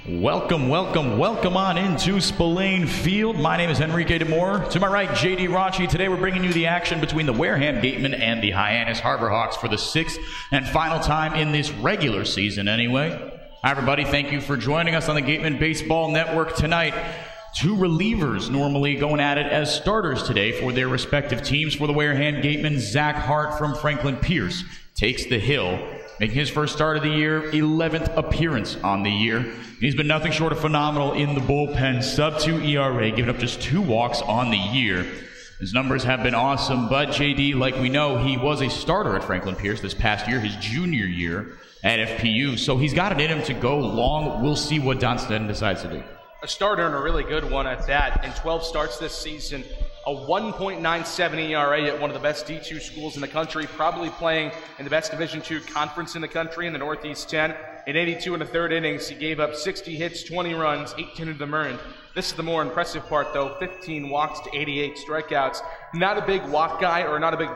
Welcome on into Spillane Field. My name is Enrique Demore. To my right, JD Rachi. Today we're bringing you the action between the Wareham Gatemen and the Hyannis Harbor Hawks for the sixth and final time in this regular season anyway. Hi everybody, thank you for joining us on the Gatemen Baseball Network tonight. Two relievers normally going at it as starters today for their respective teams. For the Wareham Gatemen, Zack Hart from Franklin Pierce takes the hill, making his first start of the year, 11th appearance on the year. He's been nothing short of phenomenal in the bullpen, sub-2 ERA, giving up just 2 walks on the year. His numbers have been awesome, but JD, like we know, he was a starter at Franklin Pierce this past year, his junior year at FPU, so he's got it in him to go long. We'll see what Don Sneddon decides to do. A starter and a really good one at that. In 12 starts this season, a 1.97 ERA at one of the best D2 schools in the country, probably playing in the best Division II conference in the country in the Northeast 10. In 82 and a third innings, he gave up 60 hits, 20 runs, 18 of them earned. This is the more impressive part, though. 15 walks to 88 strikeouts. Not a big walk guy, or not a big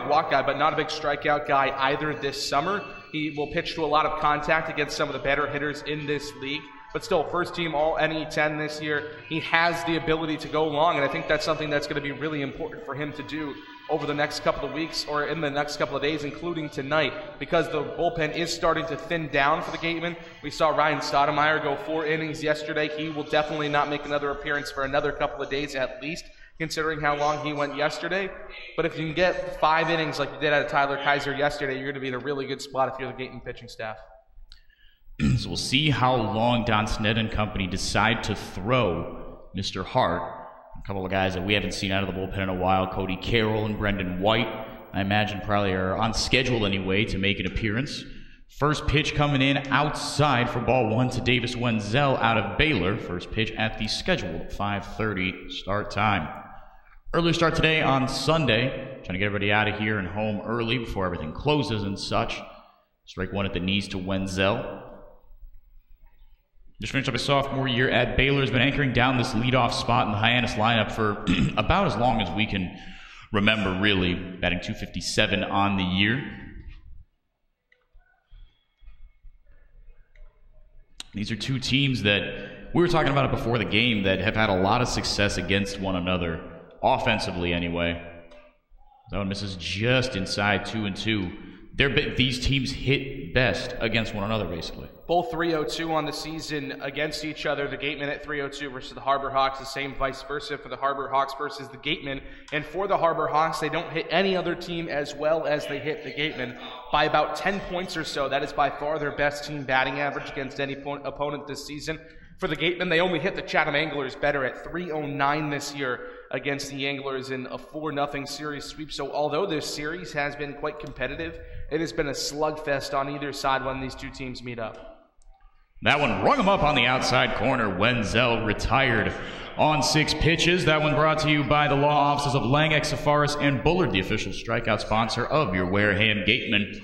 walk guy, but not a big strikeout guy either this summer. He will pitch to a lot of contact against some of the better hitters in this league. But still, first team all NE10 this year. He has the ability to go long, and I think that's something that's going to be really important for him to do over the next couple of weeks or in the next couple of days, including tonight, because the bullpen is starting to thin down for the Gatemen. We saw Ryan Stoudemire go 4 innings yesterday. He will definitely not make another appearance for another couple of days at least, considering how long he went yesterday. But if you can get 5 innings like you did out of Tyler Kaiser yesterday, you're going to be in a really good spot if you're the Gatemen pitching staff. So we'll see how long Don Sneddon and company decide to throw Mr. Hart. A couple of guys that we haven't seen out of the bullpen in a while, Cody Carroll and Brendan White, I imagine probably are on schedule anyway to make an appearance. First pitch coming in outside for ball 1 to Davis Wenzel out of Baylor. First pitch at the scheduled 5:30 start time. Earlier start today on Sunday. Trying to get everybody out of here and home early before everything closes and such. Strike 1 at the knees to Wenzel. Just finished up his sophomore year at Baylor. Has been anchoring down this leadoff spot in the Hyannis lineup for about as long as we can remember, really. Batting .257 on the year. These are two teams that, we were talking about it before the game, that have had a lot of success against one another, offensively anyway. That one misses just inside 2-2. These teams hit best against one another, basically. Both 302 on the season against each other. The Gatemen at 302 versus the Harbor Hawks. The same vice versa for the Harbor Hawks versus the Gatemen. And for the Harbor Hawks, they don't hit any other team as well as they hit the Gatemen by about 10 points or so. That is by far their best team batting average against any opponent this season. For the Gatemen, they only hit the Chatham Anglers better at 309 this year against the Anglers in a 4-0 series sweep. So although this series has been quite competitive, it has been a slugfest on either side when these two teams meet up. That one rung him up on the outside corner. Wenzel retired on 6 pitches. That one brought to you by the law offices of Lang, Safaris, and Bullard, the official strikeout sponsor of your Wareham Gatemen.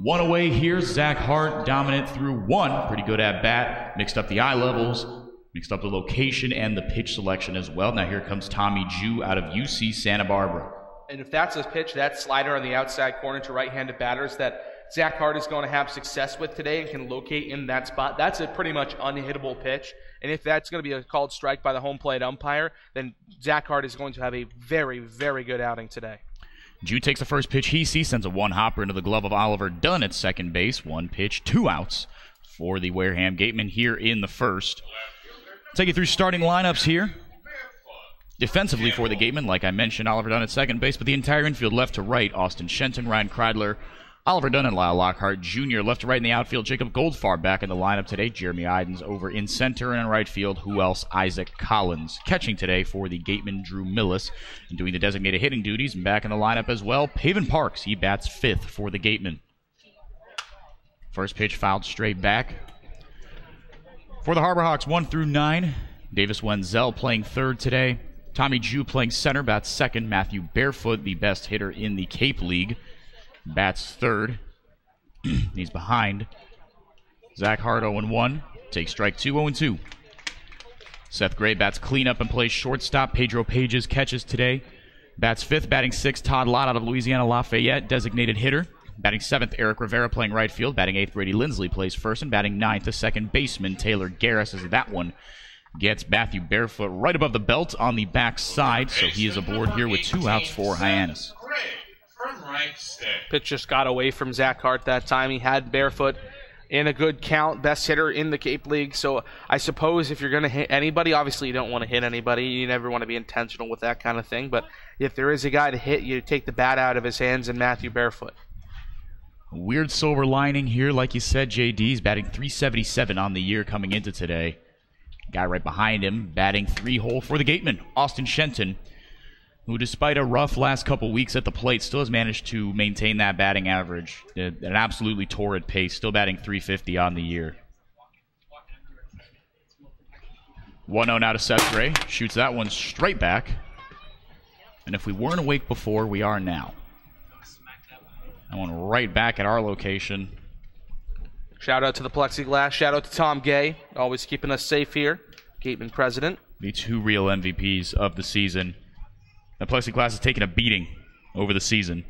One away here. Zack Hart dominant through 1. Pretty good at bat. Mixed up the eye levels, mixed up the location and the pitch selection as well. Now here comes Tommy Jew out of UC Santa Barbara. And if that's a pitch, that slider on the outside corner to right-handed batters that Zack Hart is going to have success with today and can locate in that spot, that's a pretty much unhittable pitch. And if that's going to be a called strike by the home plate umpire, then Zack Hart is going to have a very, very good outing today. Jew takes the first pitch he sees, sends a 1-hopper into the glove of Oliver Dunn at second base. 1 pitch, 2 outs for the Wareham Gatemen here in the first. Take you through starting lineups here. Defensively for the Gatemen, like I mentioned, Oliver Dunn at second base, but the entire infield left to right. Austin Shenton, Ryan Kreidler, Oliver Dunn, and Lyle Lockhart Jr. Left to right in the outfield. Jacob Goldfarb back in the lineup today. Jeremy Idens over in center, and in right field, who else? Isaac Collins. Catching today for the Gatemen, Drew Millis, and doing the designated hitting duties, and back in the lineup as well, Paven Parks. He bats 5th for the Gatemen. First pitch fouled straight back. For the Harbor Hawks, 1 through 9. Davis Wenzel playing 3rd today. Tommy Jew playing center, bats 2nd. Matthew Barefoot, the best hitter in the Cape League, bats 3rd. He's behind Zack Hart, 0-1. Takes strike 2, 0-2. Seth Gray bats cleanup and plays shortstop. Pedro Pages catches today. Bats 5th, batting 6th. Todd Lott out of Louisiana Lafayette, designated hitter. Batting 7th, Eric Rivera playing right field. Batting 8th, Brady Lindsley plays first. And batting 9th, the second baseman, Taylor Garris, as that one gets Matthew Barefoot right above the belt on the back side. So he is aboard here with 2 outs for Hyannis. Pitch just got away from Zack Hart that time. He had Barefoot in a good count, best hitter in the Cape League. So I suppose if you're going to hit anybody, obviously you don't want to hit anybody. You never want to be intentional with that kind of thing. But if there is a guy to hit, you take the bat out of his hands and Matthew Barefoot. Weird silver lining here, like you said, JD's batting .377 on the year coming into today. Guy right behind him, batting 3-hole for the Gatemen, Austin Shenton, who despite a rough last couple weeks at the plate, still has managed to maintain that batting average at an absolutely torrid pace, still batting .350 on the year. 1-0 now to Seth Gray, shoots that one straight back. And if we weren't awake before, we are now. That one right back at our location. Shout out to the plexiglass. Shout out to Tom Gay, always keeping us safe here. Gatemen president. The 2 real MVPs of the season. The plexiglass has taken a beating over the season.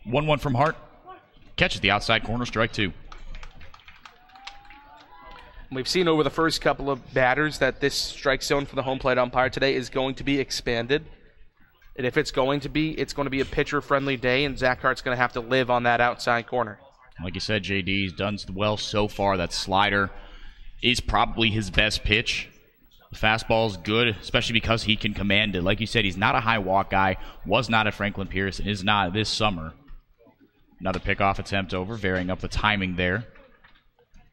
1-1 from Hart. Catches the outside corner, strike 2. We've seen over the first couple of batters that this strike zone for the home plate umpire today is going to be expanded. And if it's going to be a pitcher-friendly day, and Zack Hart's going to have to live on that outside corner. Like you said, JD, he's done well so far. That slider is probably his best pitch. The fastball is good, especially because he can command it. Like you said, he's not a high walk guy, was not at Franklin Pierce, and is not this summer. Another pickoff attempt over, varying up the timing there.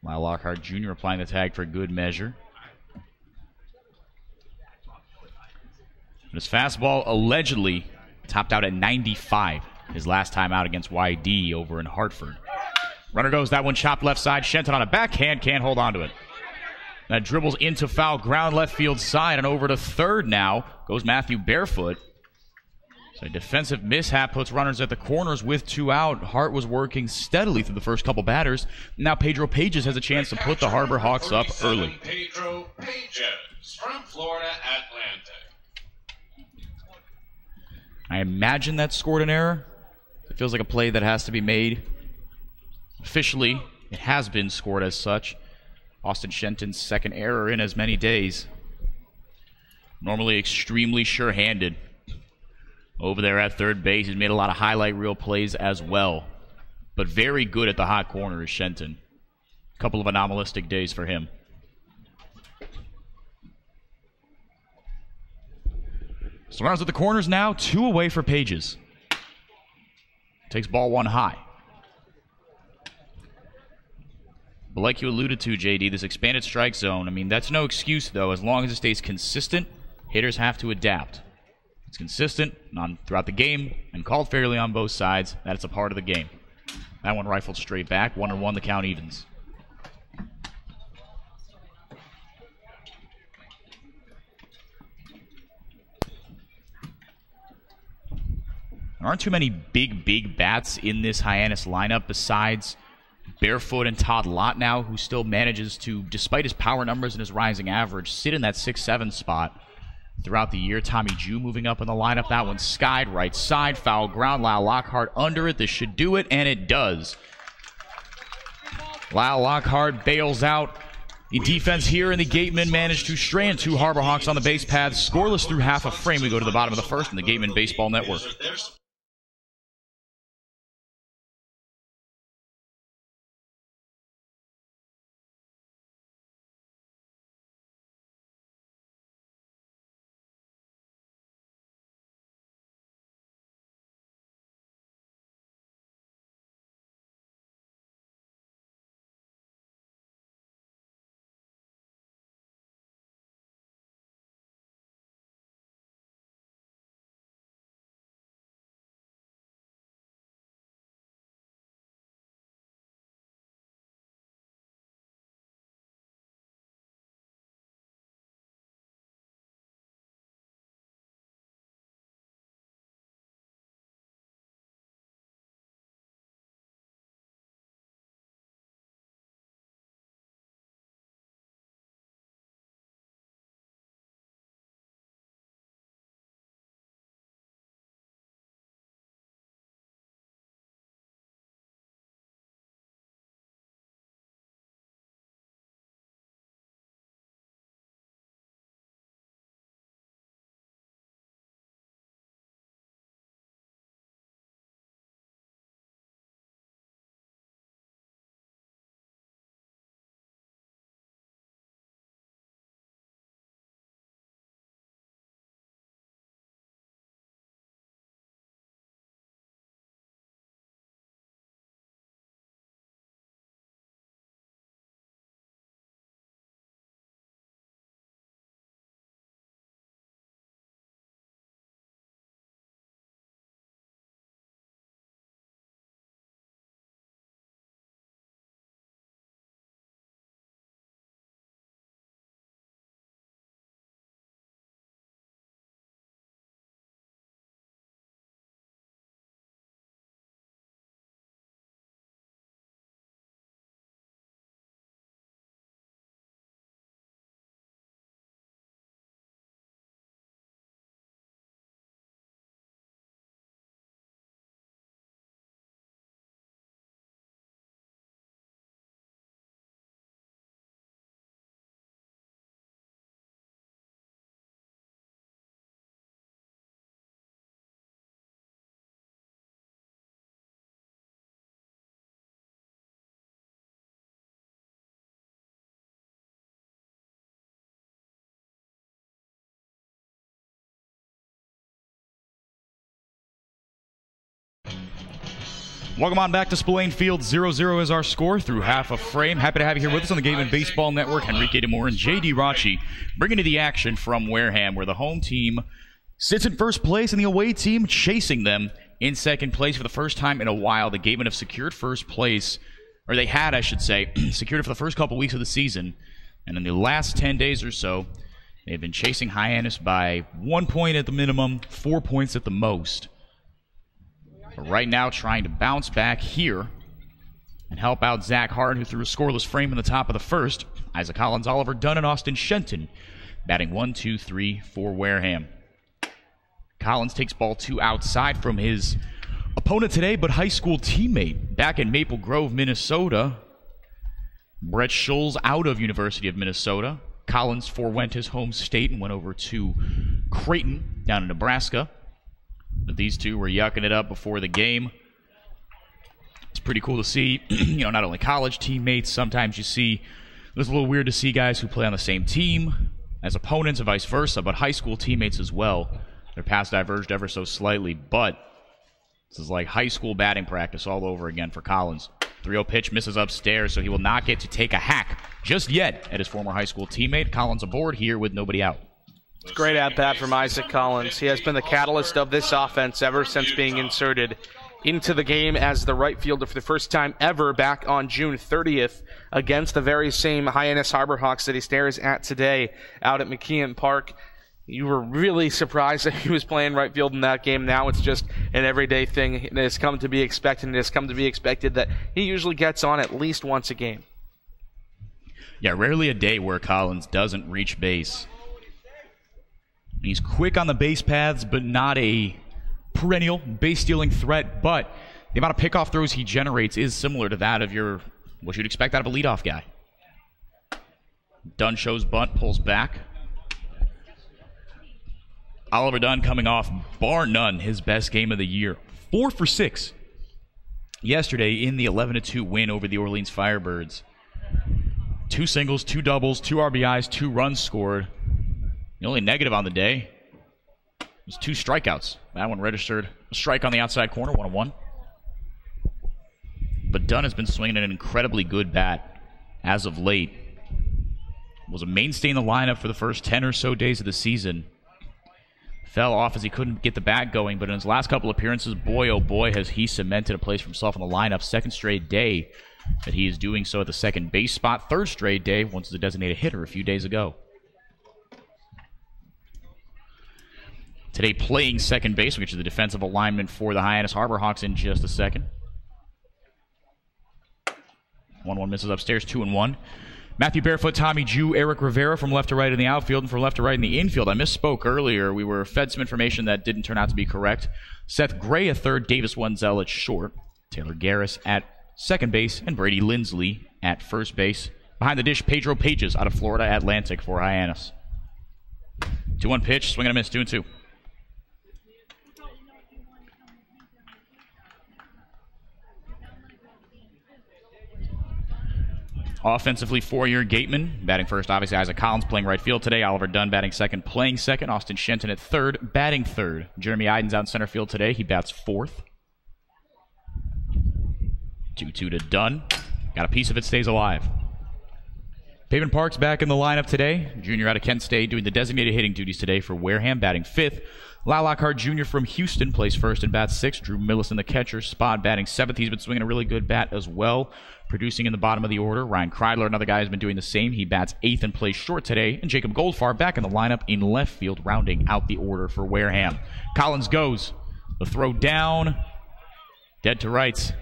Lyle Lockhart Jr. applying the tag for good measure. His fastball allegedly topped out at 95 his last time out against YD over in Hartford. Runner goes, that one chopped left side. Shenton on a backhand, can't hold on to it. That dribbles into foul ground left field side, and over to third now goes Matthew Barefoot. So a defensive mishap puts runners at the corners with 2 out. Hart was working steadily through the first couple batters. Now Pedro Pages has a chance to put the Harbor Hawks up early. Pedro Pages from Florida Atlantic. I imagine that scored an error. It feels like a play that has to be made. Officially, it has been scored as such. Austin Shenton's second error in as many days. Normally extremely sure-handed. Over there at third base, he's made a lot of highlight reel plays as well. But very good at the hot corner is Shenton. A couple of anomalistic days for him. So runners at the corners now, 2 away for Pages. Takes ball 1 high. But like you alluded to, JD, this expanded strike zone, I mean, that's no excuse, though. As long as it stays consistent, hitters have to adapt. It's consistent throughout the game and called fairly on both sides. That's a part of the game. That one rifled straight back. 1-1, the count evens. There aren't too many big bats in this Hyannis lineup besides Barefoot and Todd Lott now, who still manages to, despite his power numbers and his rising average, sit in that 6-7 spot throughout the year. Tommy Jew moving up in the lineup. That one skied right side. Foul ground. Lyle Lockhart under it. This should do it, and it does. Lyle Lockhart bails out. The defense here, and the Gatemen managed to strand 2 Harbor Hawks on the base paths. Scoreless through half a frame. We go to the bottom of the first in the Gatemen Baseball Network. Welcome on back to Spillane Field. 0-0 is our score through half a frame. Happy to have you here with us on the Gatemen Baseball Network. Henrique DeMoore and J.D. Rachi bringing you the action from Wareham, where the home team sits in first place and the away team chasing them in second place for the first time in a while. The Gatemen have secured first place, or they had, I should say, secured it for the first couple weeks of the season. And in the last 10 days or so, they've been chasing Hyannis by 1 point at the minimum, 4 points at the most. But right now, trying to bounce back here and help out Zack Hart, who threw a scoreless frame in the top of the first. Isaac Collins, Oliver Dunn, and Austin Shenton batting 1, 2, 3 for Wareham. Collins takes ball 2 outside from his opponent today, but high school teammate back in Maple Grove, Minnesota. Brett Schulz out of University of Minnesota. Collins forewent his home state and went over to Creighton down in Nebraska. But these two were yucking it up before the game. It's pretty cool to see, not only college teammates. Sometimes you see, it's a little weird to see guys who play on the same team as opponents and vice versa, but high school teammates as well. Their paths diverged ever so slightly, but this is like high school batting practice all over again for Collins. 3-0 pitch misses upstairs, so he will not get to take a hack just yet at his former high school teammate. Collins aboard here with nobody out. It's a great at-bat from Isaac Collins. He has been the catalyst of this offense ever since being inserted into the game as the right fielder for the first time ever back on June 30th against the very same Hyannis Harborhawks that he stares at today out at McKeon Park. You were really surprised that he was playing right field in that game. Now it's just an everyday thing. It has come to be expected, and it has come to be expected that he usually gets on at least once a game. Yeah, rarely a day where Collins doesn't reach base. He's quick on the base paths, but not a perennial base-stealing threat. But the amount of pickoff throws he generates is similar to that of what you'd expect out of a leadoff guy. Dunn shows bunt, pulls back. Oliver Dunn coming off, bar none, his best game of the year. 4 for 6 yesterday in the 11-2 win over the Orleans Firebirds. 2 singles, 2 doubles, 2 RBIs, 2 runs scored. The only negative on the day was 2 strikeouts. That one registered a strike on the outside corner, 1-1. But Dunn has been swinging an incredibly good bat as of late. Was a mainstay in the lineup for the first 10 or so days of the season. Fell off as he couldn't get the bat going, but in his last couple appearances, boy oh boy, has he cemented a place for himself in the lineup. Second straight day that he is doing so at the second base spot. Third straight day, once as a designated hitter a few days ago. Today playing second base, which is the defensive alignment for the Hyannis Harborhawks in just a second. 1-1 misses upstairs, 2-1. Matthew Barefoot, Tommy Jew, Eric Rivera from left to right in the outfield and from left to right in the infield. I misspoke earlier. We were fed some information that didn't turn out to be correct. Seth Gray at third, Davis Wenzel at short, Taylor Garris at second base, and Brady Lindsley at first base. Behind the dish, Pedro Pages out of Florida Atlantic for Hyannis. 2-1 pitch, swing and a miss, 2-2. Offensively for your Gatemen, batting first, obviously Isaac Collins playing right field today. Oliver Dunn batting second, playing second. Austin Shenton at third, batting third. Jeremy Idens out in center field today. He bats fourth. 2-2 to Dunn. Got a piece of it, stays alive. Pavement Park's back in the lineup today. Junior out of Kent State doing the designated hitting duties today for Wareham, batting fifth. Lockhart Jr. from Houston plays first and bats sixth. Drew Millis in the catcher spot, batting seventh. He's been swinging a really good bat as well, producing in the bottom of the order. Ryan Kreidler, another guy, has been doing the same. He bats eighth and plays short today. And Jacob Goldfarb back in the lineup in left field, rounding out the order for Wareham. Collins goes. The throw down. Dead to rights.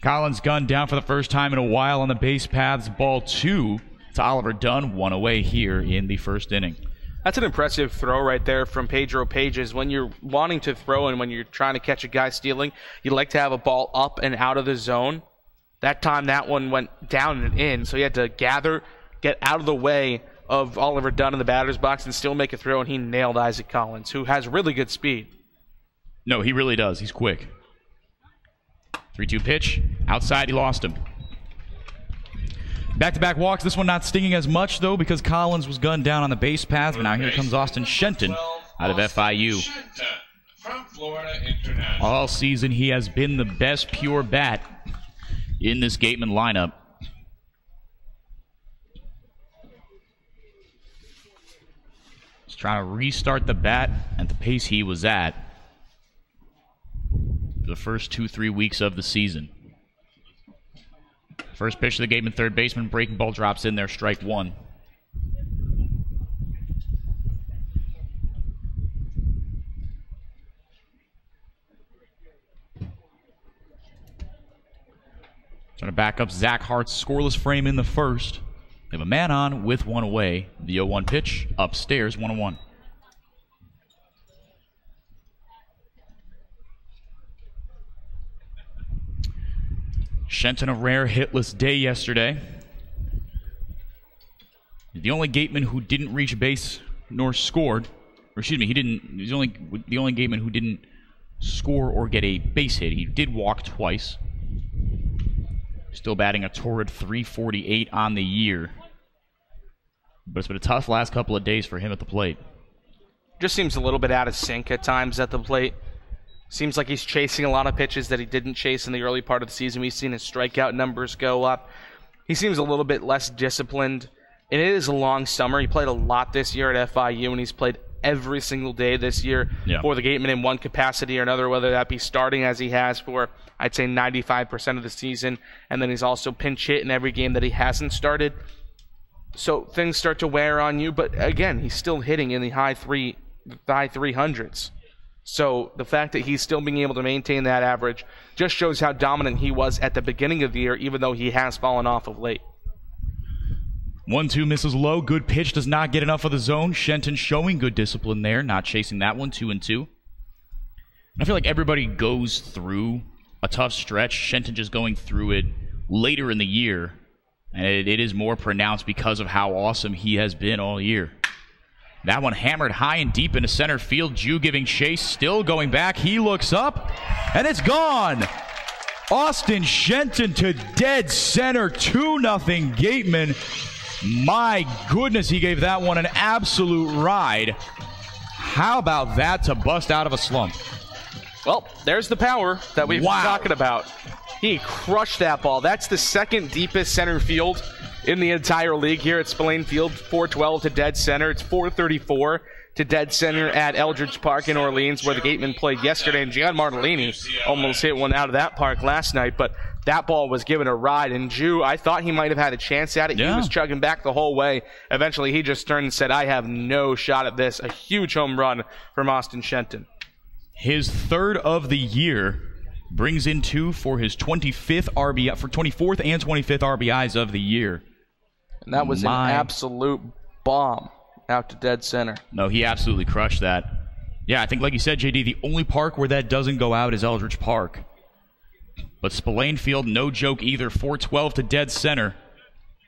Collins gunned down for the first time in a while on the base paths. Ball 2 to Oliver Dunn. 1 away here in the first inning. That's an impressive throw right there from Pedro Pages. When you're wanting to throw and when you're trying to catch a guy stealing, you like to have a ball up and out of the zone. That time that one went down and in, so he had to gather, get out of the way of Oliver Dunn in the batter's box and still make a throw, and he nailed Isaac Collins, who has really good speed. No, he really does. He's quick. 3-2 pitch. Outside, he lost him. Back-to-back walks. This one not stinging as much, though, because Collins was gunned down on the base paths. But now here comes Austin Shenton out of FIU. from Florida International. All season, he has been the best pure bat in this Gatemen lineup. He's trying to restart the bat at the pace he was at for the first 2-3 weeks of the season. First pitch to the Gatemen third baseman. Breaking ball drops in there, strike one. Trying to back up Zack Hart's scoreless frame in the first. They have a man on with one away. The 0-1 pitch upstairs, 1-1. Shenton, a rare hitless day yesterday. The only Gateman who didn't reach base nor scored, or excuse me, he's the only Gateman who didn't score or get a base hit. He did walk twice. Still batting a torrid .348 on the year. But it's been a tough last couple of days for him at the plate. Just seems a little bit out of sync at times at the plate. Seems like he's chasing a lot of pitches that he didn't chase in the early part of the season. We've seen his strikeout numbers go up. He seems a little bit less disciplined. And it is a long summer. He played a lot this year at FIU, and he's played every single day this year for the Gatemen in one capacity or another, whether that be starting as he has for, I'd say, 95% of the season. And then he's also pinch hit in every game that he hasn't started. So things start to wear on you. But again, he's still hitting in the high 300s. So the fact that he's still being able to maintain that average just shows how dominant he was at the beginning of the year, even though he has fallen off of late. 1-2 misses low. Good pitch, does not get enough of the zone. Shenton showing good discipline there, not chasing that one. 2-2. I feel like everybody goes through a tough stretch. Shenton just going through it later in the year. And it is more pronounced because of how awesome he has been all year. That one hammered high and deep into center field. Jew giving chase, still going back. He looks up, and it's gone. Austin Shenton to dead center, 2-0 Gatemen. My goodness, he gave that one an absolute ride. How about that to bust out of a slump? Well, there's the power that we've been talking about. He crushed that ball. That's the second deepest center field in the entire league here at Spillane Field. 412 to dead center. It's 434 to dead center at Eldridge Park in Orleans, where the Gatemen played yesterday. And Gian Martellini almost hit one out of that park last night, but that ball was given a ride. And Jew, I thought he might have had a chance at it. Yeah. He was chugging back the whole way. Eventually, he just turned and said, I have no shot at this. A huge home run from Austin Shenton. His third of the year. Brings in 2 for his 24th and 25th RBIs of the year. And that was an absolute bomb out to dead center. No, he absolutely crushed that. Yeah, I think like you said, JD, the only park where that doesn't go out is Eldridge Park. But Spillane Field, no joke either. 412 to dead center.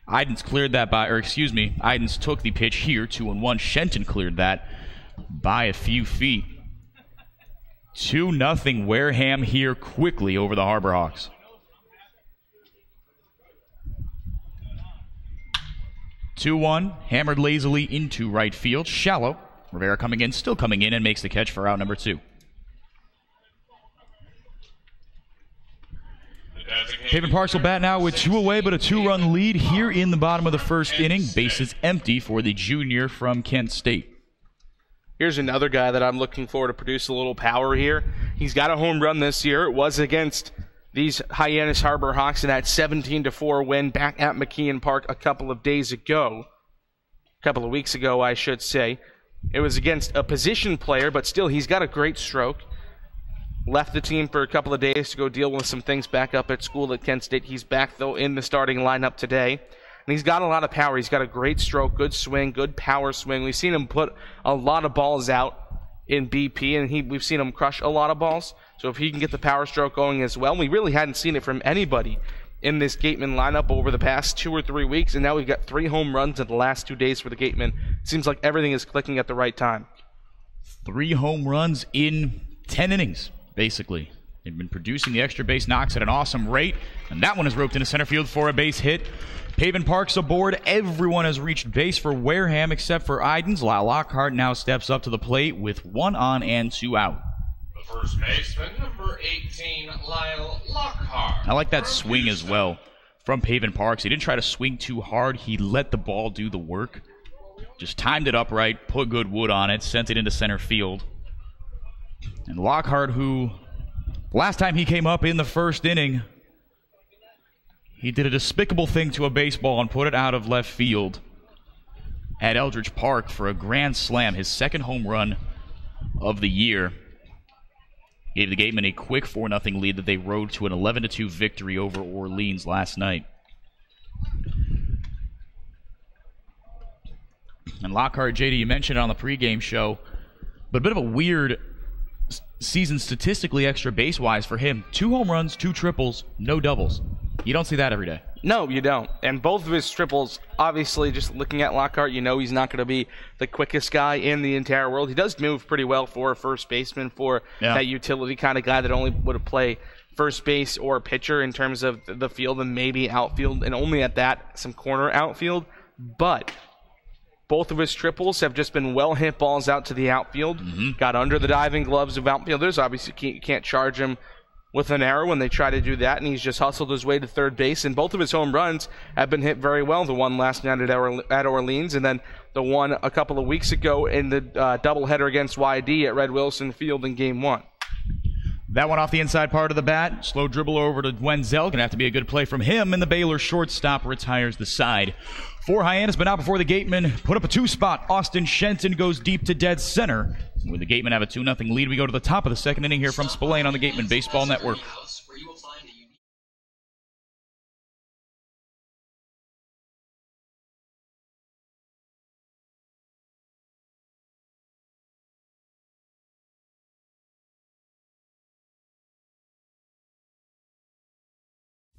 Hyannis cleared that Hyannis took the pitch here, 2-1. Shenton cleared that by a few feet. 2-0 Wareham here quickly over the Harbor Hawks. (2-1) hammered lazily into right field. Shallow. Rivera still coming in, and makes the catch for out number 2. Haven Parks will bat now with 2 away, but a 2-run lead here in the bottom of the first inning. Bases empty for the junior from Kent State. Here's another guy that I'm looking for to produce a little power here. He's got a home run this year. It was against these Hyannis Harbor Hawks in that 17-4 win back at McKeon Park a couple of weeks ago, I should say. It was against a position player, but still, he's got a great stroke. Left the team for a couple of days to go deal with some things back up at school at Kent State. He's back, though, in the starting lineup today. And he's got a lot of power. He's got a great stroke, good swing, good power swing. We've seen him put a lot of balls out in BP, and we've seen him crush a lot of balls. So if he can get the power stroke going as well, we really hadn't seen it from anybody in this Gatemen lineup over the past 2 or 3 weeks, and now we've got 3 home runs in the last 2 days for the Gatemen. Seems like everything is clicking at the right time. 3 home runs in 10 innings, basically. They've been producing the extra base knocks at an awesome rate, and that one is roped into center field for a base hit. Haven Parks aboard. Everyone has reached base for Wareham except for Hyannis. Zack Hart now steps up to the plate with 1 on and 2 out. First baseman, number 18, Lyle Lockhart. I like that swing as well from Pavin Parks. He didn't try to swing too hard. He let the ball do the work. Just timed it upright, put good wood on it, sent it into center field. And Lockhart, who last time he came up in the first inning, he did a despicable thing to a baseball and put it out of left field at Eldridge Park for a grand slam, his second home run of the year. Gave the Gatemen a quick 4-0 lead that they rode to an 11-2 victory over Orleans last night. And Lockhart, JD, you mentioned it on the pregame show, but a bit of a weird season statistically extra base-wise for him. 2 home runs, 2 triples, no doubles. You don't see that every day. No, you don't. And both of his triples, obviously, just looking at Lockhart, you know he's not going to be the quickest guy in the entire world. He does move pretty well for a first baseman, for that utility kind of guy that only would play first base or pitcher in terms of the field and maybe outfield, and only at that, some corner outfield. But both of his triples have just been well-hit balls out to the outfield. Got under the diving gloves of outfielders. Obviously, you can't charge him with an error when they try to do that, and he's just hustled his way to third base. And both of his home runs have been hit very well. The one last night at Orleans, and then the one a couple of weeks ago in the doubleheader against YD at Red Wilson Field in Game 1. That one off the inside part of the bat. Slow dribble over to Wenzel. Going to have to be a good play from him, and the Baylor shortstop retires the side. For Hyannis, but not before the Gatemen put up a 2-spot. Austin Shenton goes deep to dead center. When the Gatemen have a 2-0 lead, we go to the top of the second inning here from Spillane on the Gatemen Baseball Network.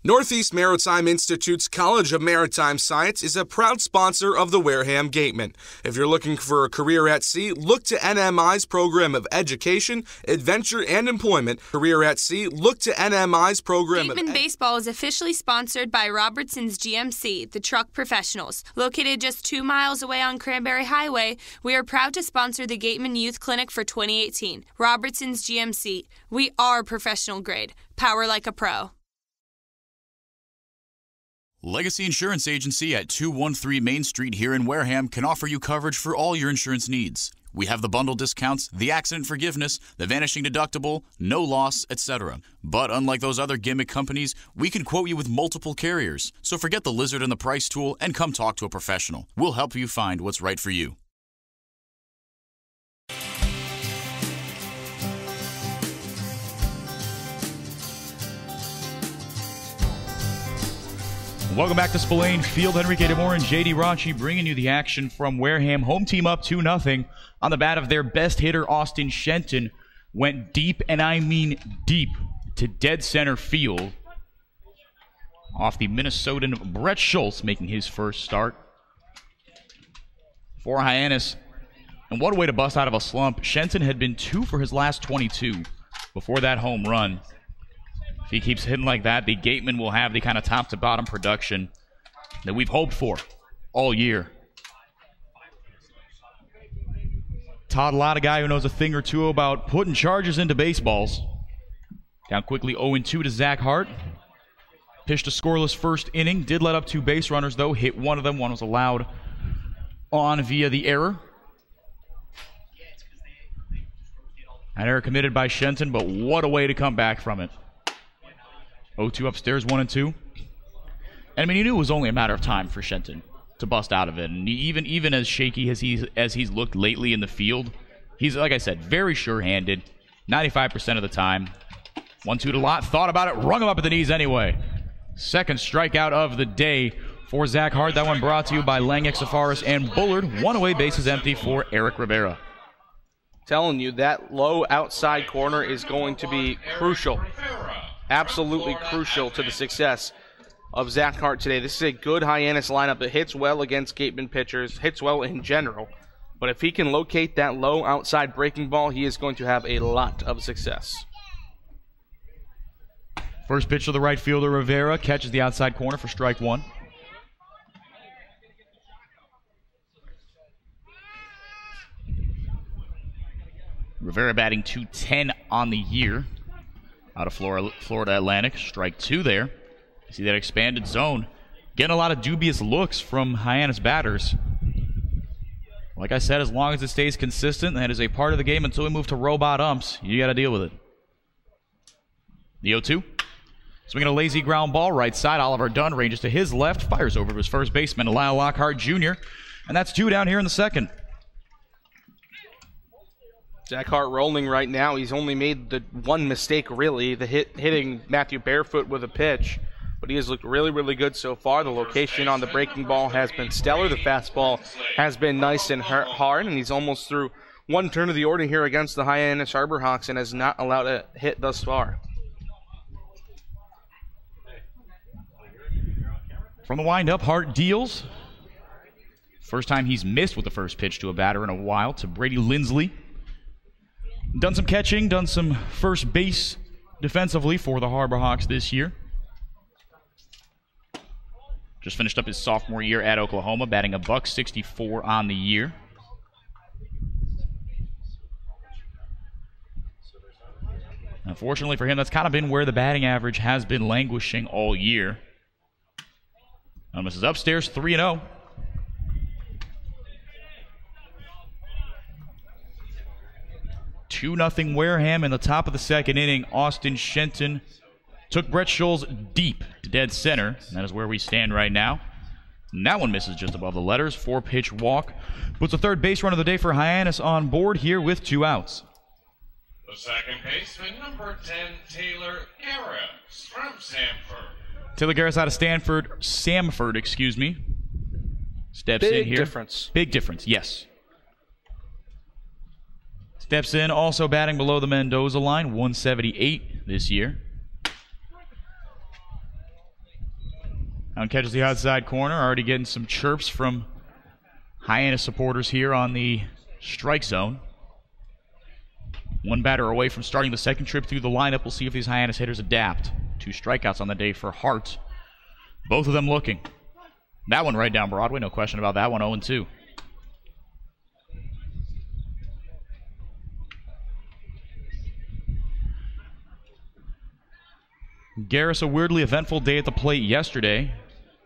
Northeast Maritime Institute's College of Maritime Science is a proud sponsor of the Wareham Gatemen. If you're looking for a career at sea, look to NMI's program of education, adventure, and employment. Career at sea, look to NMI's program Gatemen Baseball is officially sponsored by Robertson's GMC, the truck professionals. Located just 2 miles away on Cranberry Highway, we are proud to sponsor the Gatemen Youth Clinic for 2018. Robertson's GMC. We are professional grade. Power like a pro. Legacy Insurance Agency at 213 Main Street here in Wareham can offer you coverage for all your insurance needs. We have the bundle discounts, the accident forgiveness, the vanishing deductible, no loss, etc. But unlike those other gimmick companies, we can quote you with multiple carriers. So forget the lizard and the price tool and come talk to a professional. We'll help you find what's right for you. Welcome back to Spillane Field. Enrique DeMore and JD Raunchy bringing you the action from Wareham. Home team up 2-0 on the bat of their best hitter, Austin Shenton. Went deep, and I mean deep, to dead center field. Off the Minnesotan Brett Schultz making his first start for Hyannis. And what a way to bust out of a slump. Shenton had been 2 for his last 22 before that home run. If he keeps hitting like that, the Gatemen will have the kind of top-to-bottom production that we've hoped for all year. Todd Lott, a guy who knows a thing or two about putting charges into baseballs. Down quickly 0-2 to Zack Hart. Pitched a scoreless first inning. Did let up 2 base runners, though. Hit one of them. One was allowed on via the error. An error committed by Shenton, but what a way to come back from it. 0-2 upstairs, 1-2. And I mean, you knew it was only a matter of time for Shenton to bust out of it. And even as shaky as he's looked lately in the field, he's, like I said, very sure-handed, 95% of the time. 1-2 to Lott, thought about it, rung him up at the knees anyway. Second strikeout of the day for Zack Hart. That one brought to you by Langek, Safaris, and Bullard. One away, bases empty for Eric Rivera. Telling you, that low outside corner is going to be crucial. Absolutely crucial to the success of Zack Hart today. This is a good Hyannis lineup that hits well against Gatemen pitchers, hits well in general. But if he can locate that low outside breaking ball, he is going to have a lot of success. First pitch to the right fielder, Rivera, catches the outside corner for strike 1. Rivera batting .210 on the year out of Florida Atlantic. Strike 2 there. See that expanded zone. Getting a lot of dubious looks from Hyannis batters. Like I said, as long as it stays consistent, that is a part of the game until we move to robot umps. You got to deal with it. The 0-2. Swinging a lazy ground ball right side. Oliver Dunn ranges to his left. Fires over to his first baseman, Lyle Lockhart Jr. And that's 2 down here in the second. Zack Hart rolling right now. He's only made the one mistake, really, the hitting Matthew Barefoot with a pitch. But he has looked really, really good so far. The location on the breaking ball has been stellar. The fastball has been nice and hard, and he's almost through one turn of the order here against the Hyannis Harbor Hawks and has not allowed a hit thus far. From the windup, Hart deals. First time he's missed with the first pitch to a batter in a while, to Brady Lindsley. Done some catching, done some first base defensively for the Harbor Hawks this year. Just finished up his sophomore year at Oklahoma, batting $164 on the year. Unfortunately for him, that's kind of been where the batting average has been languishing all year. Misses upstairs, 3-0. (2-0) Wareham in the top of the second inning. Austin Shenton took Brett Scholes deep to dead center. And that is where we stand right now. And that one misses just above the letters. 4-pitch walk. Puts the third base run of the day for Hyannis on board here with 2 outs. The second baseman, number 10, Taylor Garris from Samford. Taylor Garris out of Samford, excuse me. Steps in here. Big difference. Big difference, yes. Steps in, also batting below the Mendoza line, 178 this year. Now catches the outside corner, already getting some chirps from Hyannis supporters here on the strike zone. One batter away from starting the second trip through the lineup. We'll see if these Hyannis hitters adapt. 2 strikeouts on the day for Hart. Both of them looking. That one right down Broadway, no question about that one, 0-2. Garris, a weirdly eventful day at the plate yesterday.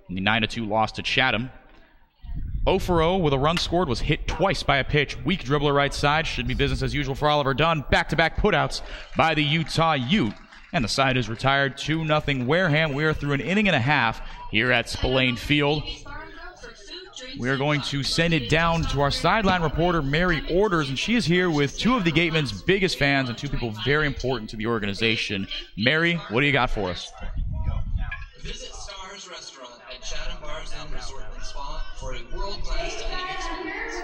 In the 9-2 loss to Chatham. 0-for-0 with a run scored, was hit twice by a pitch. Weak dribbler right side. Should be business as usual for Oliver Dunn. Back-to-back putouts by the Utah Ute. And the side is retired. 2-0 Wareham. We are through an inning and a half here at Spillane Field. We are going to send it down to our sideline reporter, Mary Orders, and she is here with 2 of the Gatemen's biggest fans and 2 people very important to the organization. Mary, what do you got for us? Visit Stars Restaurant at Chatham Bars and Resort and Spa for a world-class dining experience.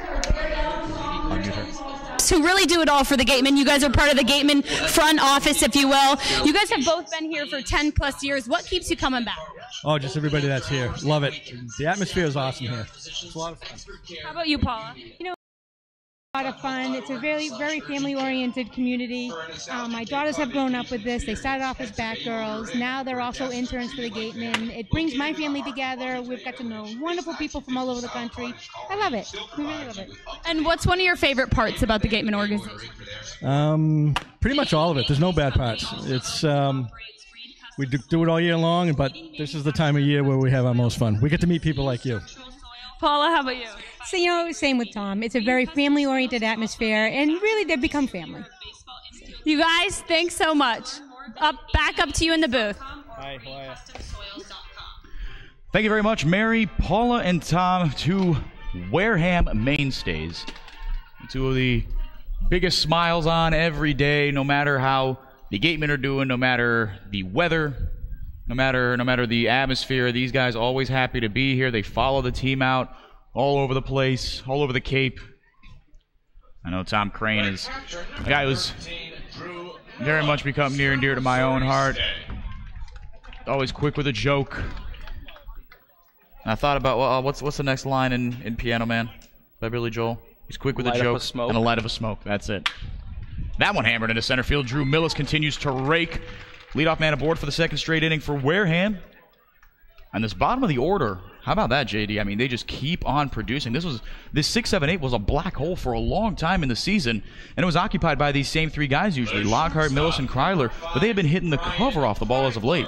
Who really do it all for the Gatemen. You guys are part of the Gatemen front office, if you will. You guys have both been here for 10 plus years. What keeps you coming back? Oh, just everybody that's here. Love it. The atmosphere is awesome here. It's a lot of fun. How about you, Paula? You know, a lot of fun. It's a very, very family-oriented community. My daughters have grown up with this. They started off as Batgirls. Now they're also interns for the Gatemen. It brings my family together. We've got to know wonderful people from all over the country. I love it. We really love it. And what's one of your favorite parts about the Gatemen organization? Pretty much all of it. There's no bad parts. It's we do it all year long, but this is the time of year where we have our most fun. We get to meet people like you. Paula, how about you? So, you know, same with Tom. It's a very family-oriented atmosphere, and really they've become family. You guys, thanks so much. Back up to you in the booth. Hi, how are you? Thank you very much, Mary, Paula, and Tom, 2 Wareham mainstays. 2 of the biggest smiles on every day, no matter how the Gatemen are doing, no matter the weather, no matter the atmosphere. These guys always happy to be here. They follow the team out all over the place, all over the Cape. I know Tom Crane is a guy who's very much become near and dear to my own heart. Always quick with a joke. And I thought about, well, what's the next line in Piano Man by Billy Joel? He's quick with a joke and a light of a smoke. That's it. That one hammered into center field. Drew Millis continues to rake. Leadoff man aboard for the second straight inning for Wareham. And this bottom of the order, How about that, JD? I mean, they just keep on producing. This 6-7-8 was a black hole for a long time in the season, and it was occupied by these same three guys usually, Lockhart, Millis, and Kryler, but they have been hitting the cover off the ball as of late.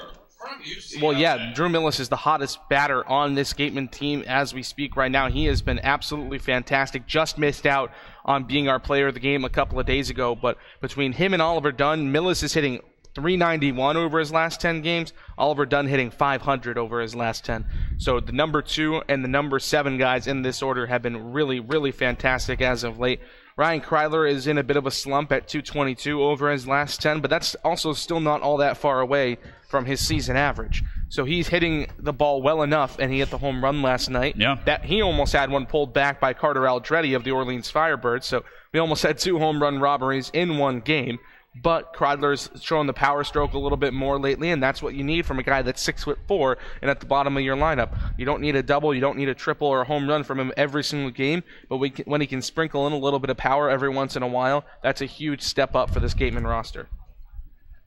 Well, yeah, Drew Millis is the hottest batter on this Gatemen team as we speak right now. He has been absolutely fantastic. Just missed out on being our player of the game a couple of days ago, but between him and Oliver Dunn, Millis is hitting .391 over his last 10 games. Oliver Dunn hitting .500 over his last 10. So the number 2 and the number 7 guys in this order have been really, really fantastic as of late. Ryan Kryler is in a bit of a slump at .222 over his last 10, but that's also still not all that far away from his season average. So he's hitting the ball well enough, and he hit the home run last night. Yeah. That he almost had one pulled back by Carter Aldretti of the Orleans Firebirds. So we almost had 2 home run robberies in one game. But Kreidler's shown the power stroke a little bit more lately, and that's what you need from a guy that's 6'4" and at the bottom of your lineup. You don't need a double, you don't need a triple or a home run from him every single game, but when he can sprinkle in a little bit of power every once in a while, that's a huge step up for this Gatemen roster.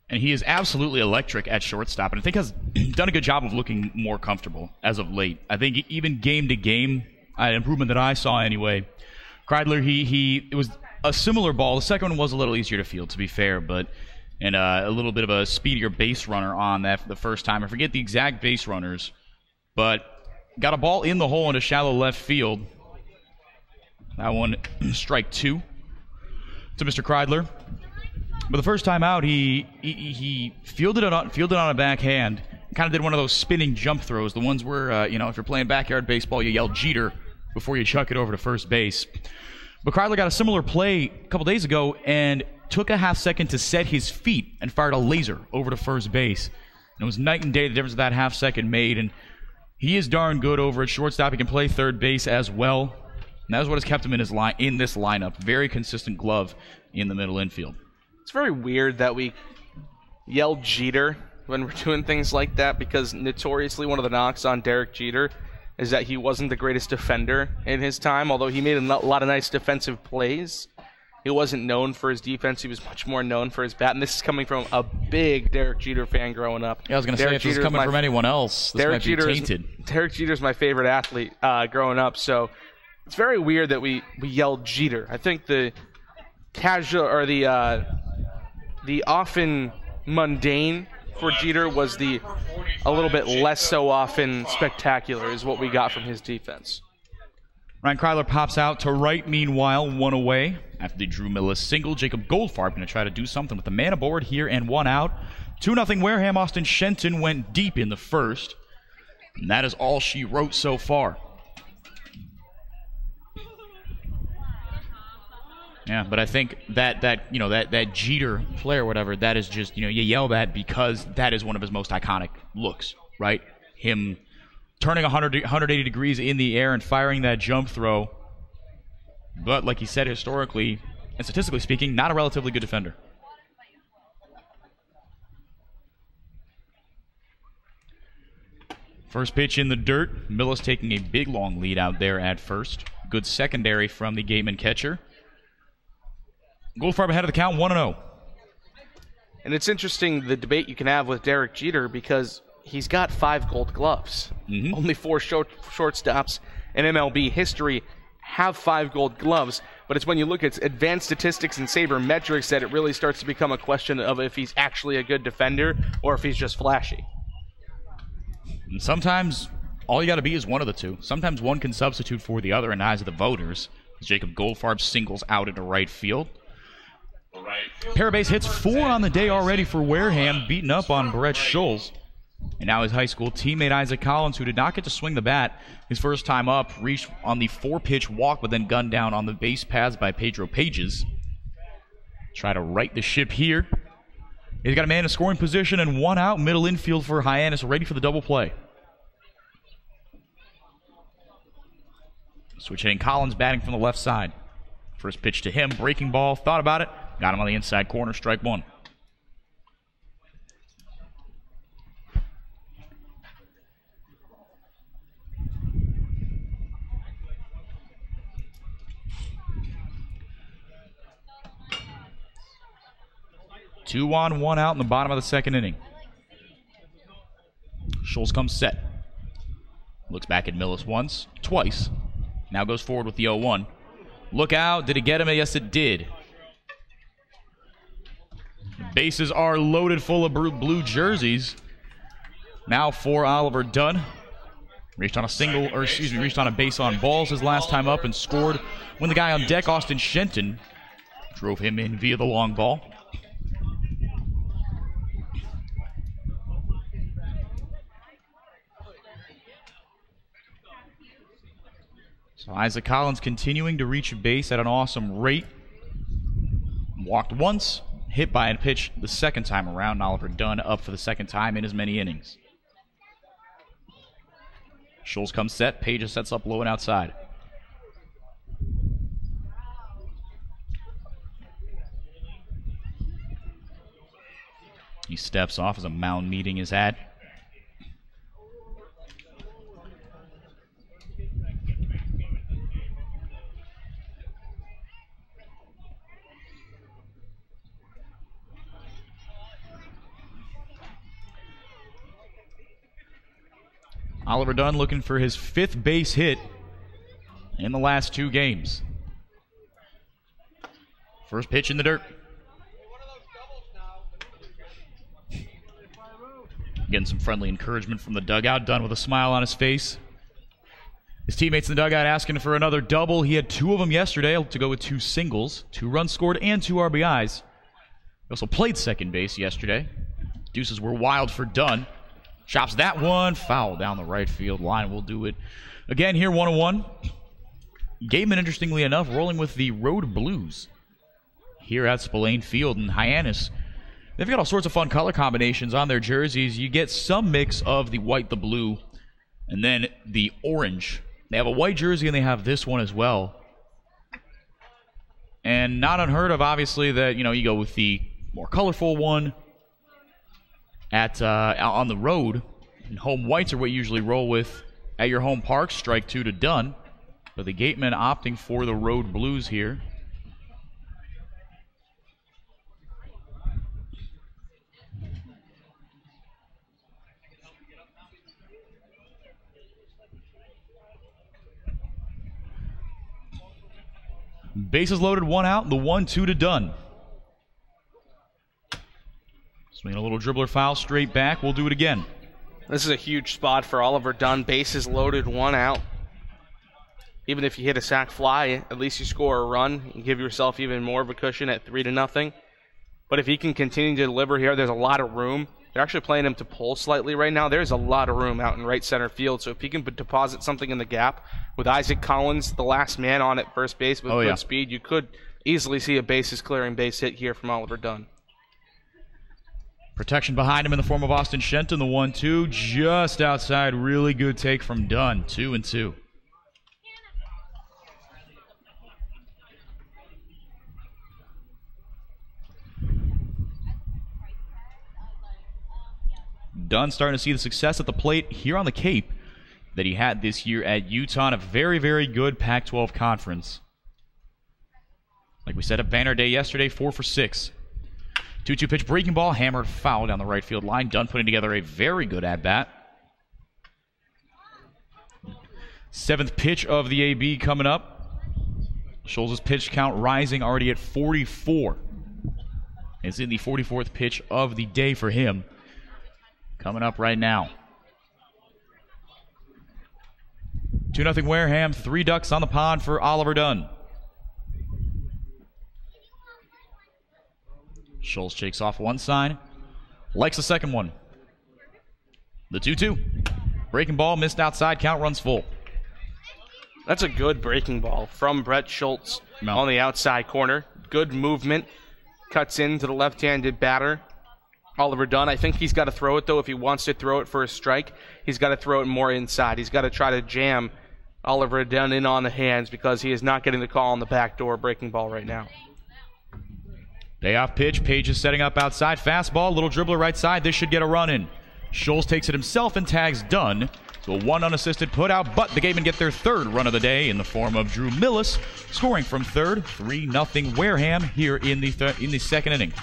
And he is absolutely electric at shortstop, and I think has done a good job of looking more comfortable as of late. I think even game to game, an improvement that I saw anyway. Kreidler, it was a similar ball. The second one was a little easier to field, to be fair, and a little bit of a speedier base runner on that for the first time. I forget the exact base runners, but got a ball in the hole into shallow left field. That one, strike 2 to Mr. Kreidler. But the first time out, he fielded it on a backhand. Kind of did one of those spinning jump throws, the ones where if you're playing backyard baseball, you yell Jeter before you chuck it over to first base. But Kreidler got a similar play a couple days ago and took a half second to set his feet and fired a laser over to first base. And it was night and day the difference that half second made. And he is darn good over at shortstop. He can play third base as well. And that is what has kept him in this lineup. Very consistent glove in the middle infield. It's very weird that we yell Jeter when we're doing things like that, because notoriously one of the knocks on Derek Jeter is that he wasn't the greatest defender in his time, although he made a lot of nice defensive plays. He wasn't known for his defense. He was much more known for his bat, and this is coming from a big Derek Jeter fan growing up. Yeah, I was going to say, if this is coming from anyone else, this might be tainted. Derek Jeter's my favorite athlete growing up, so it's very weird that we yell Jeter. I think the casual, or the often mundane for Jeter was a little bit less so often spectacular is what we got from his defense. Ryan Kryler pops out to right, meanwhile, 1 away. After the Drew Millis single, Jacob Goldfarb going to try to do something with the man aboard here and 1 out. 2-0 Wareham. Austin Shenton went deep in the first. And that is all she wrote so far. Yeah, but I think that Jeter play or whatever, that is just, you yell that because that is one of his most iconic looks, right? Him turning 180 degrees in the air and firing that jump throw. But like he said, historically and statistically speaking, not a relatively good defender. First pitch in the dirt. Millis taking a big long lead out there at first. Good secondary from the Gatemen catcher. Goldfarb ahead of the count, 1-0. And it's interesting the debate you can have with Derek Jeter, because he's got 5 gold gloves. Mm-hmm. Only 4 shortstops in MLB history have 5 gold gloves, but it's when you look at advanced statistics and sabermetrics that it really starts to become a question of if he's actually a good defender or if he's just flashy. And sometimes all you got to be is one of the two. Sometimes one can substitute for the other in the eyes of the voters. Jacob Goldfarb singles out into right field. Parabase hits 4 on the day already for Wareham, beating up on Brett Scholes. And now his high school teammate Isaac Collins, who did not get to swing the bat his first time up, reached on the 4-pitch walk, but then gunned down on the base paths by Pedro Pages. Try to right the ship here. He's got a man in scoring position and 1 out, middle infield for Hyannis, ready for the double play. Switch hitting Collins, batting from the left side. First pitch to him, breaking ball, thought about it, got him on the inside corner, strike 1. Two on, 1 out in the bottom of the second inning. Scholes comes set. Looks back at Millis once, twice. Now goes forward with the 0-1. Look out. Did it get him? Yes, it did. Bases are loaded full of blue jerseys. Now for Oliver Dunn. Reached on a base on balls his last time up and scored when the guy on deck, Austin Shenton, drove him in via the long ball. So Isaac Collins continuing to reach base at an awesome rate. Walked once, hit by a pitch the second time around, and Oliver Dunn up for the second time in as many innings. Scholes comes set, Pages sets up low and outside. He steps off as a mound meeting is had. Oliver Dunn looking for his 5th base hit in the last 2 games. First pitch in the dirt. Getting some friendly encouragement from the dugout. Dunn with a smile on his face. His teammates in the dugout asking for another double. He had 2 of them yesterday to go with 2 singles, 2 runs scored, and 2 RBIs. He also played second base yesterday. Deuces were wild for Dunn. Chops that one, foul down the right field line. We'll do it again here, 1-1. Gatemen, interestingly enough, rolling with the Road Blues here at Spillane Field. And Hyannis, they've got all sorts of fun color combinations on their jerseys. You get some mix of the white, the blue, and then the orange. They have a white jersey, and they have this one as well. And not unheard of, obviously, that, you go with the more colorful one at on the road. And home whites are what you usually roll with at your home park. Strike 2 to Dunn. But the Gatemen opting for the Road Blues here. Bases loaded, 1 out, the 1-2 to Dunn. Swinging a little dribbler foul straight back. We'll do it again. This is a huge spot for Oliver Dunn. Bases loaded, 1 out. Even if you hit a sac fly, at least you score a run and give yourself even more of a cushion at 3-0. But if he can continue to deliver here, there's a lot of room. They're actually playing him to pull slightly right now. There's a lot of room out in right center field. So if he can deposit something in the gap with Isaac Collins, the last man on at first base with good speed, you could easily see a bases clearing base hit here from Oliver Dunn. Protection behind him in the form of Austin Shenton, the 1-2, just outside. Really good take from Dunn, 2-2. Dunn starting to see the success at the plate here on the Cape that he had this year at Utah in a very, very good Pac-12 conference. Like we said at Banner Day yesterday, 4 for 6. 2-2 pitch, breaking ball, hammered foul down the right field line. Dunn putting together a very good at-bat. 7th pitch of the AB coming up. Scholes' pitch count rising already at 44. It's in the 44th pitch of the day for him. Coming up right now. 2-0 Wareham, 3 ducks on the pond for Oliver Dunn. Scholes shakes off one sign, likes the second one. The 2-2. Breaking ball, missed outside, count runs full. That's a good breaking ball from Brett Schultz on the outside corner. Good movement. Cuts into the left-handed batter. Oliver Dunn, I think he's got to throw it, though. If he wants to throw it for a strike, he's got to throw it more inside. He's got to try to jam Oliver Dunn in on the hands because he is not getting the call on the backdoor breaking ball right now. Payoff pitch. Page is setting up outside. Fastball. Little dribbler right side. This should get a run in. Scholes takes it himself and tags Dunn. So a 1 unassisted put out, but the Gatemen get their 3rd run of the day in the form of Drew Millis, scoring from third. 3-0 Wareham here in the 2nd inning.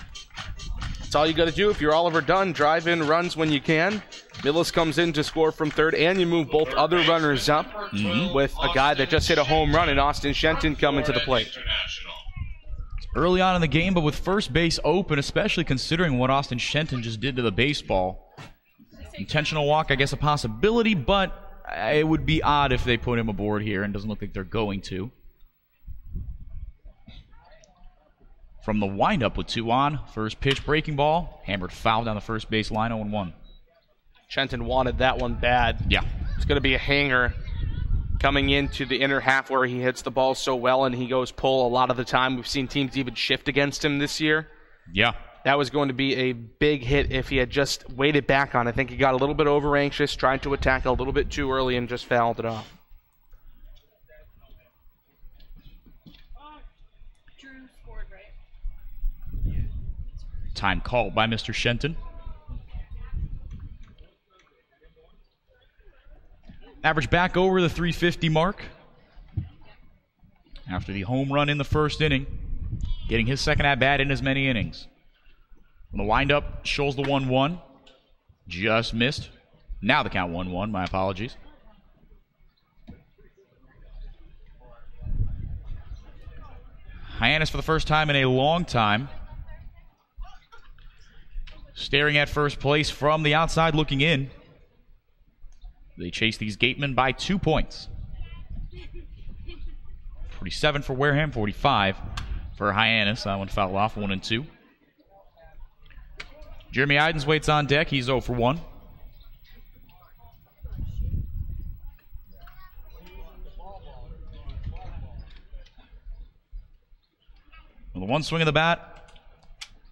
That's all you got to do if you're Oliver Dunn. Drive in runs when you can. Millis comes in to score from third, and you move both other runners up with a guy that just hit a home run, and Austin Shenton coming to the plate. Early on in the game, but with first base open, especially considering what Austin Shenton just did to the baseball. Intentional walk, I guess, a possibility, but it would be odd if they put him aboard here, and doesn't look like they're going to. From the windup with 2 on, first pitch breaking ball, hammered foul down the first base line, 0-1. Shenton wanted that one bad. Yeah. It's going to be a hanger coming into the inner half where he hits the ball so well and he goes pull a lot of the time. We've seen teams even shift against him this year. Yeah. That was going to be a big hit if he had just waited back on. I think he got a little bit over anxious, tried to attack a little bit too early and just fouled it off. Time called by Mr. Shenton. Average back over the 350 mark after the home run in the first inning, getting his second at-bat in as many innings. On the windup, shows the 1-1. Just missed. Now the count 1-1, my apologies. Hyannis for the first time in a long time. Staring at first place from the outside looking in. They chase these Gatemen by 2 points. 47 for Wareham, 45 for Hyannis. That one fouled off, 1-2. Jeremy Idens waits on deck. He's 0 for 1. With the one swing of the bat,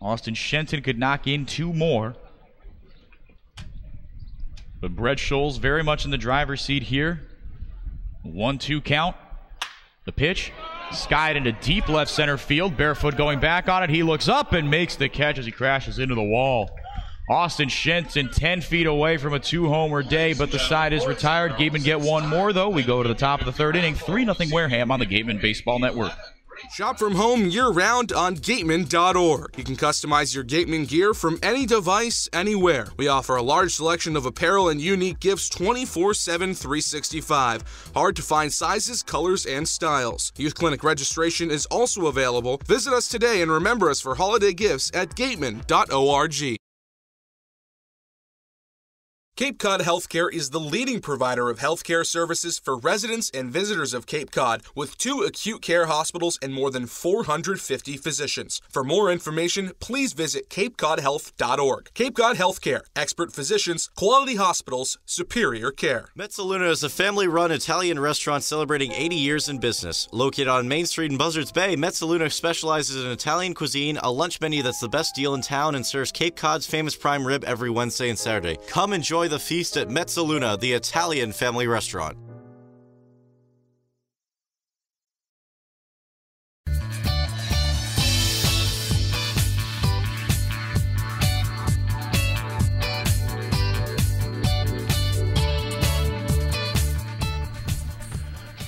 Austin Shenton could knock in 2 more. But Brett Scholes very much in the driver's seat here. 1-2 count. The pitch skied into deep left center field. Barefoot going back on it. He looks up and makes the catch as he crashes into the wall. Austin Shenton 10 feet away from a 2-homer day, but the side is retired. Gatemen get 1 more, though. We go to the top of the 3rd inning. 3-0 Wareham on the Gatemen Baseball Network. Shop from home year-round on Gatemen.org. You can customize your Gatemen gear from any device, anywhere. We offer a large selection of apparel and unique gifts 24/7, 365. Hard to find sizes, colors, and styles. Youth Clinic registration is also available. Visit us today and remember us for holiday gifts at Gatemen.org. Cape Cod Healthcare is the leading provider of healthcare services for residents and visitors of Cape Cod, with 2 acute care hospitals and more than 450 physicians. For more information, please visit capecodhealth.org. Cape Cod Healthcare, expert physicians, quality hospitals, superior care. Mezzaluna is a family-run Italian restaurant celebrating 80 years in business. Located on Main Street in Buzzards Bay, Mezzaluna specializes in Italian cuisine, a lunch menu that's the best deal in town, and serves Cape Cod's famous prime rib every Wednesday and Saturday. Come enjoy the feast at Mezzaluna, the Italian family restaurant.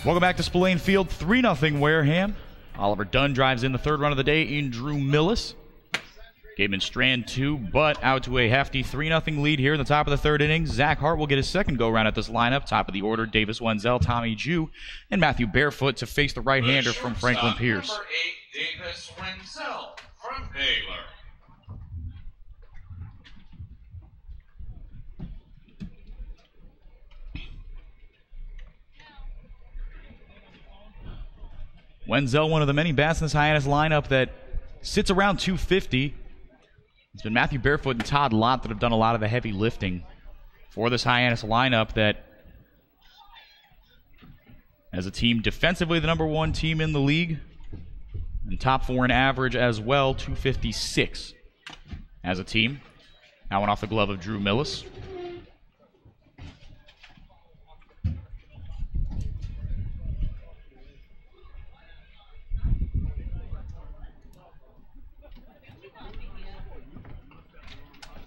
Welcome back to Spillane Field, 3-0 Wareham. Oliver Dunn drives in the 3rd run of the day in Drew Millis. Gatemen strand 2, but out to a hefty 3-0 lead here in the top of the 3rd inning. Zack Hart will get his second go-round at this lineup. Top of the order, Davis Wenzel, Tommy Jew, and Matthew Barefoot to face the right-hander from Franklin Pierce. Number 8, Davis Wenzel from Baylor. Wenzel, one of the many bats in this Hyannis lineup that sits around 250. It's been Matthew Barefoot and Todd Lott that have done a lot of the heavy lifting for this Hyannis lineup that, as a team, defensively the number 1 team in the league, and top 4 in average as well, 256 as a team. That one off the glove of Drew Millis.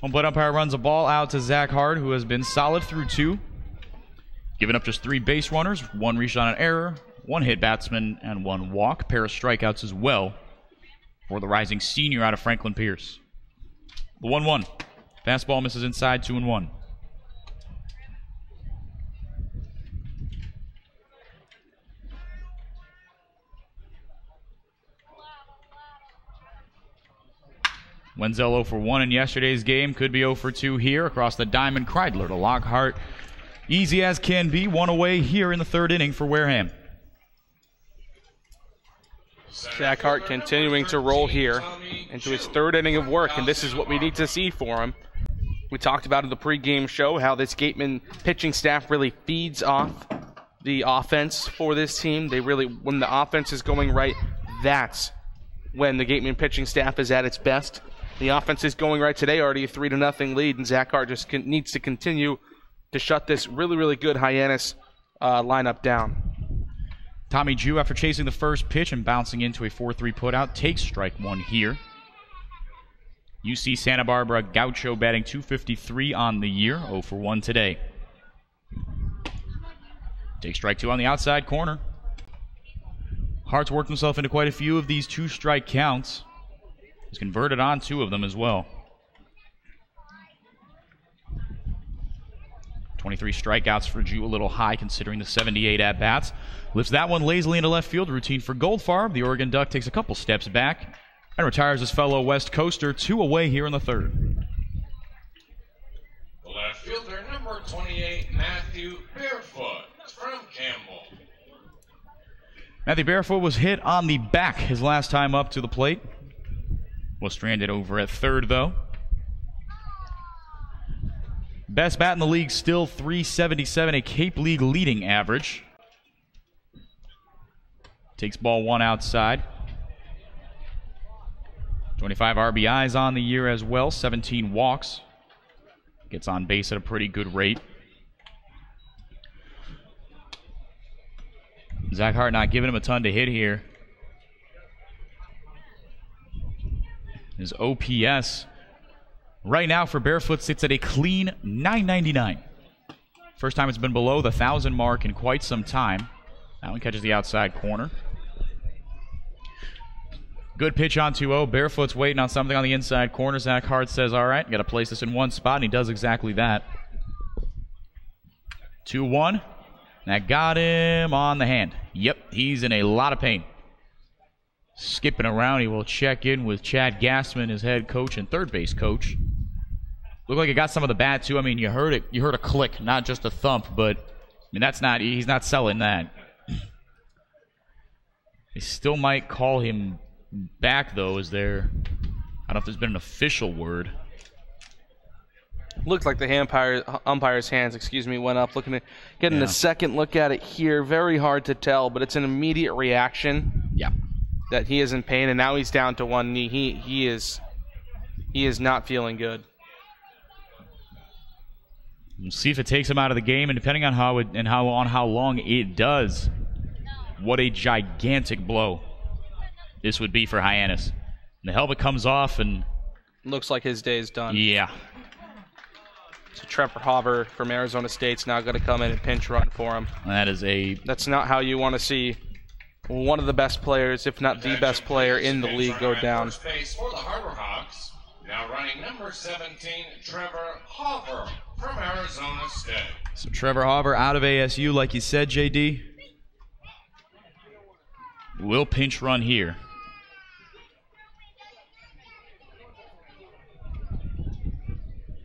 Home plate umpire runs a ball out to Zack Hart, who has been solid through 2. Giving up just 3 base runners, 1 reach on an error, 1 hit batsman, and 1 walk. Pair of strikeouts as well for the rising senior out of Franklin Pierce. The 1-1. Fastball misses inside, 2-1. Wenzel 0 for 1 in yesterday's game. Could be 0 for 2 here across the diamond. Kreidler to Lockhart. Easy as can be. One away here in the third inning for Wareham. Zack Hart continuing to roll here into his third inning of work, and this is what we need to see for him. We talked about in the pregame show how this Gatemen pitching staff really feeds off the offense for this team. They really, when the offense is going right, that's when the Gatemen pitching staff is at its best. The offense is going right today, already a 3-0 lead, and Zack Hart just needs to continue to shut this really, really good Hyannis lineup down. Tommy Jew, after chasing the first pitch and bouncing into a 4-3 putout, takes strike one here. UC Santa Barbara Gaucho batting .253 on the year, 0 for 1 today. Takes strike two on the outside corner. Hart's worked himself into quite a few of these 2-strike counts. He's converted on 2 of them as well. 23 strikeouts for Jew, a little high considering the 78 at-bats. Lifts that one lazily into left field. Routine for Goldfarb. The Oregon Duck takes a couple steps back and retires his fellow West Coaster. 2 away here in the third. The left fielder, number 28, Matthew Barefoot from Campbell. Matthew Barefoot was hit on the back his last time up to the plate. Was stranded over at third, though. Best bat in the league, still .377, a Cape League leading average. Takes ball 1 outside. 25 RBIs on the year as well, 17 walks. Gets on base at a pretty good rate. Zack Hart not giving him a ton to hit here. His OPS right now for Barefoot sits at a clean .999. First time it's been below the 1,000 mark in quite some time. That one catches the outside corner. Good pitch on 2-0. Barefoot's waiting on something on the inside corner. Zack Hart says, all right, got to place this in one spot, and he does exactly that. 2-1. That got him on the hand. Yep, he's in a lot of pain. Skipping around, he will check in with Chad Gassman, his head coach and third base coach. Looked like it got some of the bat, too. I mean, you heard it. You heard a click, not just a thump, but I mean, that's not, he's not selling that. They still might call him back, though. Is there, I don't know if there's been an official word. Looked like the umpire's hands, went up. Getting a second look at it here. Very hard to tell, but it's an immediate reaction. Yeah. That he is in pain, and now he's down to one knee. He is not feeling good. We'll see if it takes him out of the game, and depending on how long it does, what a gigantic blow this would be for Hyannis. And the helmet comes off, and looks like his day is done. Yeah. So Trevor Hauver from Arizona State's now going to come in and pinch run for him. That's not how you want to see one of the best players, if not the best player in the league, go down. First base for the Harbor Hawks. Now running number 17, Trevor Hauver from Arizona State. So Trevor Hauver out of ASU, like you said, JD. Will pinch run here.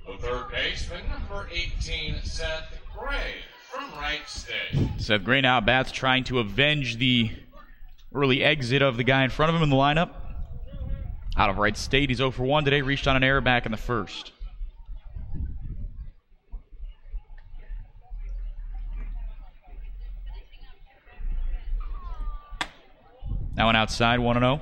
The third baseman, number 18, Seth Gray from Wright State. Seth Gray now bats, trying to avenge the early exit of the guy in front of him in the lineup. Out of Wright State, he's 0 for 1 today, reached on an error back in the first. That one outside, 1-0.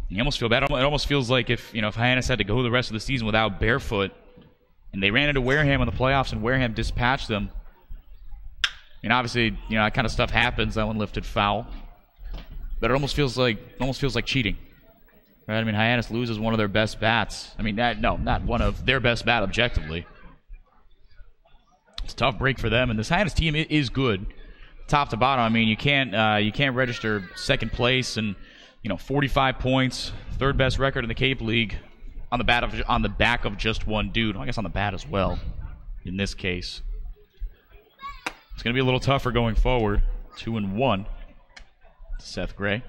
You almost feel bad. It almost feels like if Hyannis had to go the rest of the season without Barefoot, and they ran into Wareham in the playoffs, and Wareham dispatched them. I mean, obviously, that kind of stuff happens. That one lifted foul, but it almost feels like cheating, right? I mean, Hyannis loses one of their best bats. I mean, not one of their best bat objectively. It's a tough break for them, and this Hyannis team is good, top to bottom. I mean, you can't register second place and 45 points, third best record in the Cape League on the back of just one dude. I guess on the bat as well in this case. It's going to be a little tougher going forward. 2-1. Seth Gray.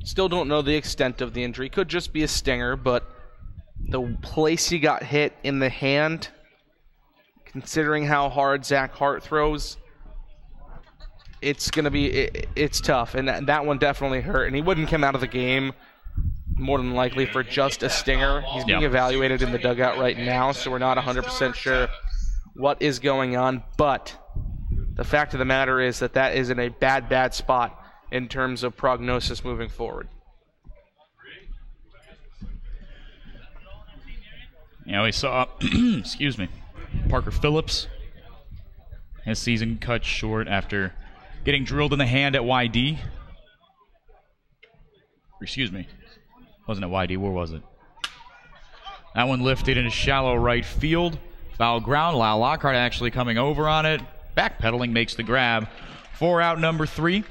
Still don't know the extent of the injury. Could just be a stinger, but the place he got hit in the hand, considering how hard Zack Hart throws, it's going to be, it's tough. And that one definitely hurt. And he wouldn't come out of the game more than likely for just a stinger. He's being evaluated in the dugout right now, so we're not 100% sure what is going on. But the fact of the matter is that is in a bad spot in terms of prognosis moving forward. Yeah, we saw, excuse me, Parker Phillips. His season cut short after getting drilled in the hand at YD. Excuse me. Wasn't at YD. Where was it? That one lifted into shallow right field. Foul ground. Lyle Lockhart actually coming over on it. Backpedaling makes the grab. 4 out, number 3.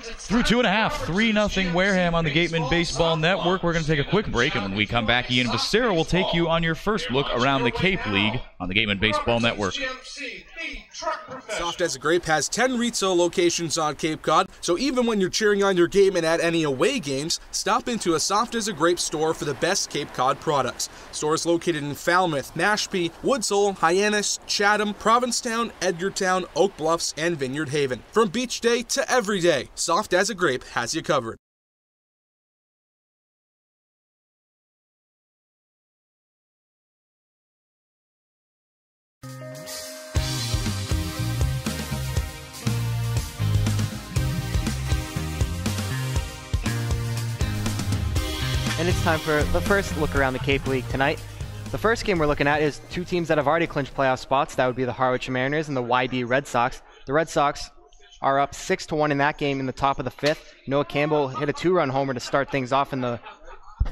Through 2.5, 3-0 Wareham on the Gatemen Baseball Network. We're going to take a quick break, and when we come back, Ian Becerra will take you on your first look around the Cape League on the Gatemen Baseball Network. Soft as a Grape has 10 retail locations on Cape Cod, so even when you're cheering on your Gatemen at any away games, stop into a Soft as a Grape store for the best Cape Cod products. Stores located in Falmouth, Mashpee, Woods Hole, Hyannis, Chatham, Provincetown, Edgartown, Oak Bluffs, and Vineyard Haven. From beach day to every day, Soft as a Grape has you covered. And it's time for the first look around the Cape League tonight. The first game we're looking at is two teams that have already clinched playoff spots. That would be the Harwich Mariners and the YD Red Sox. The Red Sox are up 6-1 in that game in the top of the 5th. Noah Campbell hit a 2-run homer to start things off in the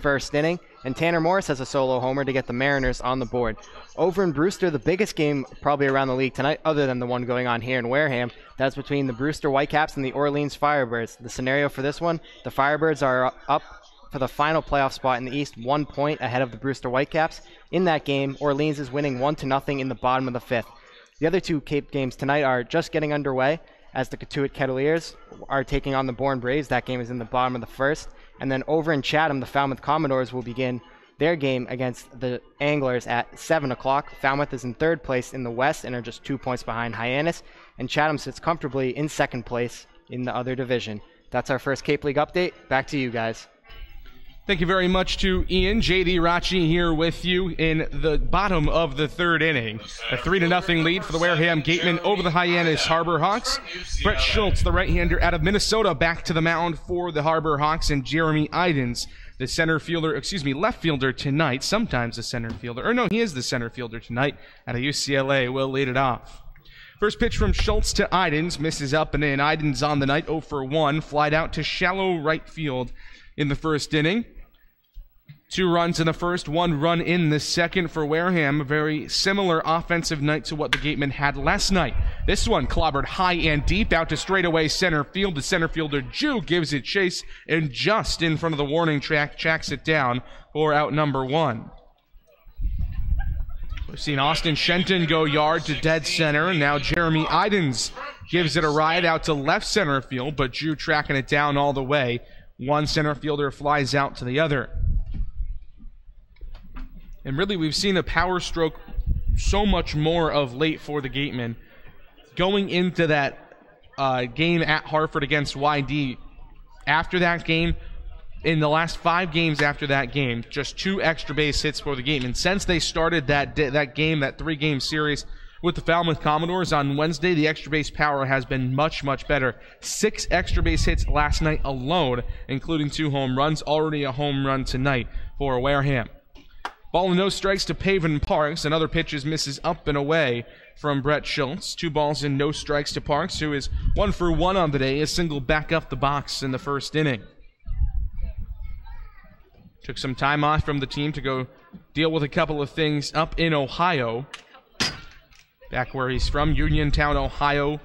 first inning, and Tanner Morris has a solo homer to get the Mariners on the board. Over in Brewster, the biggest game probably around the league tonight, other than the one going on here in Wareham, that's between the Brewster Whitecaps and the Orleans Firebirds. The scenario for this one, the Firebirds are up for the final playoff spot in the East, 1 point ahead of the Brewster Whitecaps. In that game, Orleans is winning 1-0 in the bottom of the 5th. The other two Cape games tonight are just getting underway, as the Cotuit Kettleers are taking on the Bourne Braves. That game is in the bottom of the 1st. And then over in Chatham, the Falmouth Commodores will begin their game against the Anglers at 7 o'clock. Falmouth is in 3rd place in the West and are just 2 points behind Hyannis. And Chatham sits comfortably in 2nd place in the other division. That's our first Cape League update. Back to you guys. Thank you very much to Ian. J.D. Rachi here with you in the bottom of the 3rd inning. A 3-0 lead for the Wareham Gatemen over the Hyannis Harbor Hawks. Brett Schultz, the right-hander out of Minnesota, back to the mound for the Harbor Hawks, and Jeremy Idens, the left fielder tonight, sometimes the center fielder. Or no, he is the center fielder tonight out of UCLA. Will lead it off. First pitch from Schultz to Idens, misses up and in. Idens on the night, 0 for 1, flied out to shallow right field in the first inning. 2 runs in the first, 1 run in the second for Wareham. A very similar offensive night to what the Gatemen had last night. This one clobbered high and deep out to straightaway center field. The center fielder Jew gives it chase and just in front of the warning track tracks it down for out number 1. We've seen Austin Shenton go yard to dead center, and now Jeremy Idens gives it a ride out to left center field, but Jew tracking it down all the way. One center fielder flies out to the other. And really, we've seen a power stroke so much more of late for the Gatemen. Going into that game at Hartford against YD, after that game, in the last 5 games after that game, just 2 extra base hits for the Gatemen. Since they started that game, that 3-game series with the Falmouth Commodores on Wednesday, the extra base power has been much, much better. 6 extra base hits last night alone, including 2 home runs. Already a home run tonight for Wareham. Ball and no strikes to Paven Parks. Another pitch misses up and away from Brett Schultz. 2 balls and no strikes to Parks, who is 1 for 1 on the day. A single back up the box in the first inning. Took some time off from the team to go deal with a couple of things up in Ohio. Back where he's from, Uniontown, Ohio.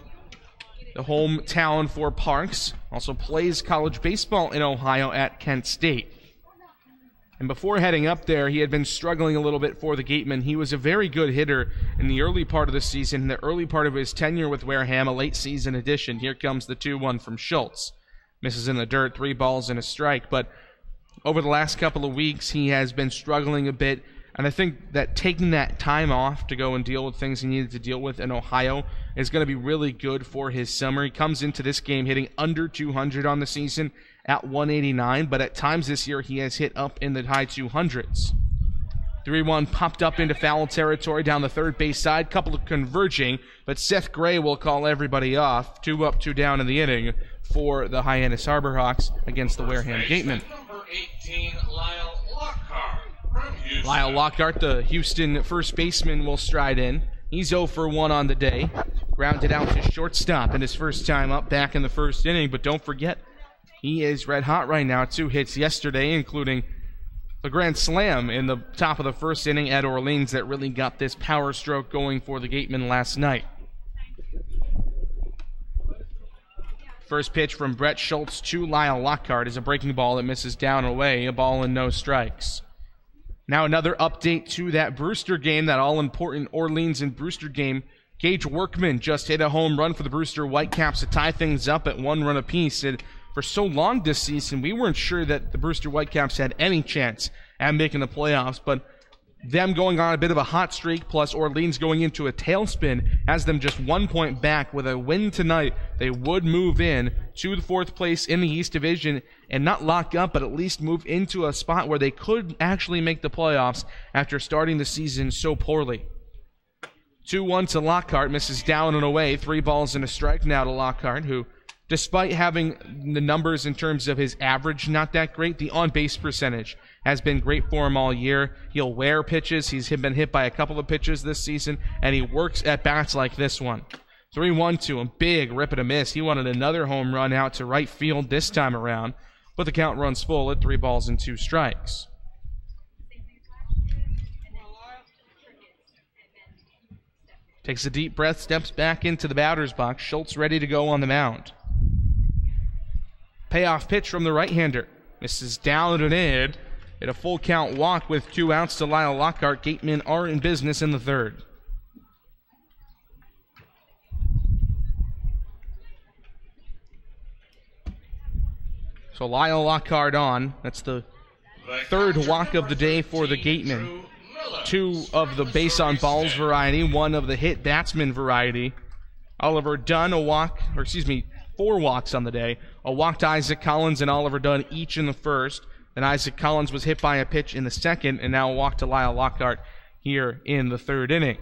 The hometown for Parks. Also plays college baseball in Ohio at Kent State. And before heading up there, he had been struggling a little bit for the Gatemen. He was a very good hitter in the early part of the season, in the early part of his tenure with Wareham, a late season addition. Here comes the 2-1 from Schultz. Misses in the dirt, 3 balls and a strike. But over the last couple of weeks, he has been struggling a bit. And I think that taking that time off to go and deal with things he needed to deal with in Ohio is going to be really good for his summer. He comes into this game hitting under 200 on the season at 189, but at times this year he has hit up in the high 200s. 3-1 popped up into foul territory down the third base side. Couple of converging, but Seth Gray will call everybody off. 2 up, 2 down in the inning for the Hyannis Harbor Hawks against the Wareham Gatemen. Number 18, Lyle Lockhart from Houston. Lyle Lockhart, the Houston first baseman, will stride in. He's 0 for 1 on the day. Grounded out to shortstop in his first time up back in the first inning, but don't forget, he is red hot right now. 2 hits yesterday, including the grand slam in the top of the first inning at Orleans that really got this power stroke going for the Gatemen last night. First pitch from Brett Schultz to Lyle Lockhart is a breaking ball that misses down and away, a ball and no strikes. Now another update to that Brewster game, that all-important Orleans and Brewster game. Gage Workman just hit a home run for the Brewster Whitecaps to tie things up at 1 run apiece. And for so long this season, we weren't sure that the Brewster Whitecaps had any chance at making the playoffs, but them going on a bit of a hot streak, plus Orleans going into a tailspin, has them just 1 point back. With a win tonight, they would move in to the 4th place in the East Division and not lock up, but at least move into a spot where they could actually make the playoffs after starting the season so poorly. 2-1 to Lockhart, misses down and away. 3 balls and a strike now to Lockhart, who, despite having the numbers in terms of his average not that great, the on-base percentage has been great for him all year. He'll wear pitches. He's been hit by a couple of pitches this season, and he works at bats like this one. 3-1 to him. Big rip and a miss. He wanted another home run out to right field this time around, but the count runs full at 3 balls and 2 strikes. Takes a deep breath, steps back into the batter's box. Schultz ready to go on the mound. Payoff pitch from the right-hander. Misses down and in. At a full count walk with 2 outs to Lyle Lockhart. Gatemen are in business in the 3rd. So Lyle Lockhart on. That's the 3rd walk of the day for the Gatemen. 2 of the base on balls variety, 1 of the hit batsman variety. Oliver Dunn, 4 walks on the day. A walk to Isaac Collins and Oliver Dunn each in the 1st. Then Isaac Collins was hit by a pitch in the 2nd, and now a walk to Lyle Lockhart here in the 3rd inning.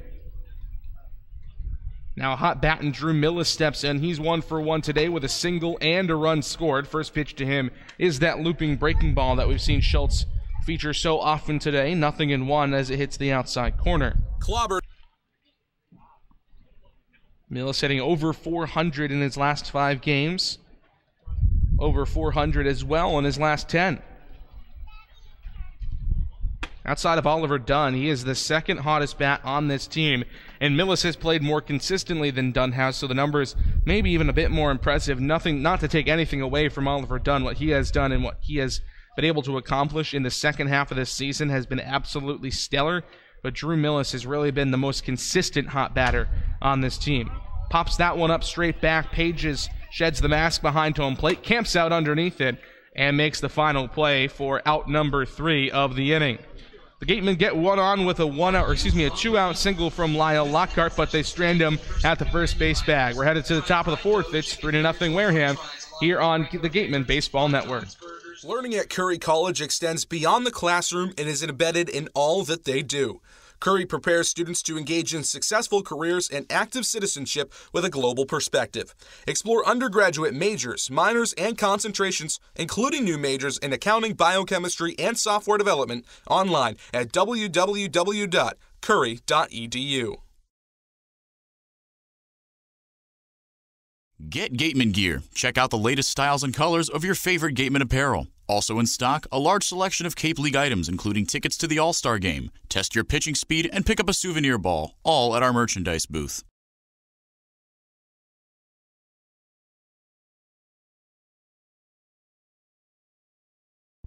Now a hot bat and Drew Millis steps in. He's 1 for 1 today with a single and a run scored. First pitch to him is that looping breaking ball that we've seen Schultz feature so often today. 0-1 as it hits the outside corner. Clobber. Millis hitting over 400 in his last 5 games. Over 400 as well in his last 10. Outside of Oliver Dunn, he is the 2nd hottest bat on this team, and Millis has played more consistently than Dunn has, so the numbers maybe even a bit more impressive. Not to take anything away from Oliver Dunn. What he has done and what he has been able to accomplish in the second half of this season has been absolutely stellar, but Drew Millis has really been the most consistent hot batter on this team. Pops that one up straight back. Pages sheds the mask behind home plate, camps out underneath it, and makes the final play for out number 3 of the inning. The Gatemen get one on with a 2-out single from Lyle Lockhart, but they strand him at the first base bag. We're headed to the top of the 4th. It's 3-0 Wareham here on the Gatemen Baseball Network. Learning at Curry College extends beyond the classroom and is embedded in all that they do. Curry prepares students to engage in successful careers and active citizenship with a global perspective. Explore undergraduate majors, minors, and concentrations, including new majors in accounting, biochemistry, and software development, online at www.curry.edu. Get Gatemen gear. Check out the latest styles and colors of your favorite Gatemen apparel. Also in stock, a large selection of Cape League items, including tickets to the All-Star Game. Test your pitching speed and pick up a souvenir ball, all at our merchandise booth.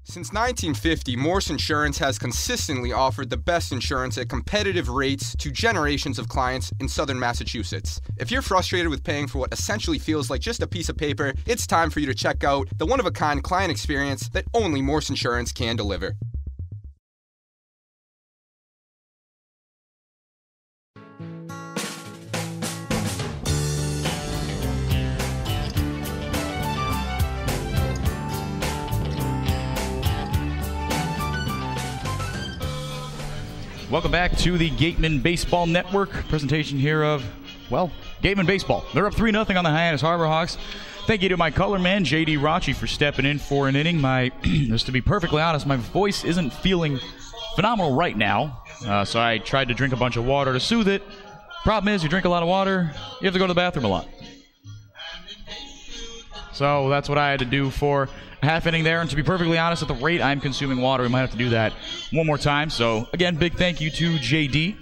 Since 1950, Morse Insurance has consistently offered the best insurance at competitive rates to generations of clients in southern Massachusetts. If you're frustrated with paying for what essentially feels like just a piece of paper, it's time for you to check out the one-of-a-kind client experience that only Morse Insurance can deliver. Welcome back to the Gatemen Baseball Network. Presentation here of, well, Gatemen Baseball. They're up 3-0 on the Hyannis Harbor Hawks. Thank you to my color man, J.D. Rachi, for stepping in for an inning. Just to be perfectly honest, my voice isn't feeling phenomenal right now, so I tried to drink a bunch of water to soothe it. Problem is, you drink a lot of water, you have to go to the bathroom a lot. So that's what I had to do for a half inning there. And to be perfectly honest, at the rate I'm consuming water, we might have to do that one more time. So again, big thank you to JD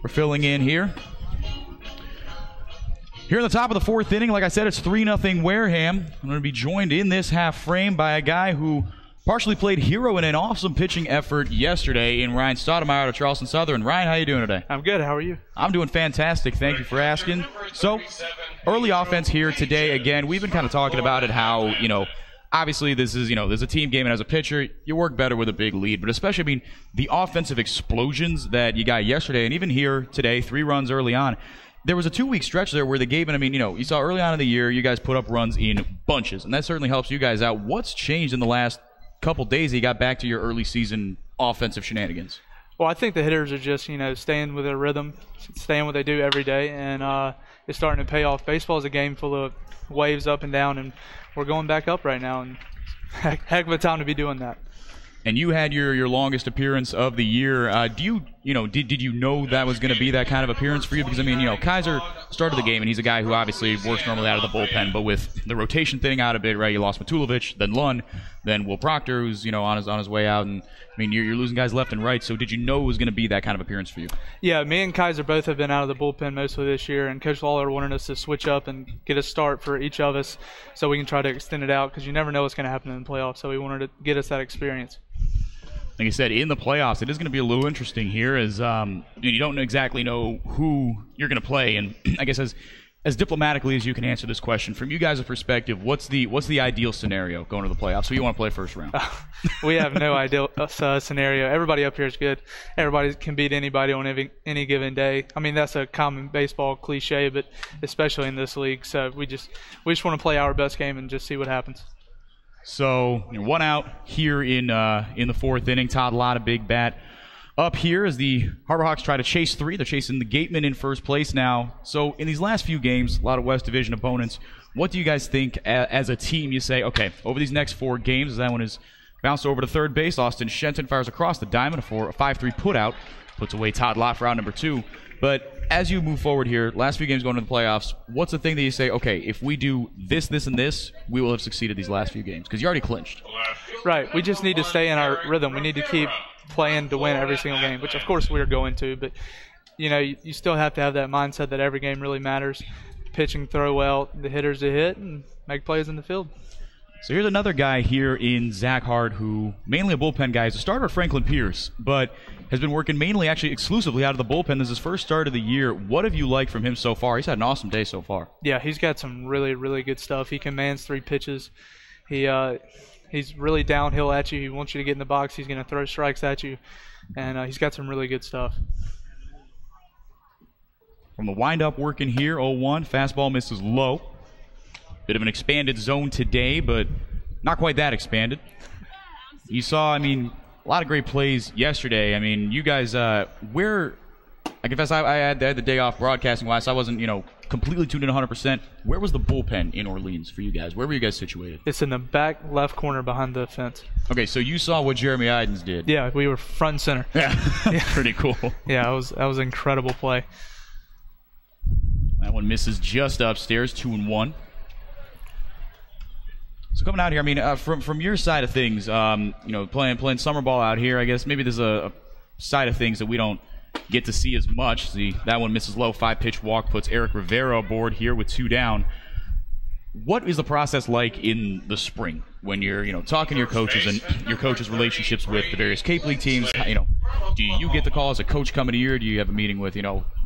for filling in here. Here in the top of the fourth inning, like I said, it's 3-0 Wareham. I'm going to be joined in this half frame by a guy who partially played hero in an awesome pitching effort yesterday in Ryan Stoudemire out of Charleston Southern. Ryan, how you doing today? I'm good. How are you? I'm doing fantastic. Thank you for asking. So, early offense here today. Again, we've been kind of talking about it, how, obviously this is, there's a team game, and as a pitcher, you work better with a big lead. But especially, the offensive explosions that you got yesterday, and even here today, 3 runs early on. There was a 2-week stretch there where the Gatemen, you saw early on in the year, you guys put up runs in bunches, and that certainly helps you guys out. What's changed in the last couple days that you got back to your early season offensive shenanigans? Well, I think the hitters are just, staying with their rhythm, staying what they do every day, and it's starting to pay off. Baseball is a game full of waves up and down, and we're going back up right now, and heck of a time to be doing that. And you had your longest appearance of the year. Did you know that was going to be that kind of appearance for you? Because Kaiser started the game, and he's a guy who obviously works normally out of the bullpen, but with the rotation thing out a bit, right? You lost Matulovic, then Lund, then Will Proctor, who's on his way out, and you're losing guys left and right. So did you know it was going to be that kind of appearance for you? Yeah, me and Kaiser both have been out of the bullpen mostly this year, and Coach Lawler wanted us to switch up and get a start for each of us, so we can try to extend it out, because you never know what's going to happen in the playoffs. So he wanted to get us that experience. Like I said, in the playoffs, it is going to be a little interesting here, as you don't exactly know who you're going to play. And I guess as diplomatically as you can answer this question, from you guys' perspective, what's the ideal scenario going to the playoffs? Who you want to play first round? We have no ideal scenario. Everybody up here is good. Everybody can beat anybody on any given day. That's a common baseball cliche, but especially in this league. So we just want to play our best game and just see what happens. So, 1 out here in the fourth inning. Todd Lott, a big bat up here as the Harbor Hawks try to chase 3. They're chasing the Gatemen in first place now. So, in these last few games, a lot of West Division opponents, what do you guys think as a team? You say, okay, over these next 4 games, that one is bounced over to third base. Austin Shenton fires across the diamond for a 5-3 putout, puts away Todd Lott for out number 2. But as you move forward here, last few games going to the playoffs, what's the thing that you say, okay, if we do this, this, and this, we will have succeeded these last few games? Because you already clinched. Right. We just need to stay in our rhythm. We need to keep playing to win every single game, which, of course, we're going to. But, you still have to have that mindset that every game really matters. Pitch and throw well, the hitters to hit, and make plays in the field. So here's another guy here in Zack Hart, who mainly a bullpen guy. He's a starter at Franklin Pierce, but has been working mainly, actually exclusively out of the bullpen. This is his first start of the year. What have you liked from him so far? He's had an awesome day so far. Yeah, he's got some really, really good stuff. He commands 3 pitches. He's really downhill at you. He wants you to get in the box. He's going to throw strikes at you, and he's got some really good stuff. From the windup working here, 0-1. Fastball misses low. Bit of an expanded zone today, but not quite that expanded. You saw, a lot of great plays yesterday. You guys, I confess I had the day off broadcasting-wise, so I wasn't, completely tuned in 100%. Where was the bullpen in Orleans for you guys? Where were you guys situated? It's in the back left corner behind the fence. Okay, so you saw what Jeremy Idens did. Yeah, we were front and center. Yeah, pretty cool. Yeah, that was an incredible play. That one misses just upstairs, 2-1. So coming out here, from your side of things, playing summer ball out here, I guess maybe there's a side of things that we don't get to see as much. See, that one misses low, 5-pitch walk, puts Eric Rivera aboard here with 2 down. what is the process like in the spring when you're, talking to your coaches and your coaches' relationships with the various Cape League teams? Do you get the call as a coach coming to you, or do you have a meeting with,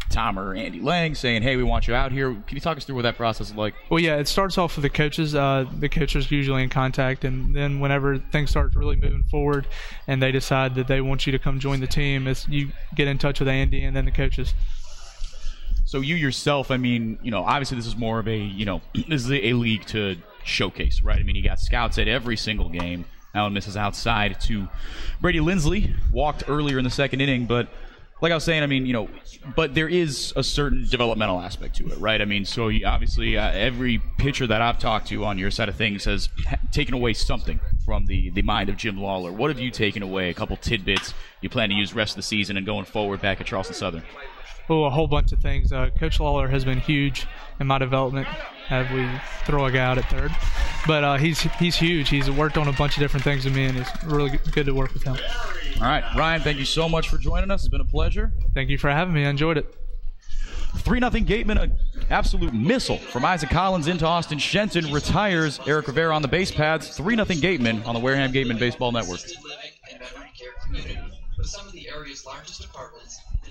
Tom or Andy Lang saying, hey, we want you out here? Can you talk us through what that process is like? Well, yeah, it starts off with the coaches. The coaches are usually in contact, and then whenever things start really moving forward and they decide that they want you to come join the team, you get in touch with Andy and then the coaches. So you yourself, obviously this is more of a, this is a league to showcase, right? You got scouts at every single game. Allen misses outside to Brady Lindsley, walked earlier in the second inning, but like I was saying, but there is a certain developmental aspect to it, right? So obviously every pitcher that I've talked to on your side of things has taken away something from the mind of Jim Lawler. What have you taken away? A couple tidbits you plan to use the rest of the season and going forward back at Charleston Southern? Oh, a whole bunch of things. Coach Lawler has been huge in my development. Have we throw a guy out at third? But he's huge. He's worked on a bunch of different things with me, and it's really good to work with him. All right, Ryan, thank you so much for joining us. It's been a pleasure. Thank you for having me. I enjoyed it. 3-0 Gatemen, an absolute missile from Isaac Collins into Austin Shenton. Retires Eric Rivera on the base pads. 3-0 Gatemen on the Wareham Gatemen Baseball Network.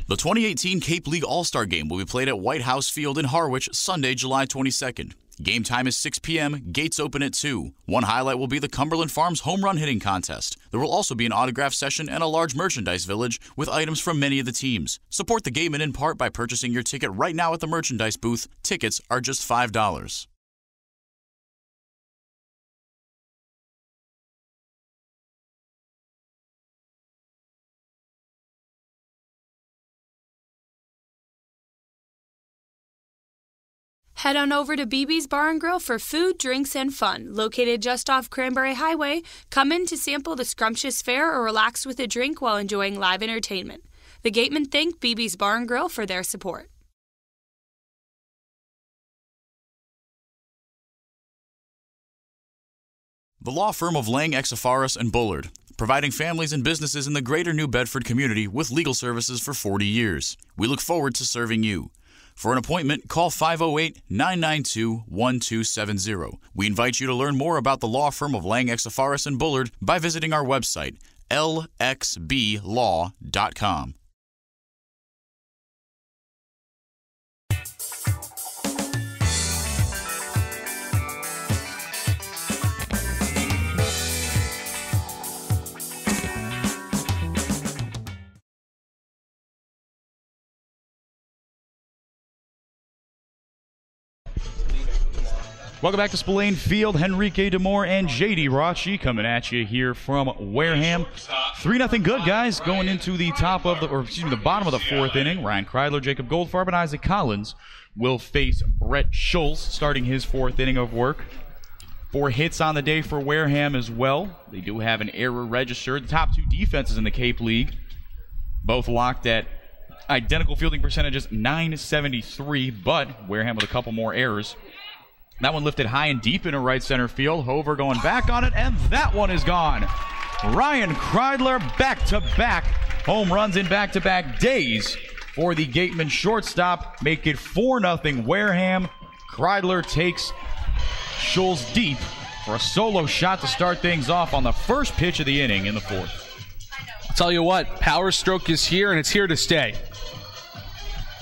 The 2018 Cape League All-Star Game will be played at White House Field in Harwich Sunday, July 22nd. Game time is 6 p.m., gates open at 2. One highlight will be the Cumberland Farms home run hitting contest. There will also be an autograph session and a large merchandise village with items from many of the teams. Support the Gatemen in part by purchasing your ticket right now at the merchandise booth. Tickets are just $5. Head on over to BB's Bar and Grill for food, drinks, and fun. Located just off Cranberry Highway, come in to sample the scrumptious fare or relax with a drink while enjoying live entertainment. The Gatemen thank BB's Bar and Grill for their support. The law firm of Lang, Exafaris & Bullard, providing families and businesses in the greater New Bedford community with legal services for 40 years. We look forward to serving you. For an appointment, call 508-992-1270. We invite you to learn more about the law firm of Lang, Exafaris & Bullard by visiting our website, lxblaw.com. Welcome back to Spillane Field. Henrique DeMore and J.D. Rachi coming at you here from Wareham. 3-0 good, guys, going into the the bottom of the fourth inning. Ryan Kreidler, Jacob Goldfarb, and Isaac Collins will face Brett Schultz, starting his fourth inning of work. 4 hits on the day for Wareham as well. They do have an error registered. The top 2 defenses in the Cape League, both locked at identical fielding percentages, .973, but Wareham with a couple more errors. That one lifted high and deep into right center field. Hover going back on it, and that one is gone. Ryan Kreidler back-to-back home runs in back-to-back days for the Gatemen shortstop. Make it 4-0 Wareham. Kreidler takes Schultz deep for a solo shot to start things off on the first pitch of the inning in the fourth. I'll tell you what, power stroke is here, and it's here to stay.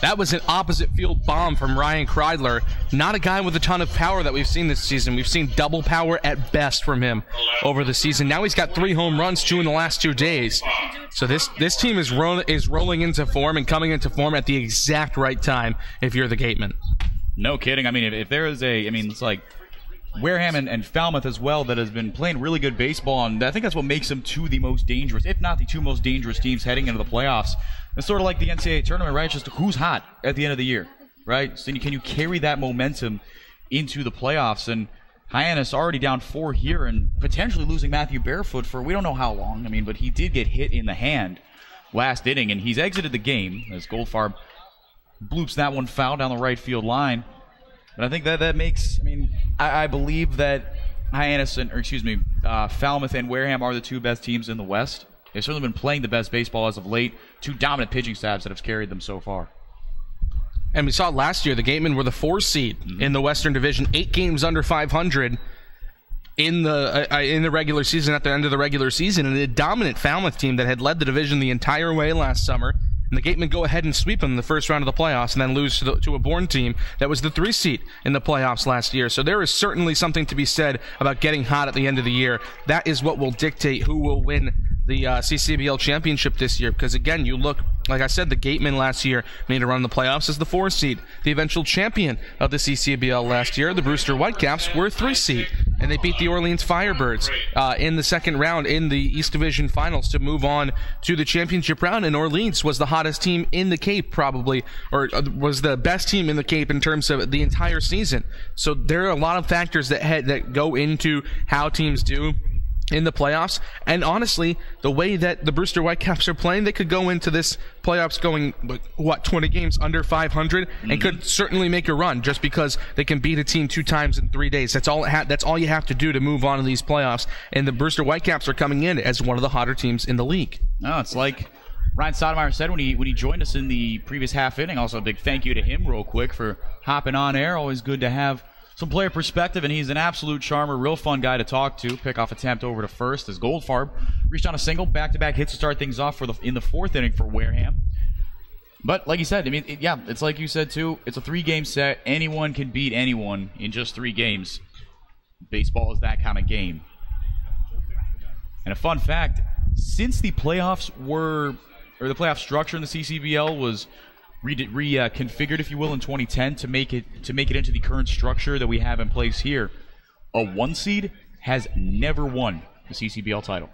That was an opposite field bomb from Ryan Kreidler. Not a guy with a ton of power that we've seen this season. We've seen double power at best from him over the season. Now he's got 3 home runs, 2 in the last 2 days. So this team is rolling into form and coming into form at the exact right time if you're the Gatemen. No kidding. If there is it's like Wareham and Falmouth as well that has been playing really good baseball, and I think that's what makes them 2 of the most dangerous, if not the 2 most dangerous teams heading into the playoffs. It's sort of like the NCAA tournament, right? It's just who's hot at the end of the year, right? So can you carry that momentum into the playoffs? And Hyannis already down 4 here and potentially losing Matthew Barefoot for we don't know how long. But he did get hit in the hand last inning, and he's exited the game as Goldfarb bloops that one foul down the right field line. But I think that makes, I believe that Hyannis Falmouth and Wareham are the 2 best teams in the West. They've certainly been playing the best baseball as of late. 2 dominant pitching staffs that have carried them so far. And we saw last year, the Gatemen were the 4 seed in the Western Division, 8 games under 500 in the regular season, at the end of the regular season, and a dominant Falmouth team that had led the division the entire way last summer. And the Gatemen go ahead and sweep them in the first round of the playoffs and then lose to a Bourne team that was the 3 seed in the playoffs last year. So there is certainly something to be said about getting hot at the end of the year. That is what will dictate who will win the CCBL championship this year, because again, you look, like I said, the Gatemen last year made a run in the playoffs as the 4 seed. The eventual champion of the CCBL last year, the Brewster Whitecaps, were 3 seed, and they beat the Orleans Firebirds in the second round in the East Division Finals to move on to the championship round. And Orleans was the hottest team in the Cape, probably, or was the best team in the Cape in terms of the entire season. So there are a lot of factors that go into how teams do in the playoffs, and honestly, the way that the Brewster Whitecaps are playing, they could go into this playoffs going, 20 games under 500, and could certainly make a run just because they can beat a team 2 times in 3 days. That's all you have to do to move on to these playoffs, and the Brewster Whitecaps are coming in as one of the hotter teams in the league. No, it's like Ryan Sotomayor said when he joined us in the previous half inning. Also, a big thank you to him real quick for hopping on air. Always good to have some player perspective, and he's an absolute charmer, real fun guy to talk to. Pickoff attempt over to first as Goldfarb reached on a single, back-to-back hits to start things off in the 4th inning for Wareham. But like you said, I mean, it's like you said too. It's a 3-game set. Anyone can beat anyone in just 3 games. Baseball is that kind of game. And a fun fact: since the playoff structure in the CCBL was reconfigured, if you will, in 2010 to make it into the current structure that we have in place here, a 1 seed has never won the CCBL title.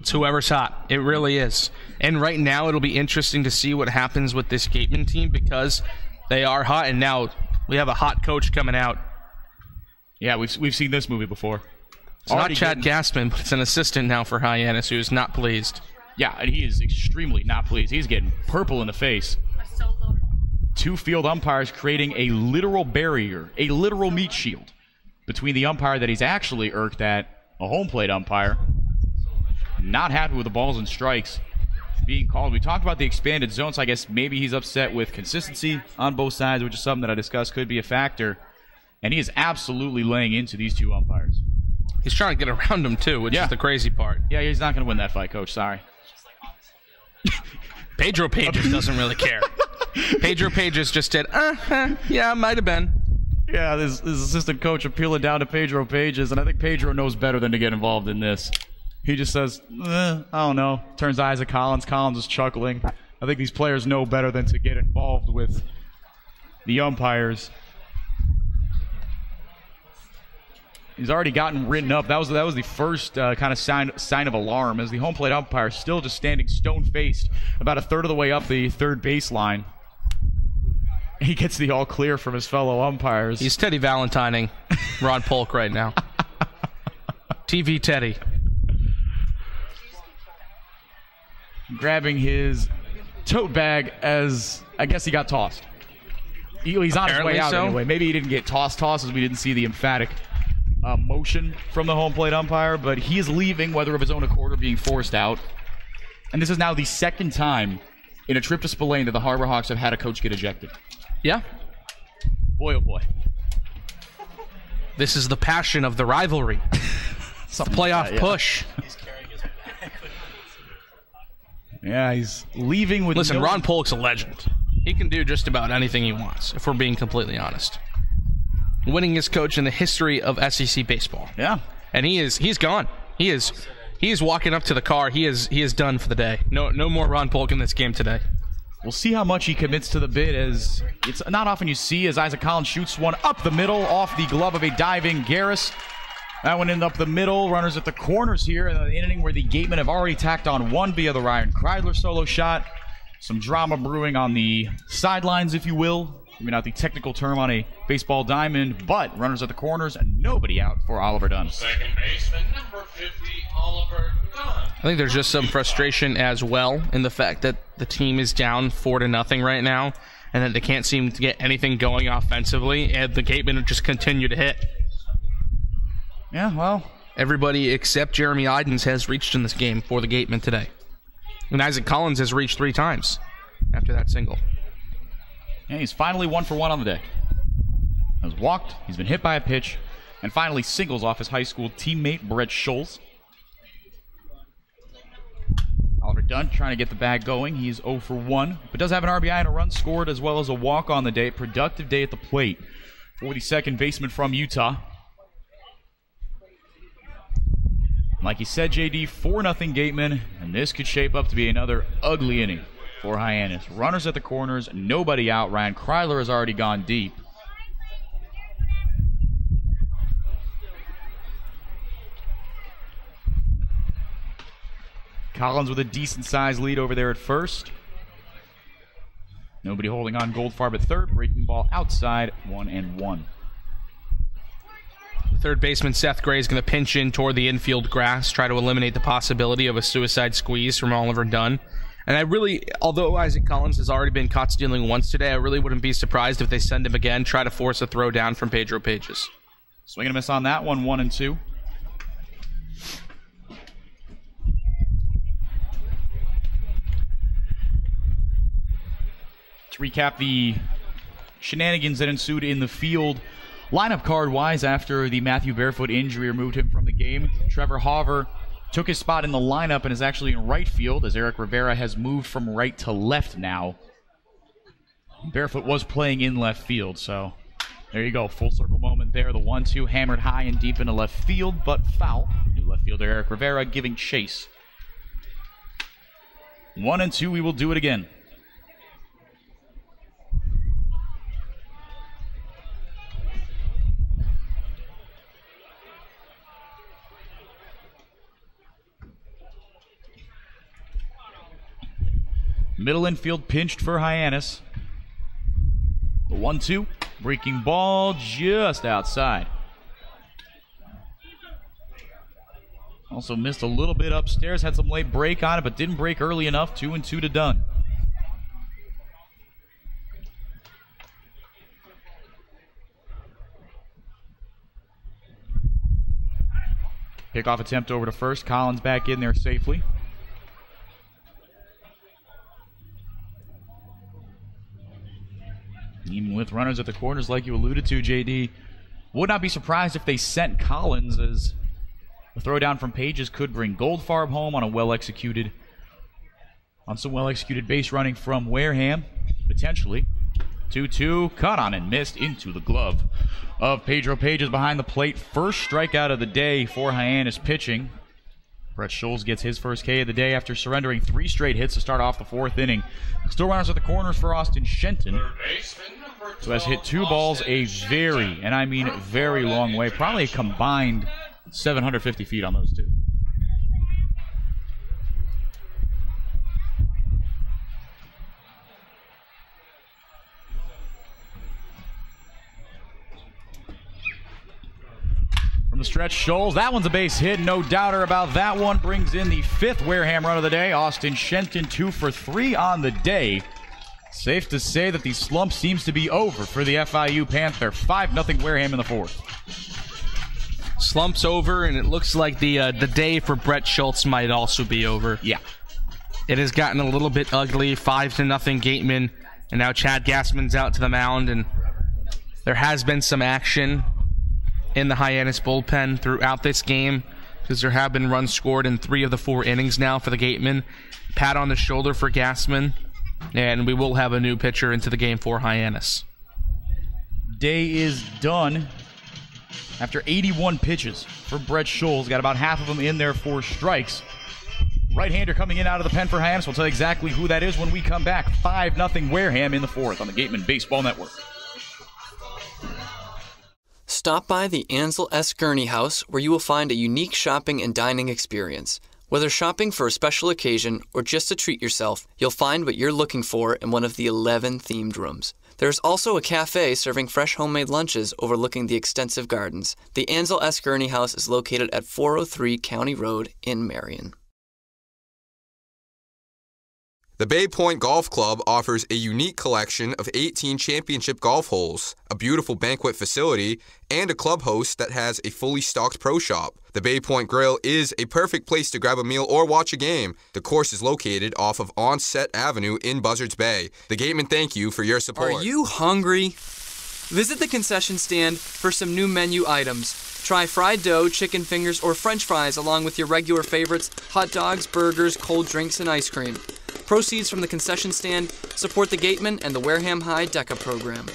It's whoever's hot. It really is. And right now, it'll be interesting to see what happens with this Gatemen team, because they are hot, and now we have a hot coach coming out. Yeah, we've seen this movie before. It's not Chad Gassman, but it's an assistant now for Hyannis, who's not pleased. Yeah, and he is extremely not pleased. He's getting purple in the face. 2 field umpires creating a literal barrier, a literal meat shield between the umpire that he's actually irked at, a home plate umpire, not happy with the balls and strikes being called. We talked about the expanded zone, so I guess maybe he's upset with consistency on both sides, which is something that I discussed could be a factor. And he is absolutely laying into these 2 umpires. He's trying to get around them, too, which is the crazy part. Yeah, he's not going to win that fight, Coach. Sorry. Pedro Pages doesn't really care. Pedro Pages just did, yeah, might have been. Yeah, this assistant coach appealing down to Pedro Pages, and I think Pedro knows better than to get involved in this. He just says, I don't know. Turns eyes at Collins. Collins is chuckling. I think these players know better than to get involved with the umpires. He's already gotten written up. That was the first kind of sign of alarm, as the home plate umpire still just standing stone-faced about a third of the way up the third baseline. He gets the all clear from his fellow umpires. He's Teddy Valentining Ron Polk right now. TV Teddy. Grabbing his tote bag as, I guess, he got tossed. He's on his way out anyway. Maybe he didn't get tossed as we didn't see the emphatic motion from the home plate umpire, but he is leaving, whether of his own accord or being forced out. And this is now the 2nd time in a trip to Spillane that the Harbor Hawks have had a coach get ejected. Yeah. Boy, oh boy. This is the passion of the rivalry. It's a playoff push. Yeah, he's leaving with Listen, Ron Polk's a legend. He can do just about anything he wants, if we're being completely honest. Winningest coach in the history of SEC baseball. Yeah. And he's gone. He is walking up to the car. He is done for the day. No more Ron Polk in this game today. We'll see how much he commits to the bid, as it's not often you see as Isaac Collins shoots one up the middle off the glove of a diving Garris. That one in up the middle. Runners at the corners here in the inning where the Gatemen have already tacked on 1 via the Ryan Kreidler solo shot. Some drama brewing on the sidelines, if you will. Maybe not the technical term on a baseball diamond, but runners at the corners and nobody out for Oliver Dunn. Second baseman, number 50, Oliver Dunn. I think there's just some frustration as well in the fact that the team is down 4-0 right now, and that they can't seem to get anything going offensively, and the Gatemen just continue to hit. Yeah, well, everybody except Jeremy Idens has reached in this game for the Gatemen today. And Isaac Collins has reached 3 times after that single. And he's finally 1 for 1 on the day. Has walked, he's been hit by a pitch, and finally singles off his high school teammate Brett Scholes. Oliver Dunn trying to get the bag going. He's 0 for 1, but does have an RBI and a run scored as well as a walk on the day. Productive day at the plate for the second baseman from Utah. Like you said, JD, 4-0 Gatemen, and this could shape up to be another ugly inning for Hyannis. Runners at the corners, nobody out. Ryan Kryler has already gone deep. Collins with a decent-sized lead over there at first. Nobody holding on. Goldfarb at third. Breaking ball outside. 1-1. Third baseman Seth Gray is going to pinch in toward the infield grass, try to eliminate the possibility of a suicide squeeze from Oliver Dunn. And I really, although Isaac Collins has already been caught stealing once today, I really wouldn't be surprised if they send him again, try to force a throw down from Pedro Pages. Swing and a miss on that one, 1-2. To recap the shenanigans that ensued in the field, lineup card-wise, after the Matthew Barefoot injury removed him from the game, Trevor Hauver took his spot in the lineup and is actually in right field, as Eric Rivera has moved from right to left now. Barefoot was playing in left field, so there you go. Full circle moment there. The 1-2 hammered high and deep into left field, but foul. New left fielder Eric Rivera giving chase. 1-2, we will do it again. Middle infield pinched for Hyannis. The 1-2. Breaking ball just outside. Also missed a little bit upstairs. Had some late break on it, but didn't break early enough. 2-2 to Dunn. Pickoff attempt over to first. Collins back in there safely. Even with runners at the corners, like you alluded to, JD, would not be surprised if they sent Collins, as the throw down from Pages could bring Goldfarb home on some well-executed base running from Wareham, potentially. 2-2, caught on and missed into the glove of Pedro Pages behind the plate. First strikeout of the day for Hyannis pitching. Brett Scholes gets his first K of the day after surrendering 3 straight hits to start off the 4th inning. Still runners at the corners for Austin Shenton, who has hit 2 balls a very, and I mean very long way. Probably a combined 750 feet on those 2. From the stretch, Scholes. That one's a base hit. No doubter about that one. Brings in the 5th Wareham run of the day. Austin Shenton 2 for 3 on the day. Safe to say that the slump seems to be over for the FIU Panther. 5-0 Wareham in the 4th. Slump's over, and it looks like the day for Brett Schultz might also be over. Yeah. It has gotten a little bit ugly. 5-0 Gatemen, and now Chad Gassman's out to the mound, and there has been some action in the Hyannis bullpen throughout this game, because there have been runs scored in 3 of the 4 innings now for the Gatemen. Pat on the shoulder for Gassman, and we will have a new pitcher into the game for Hyannis. Day is done after 81 pitches for Brett Scholes. Got about half of them in there for strikes. Right-hander coming in out of the pen for Hyannis. We'll tell you exactly who that is when we come back. 5-0 Wareham in the 4th on the Gatemen Baseball Network. Stop by the Ansel S. Gurney House, where you will find a unique shopping and dining experience. Whether shopping for a special occasion or just to treat yourself, you'll find what you're looking for in one of the 11 themed rooms. There's also a cafe serving fresh homemade lunches overlooking the extensive gardens. The Ansel S. Gurney House is located at 403 County Road in Marion. The Bay Point Golf Club offers a unique collection of 18 championship golf holes, a beautiful banquet facility, and a club host that has a fully stocked pro shop. The Bay Point Grill is a perfect place to grab a meal or watch a game. The course is located off of Onset Avenue in Buzzards Bay. The Gatemen thank you for your support. Are you hungry? Visit the concession stand for some new menu items. Try fried dough, chicken fingers, or french fries along with your regular favorites, hot dogs, burgers, cold drinks, and ice cream. Proceeds from the concession stand support the Gatemen and the Wareham High DECA program.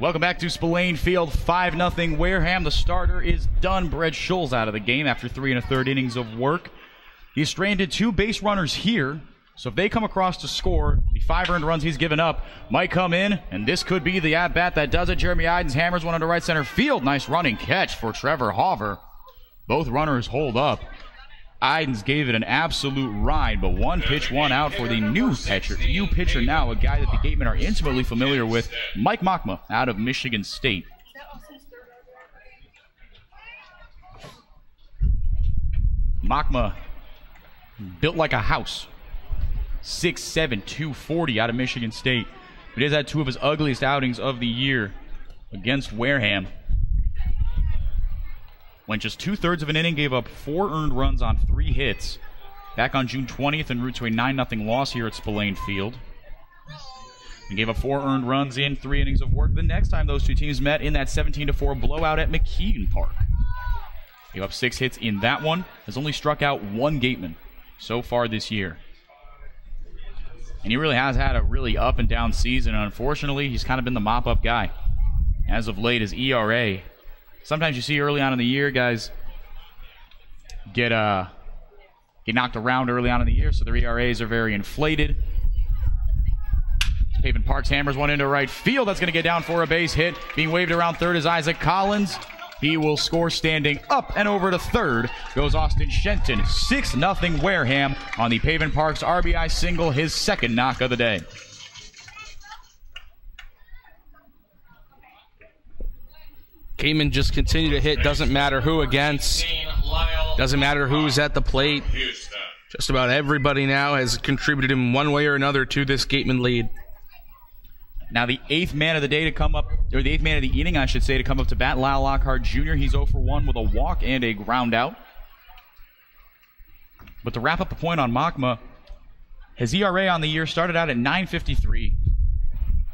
Welcome back to Spillane Field, 5-0 Wareham. The starter is done. Brett Scholl's out of the game after 3 1/3 innings of work. He's stranded 2 base runners here, so if they come across to score, the 5 earned runs he's given up might come in, and this could be the at-bat that does it. Jeremy Idens hammers one into right center field. Nice running catch for Trevor Hauver. Both runners hold up. Idens gave it an absolute ride, but 1 pitch, 1 out for the new pitcher now, a guy that the Gatemen are intimately familiar with, Mike Machma out of Michigan State. Machma built like a house, 6'7", 240 out of Michigan State. But he has had 2 of his ugliest outings of the year against Wareham. Went just 2/3 of an inning, gave up 4 earned runs on 3 hits. Back on June 20th en route to a 9-0 loss here at Spillane Field. And gave up 4 earned runs in 3 innings of work. The next time those 2 teams met in that 17-4 blowout at McKeon Park. Gave up 6 hits in that one. Has only struck out 1 Gateman so far this year. And he really has had a really up and down season. And unfortunately, he's kind of been the mop-up guy. As of late, his ERA... Sometimes you see early on in the year, guys get knocked around early on in the year, so their ERAs are very inflated. Pavin Parks hammers one into right field. That's going to get down for a base hit. Being waved around third is Isaac Collins. He will score standing up and over to third. Goes Austin Shenton. 6-0 Wareham on the Pavin Parks RBI single, his 2nd knock of the day. Gatemen just continue to hit. Doesn't matter who against. Doesn't matter who's at the plate. Just about everybody now has contributed in one way or another to this Gatemen lead. Now the 8th man of the day to come up, or the 8th man of the inning, I should say, to come up to bat, Lyle Lockhart Jr. He's 0 for 1 with a walk and a ground out. But to wrap up the point on Machma, his ERA on the year started out at 9.53.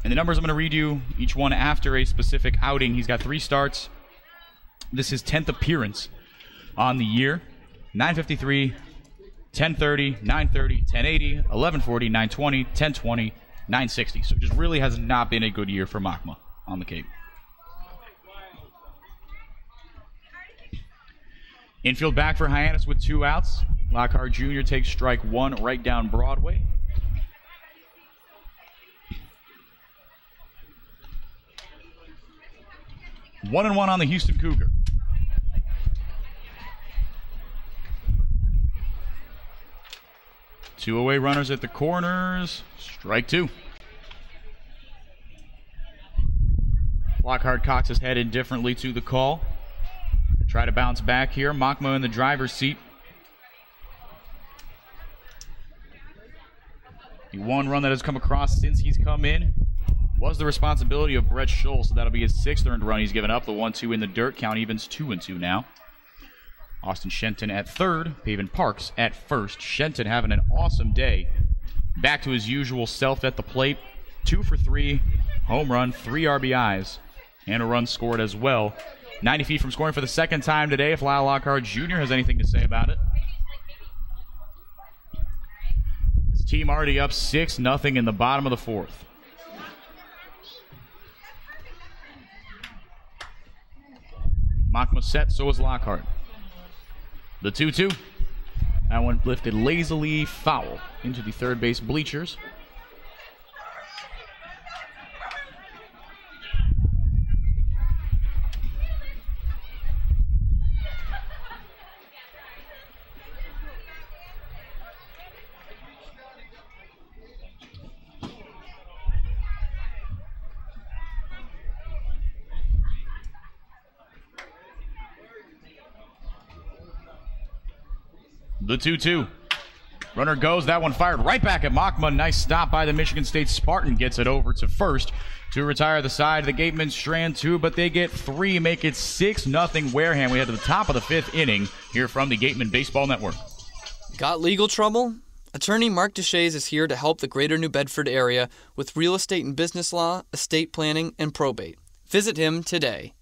And the numbers I'm going to read you, each one after a specific outing. He's got 3 starts. This is his 10th appearance on the year. 9.53, 10.30, 9.30, 10.80, 11.40, 9.20, 10.20, 9.60. So it just really has not been a good year for Machma on the Cape. Infield back for Hyannis with 2 outs. Lockhart Jr. takes strike 1 right down Broadway. One and 1 on the Houston Cougar. Two away runners at the corners. Strike 2. Lockhart cocks his head indifferently to the call. Try to bounce back here. Makma in the driver's seat. The one run that has come across since he's come in was the responsibility of Brett Scholl, so that'll be his 6th earned run he's given up. The 1-2 in the dirt. Count evens 2-2 now. Austin Shenton at third. Paven Parks at first. Shenton having an awesome day. Back to his usual self at the plate. 2 for 3. Home run, 3 RBIs, and a run scored as well. 90 feet from scoring for the 2nd time today. If Lyle Lockhart Jr. has anything to say about it. His team already up 6-0 in the bottom of the 4th. Makma set, so is Lockhart. The 2-2. That one lifted lazily foul into the third base bleachers. The 2-2. Runner goes. That one fired right back at Makma. Nice stop by the Michigan State Spartan. Gets it over to first to retire the side. The Gatemen strand 2, but they get 3. Make it 6-0 Wareham. We head to the top of the 5th inning here from the Gatemen Baseball Network. Got legal trouble? Attorney Mark Deshays is here to help the greater New Bedford area with real estate and business law, estate planning, and probate. Visit him today.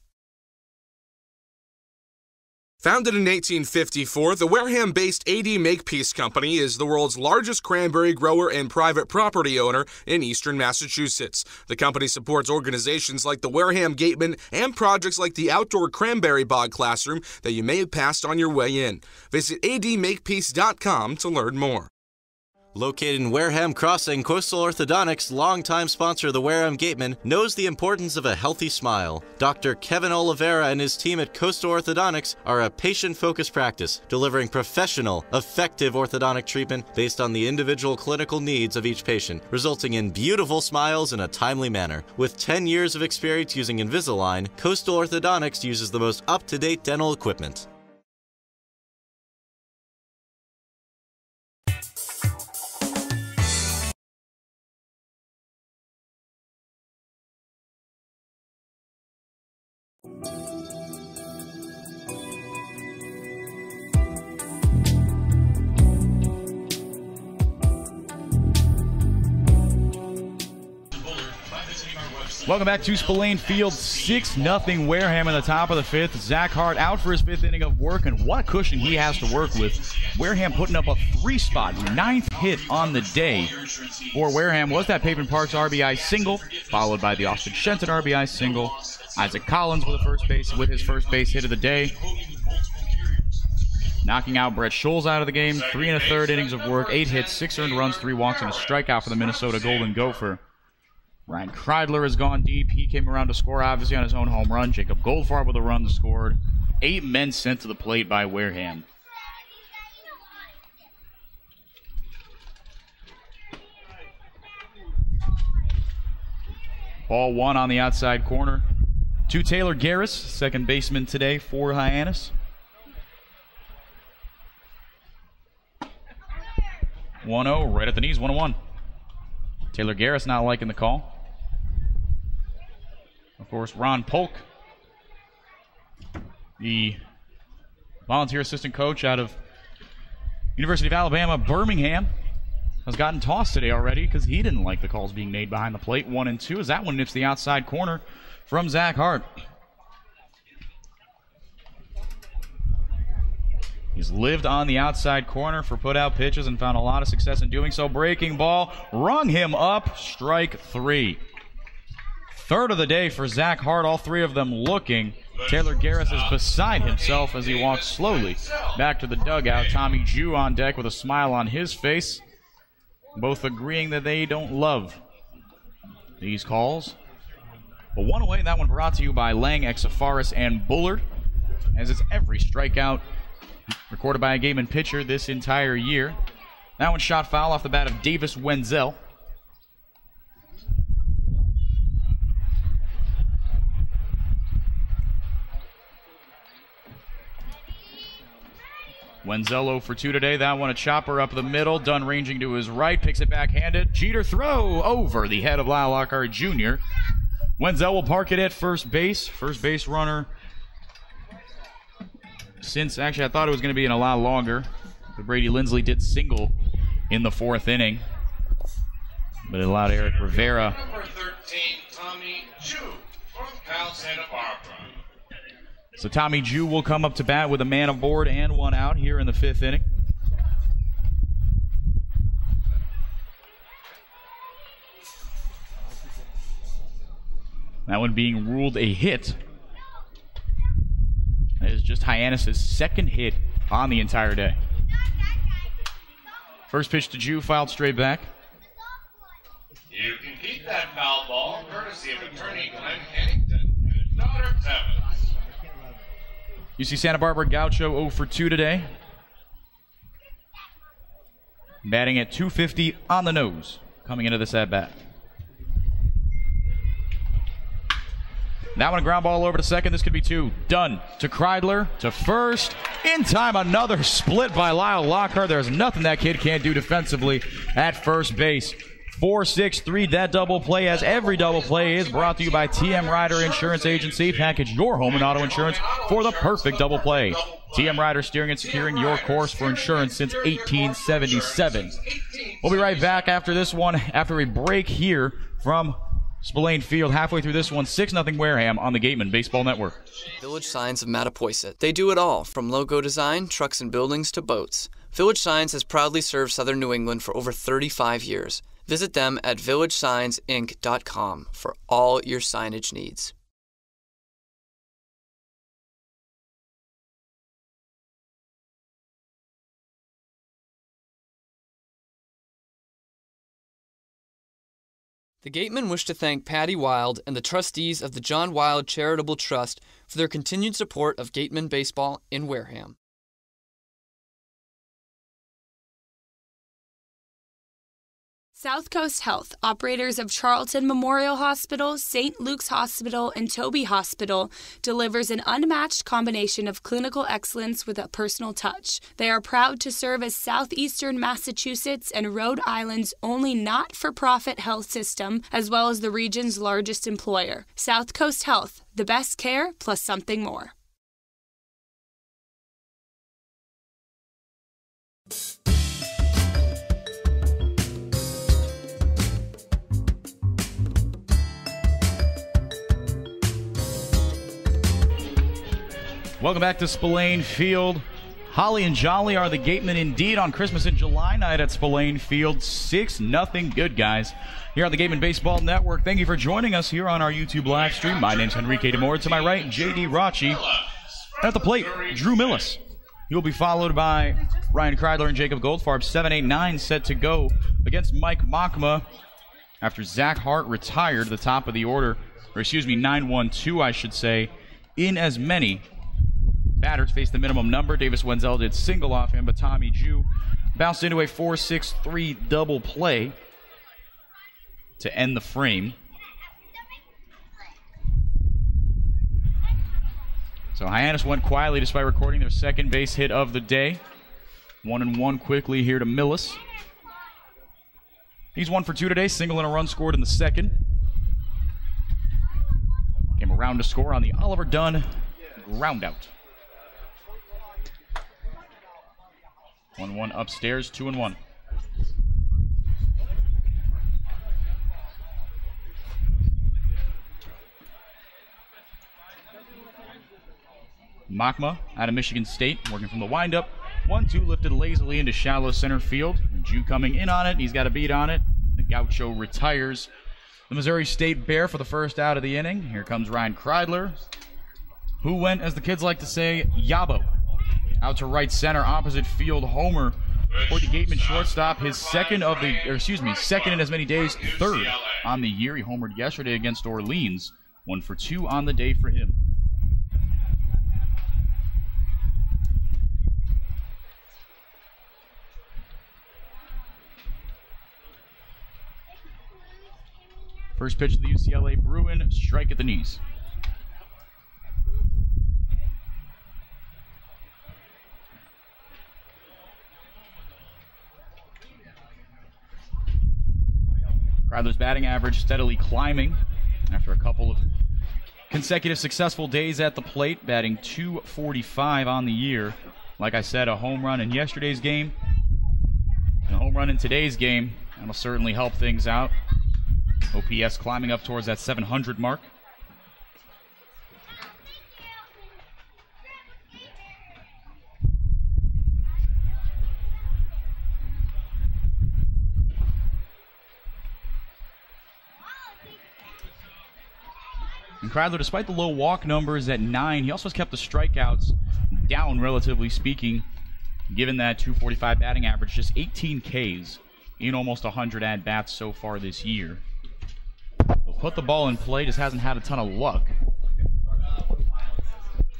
Founded in 1854, the Wareham-based AD Makepeace Company is the world's largest cranberry grower and private property owner in eastern Massachusetts. The company supports organizations like the Wareham Gatemen and projects like the outdoor cranberry bog classroom that you may have passed on your way in. Visit admakepeace.com to learn more. Located in Wareham Crossing, Coastal Orthodontics, longtime sponsor of the Wareham Gatemen, knows the importance of a healthy smile. Dr. Kevin Oliveira and his team at Coastal Orthodontics are a patient-focused practice, delivering professional, effective orthodontic treatment based on the individual clinical needs of each patient, resulting in beautiful smiles in a timely manner. With 10 years of experience using Invisalign, Coastal Orthodontics uses the most up-to-date dental equipment. Welcome back to Spillane Field. 6-0 Wareham in the top of the 5th. Zack Hart out for his 5th inning of work, and what a cushion he has to work with. Wareham putting up a 3-spot, 9th hit on the day. For Wareham was that Paven Parks RBI single, followed by the Austin Shenton RBI single. Isaac Collins with his first base hit of the day. Knocking out Brett Scholl out of the game. 3 1/3 innings of work, 8 hits, 6 earned runs, 3 walks, and a strikeout for the Minnesota Golden Gopher. Ryan Kreidler has gone deep. He came around to score, obviously, on his own home run. Jacob Goldfarb with a run scored. 8 men sent to the plate by Wareham. Ball 1 on the outside corner to Taylor Garris, second baseman today for Hyannis. 1-0, right at the knees, 1-1. Taylor Garris not liking the call. Of course, Ron Polk, the volunteer assistant coach out of University of Alabama, Birmingham, has gotten tossed today already because he didn't like the calls being made behind the plate. 1-2 as that one nips the outside corner from Zack Hart. He's lived on the outside corner for put-out pitches and found a lot of success in doing so. Breaking ball, rung him up, strike 3. Third of the day for Zack Hart, all 3 of them looking. Taylor Garris is beside himself as he walks slowly back to the dugout. Tommy Jew on deck with a smile on his face, both agreeing that they don't love these calls. But one away, that one brought to you by Lang, Exafaris, and Bullard, as it's every strikeout recorded by a Gatemen pitcher this entire year. That one shot foul off the bat of Davis Wenzel. Wenzel 0 for 2 today. That one a chopper up the middle. Dunn ranging to his right. Picks it backhanded. Jeter throw over the head of Lyle Lockhart Jr. Wenzel will park it at first base. First base runner since, actually I thought it was going to be in a lot longer. But Brady Lindsley did single in the 4th inning. But it allowed Eric Rivera. Number 13, Tommy Chu from Cal Santa Barbara. So Tommy Jew will come up to bat with a man aboard and 1 out here in the 5th inning. That one being ruled a hit. That is just Hyannis' 2nd hit on the entire day. First pitch to Jew, fouled straight back. You can keep that foul ball, courtesy of attorney Glenn Kennington and his daughter Tevin. UC Santa Barbara Gaucho 0 for 2 today. Batting at .250 on the nose coming into this at-bat. That one a ground ball over to second. This could be 2. Dunn to Kreidler to first. In time, another split by Lyle Lockhart. There's nothing that kid can't do defensively at first base. 4-6-3, that double play, as every double play is brought to you by TM Ryder Insurance Agency. Package your home and auto insurance for the perfect double play. TM Ryder, steering and securing your course for insurance since 1877. We'll be right back after this one, after a break here from Spillane Field. Halfway through this one, 6-0 Wareham on the Gatemen Baseball Network. Village Signs of Mattapoisett. They do it all, from logo design, trucks and buildings, to boats. Village Signs has proudly served Southern New England for over 35 years. Visit them at villagesigns.inc.com for all your signage needs. The Gatemen wish to thank Patty Wild and the trustees of the John Wild Charitable Trust for their continued support of Gatemen Baseball in Wareham. South Coast Health, operators of Charlton Memorial Hospital, St. Luke's Hospital, and Toby Hospital, delivers an unmatched combination of clinical excellence with a personal touch. They are proud to serve as southeastern Massachusetts and Rhode Island's only not-for-profit health system, as well as the region's largest employer. South Coast Health, the best care plus something more. Welcome back to Spillane Field. Holly and jolly are the Gatemen indeed on Christmas and July night at Spillane Field. 6-0 good, guys. Here on the Gatemen Baseball Network. Thank you for joining us here on our YouTube live stream. My name's Henrique DeMore. To my right, J.D. Rocci. At the plate, Drew Millis. He'll be followed by Ryan Kreidler and Jacob Goldfarb. 7-8-9 set to go against Mike Mockma after Zack Hart retired the top of the order. Or excuse me, 9-1-2, I should say. In as many batters faced the minimum number. Davis Wenzel did single off him, but Tommy Jew bounced into a 4-6-3 double play to end the frame. So Hyannis went quietly despite recording their second base hit of the day. 1-1 quickly here to Millis. He's 1 for 2 today, single and a run scored in the second. Came around to score on the Oliver Dunn ground out. 1-1 upstairs, 2-1. Mockma out of Michigan State, working from the windup. 1-2 lifted lazily into shallow center field. Jew coming in on it. He's got a beat on it. The Gaucho retires the Missouri State Bear for the first out of the inning. Here comes Ryan Kreidler, who went, as the kids like to say, Yabo. Out to right center, opposite field homer for the Gatemen shortstop. His second in as many days, third on the year. He homered yesterday against Orleans. 1 for 2 on the day for him. First pitch to the UCLA Bruin, strike at the knees. Kreidler's batting average steadily climbing after a couple of consecutive successful days at the plate, batting .245 on the year. Like I said, a home run in yesterday's game, and a home run in today's game. That'll certainly help things out. OPS climbing up towards that 700 mark. And Kreidler, despite the low walk numbers at 9, he also has kept the strikeouts down, relatively speaking, given that .245 batting average, just 18 Ks in almost 100 at-bats so far this year. He'll put the ball in play, just hasn't had a ton of luck.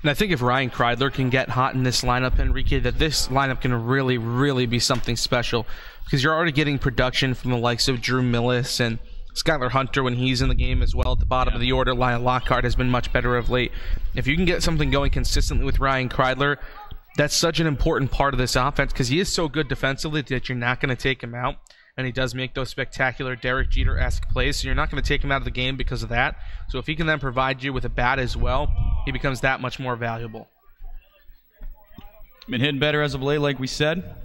And I think if Ryan Kreidler can get hot in this lineup, Enrique, that this lineup can really, really be something special, because you're already getting production from the likes of Drew Millis and Skylar Hunter when he's in the game as well at the bottom of the order. Lyon Lockhart has been much better of late. If you can get something going consistently with Ryan Kreidler, that's such an important part of this offense, because he is so good defensively that you're not going to take him out. And he does make those spectacular Derek Jeter-esque plays, so you're not going to take him out of the game because of that. So if he can then provide you with a bat as well, he becomes that much more valuable. Been hitting better as of late, like we said.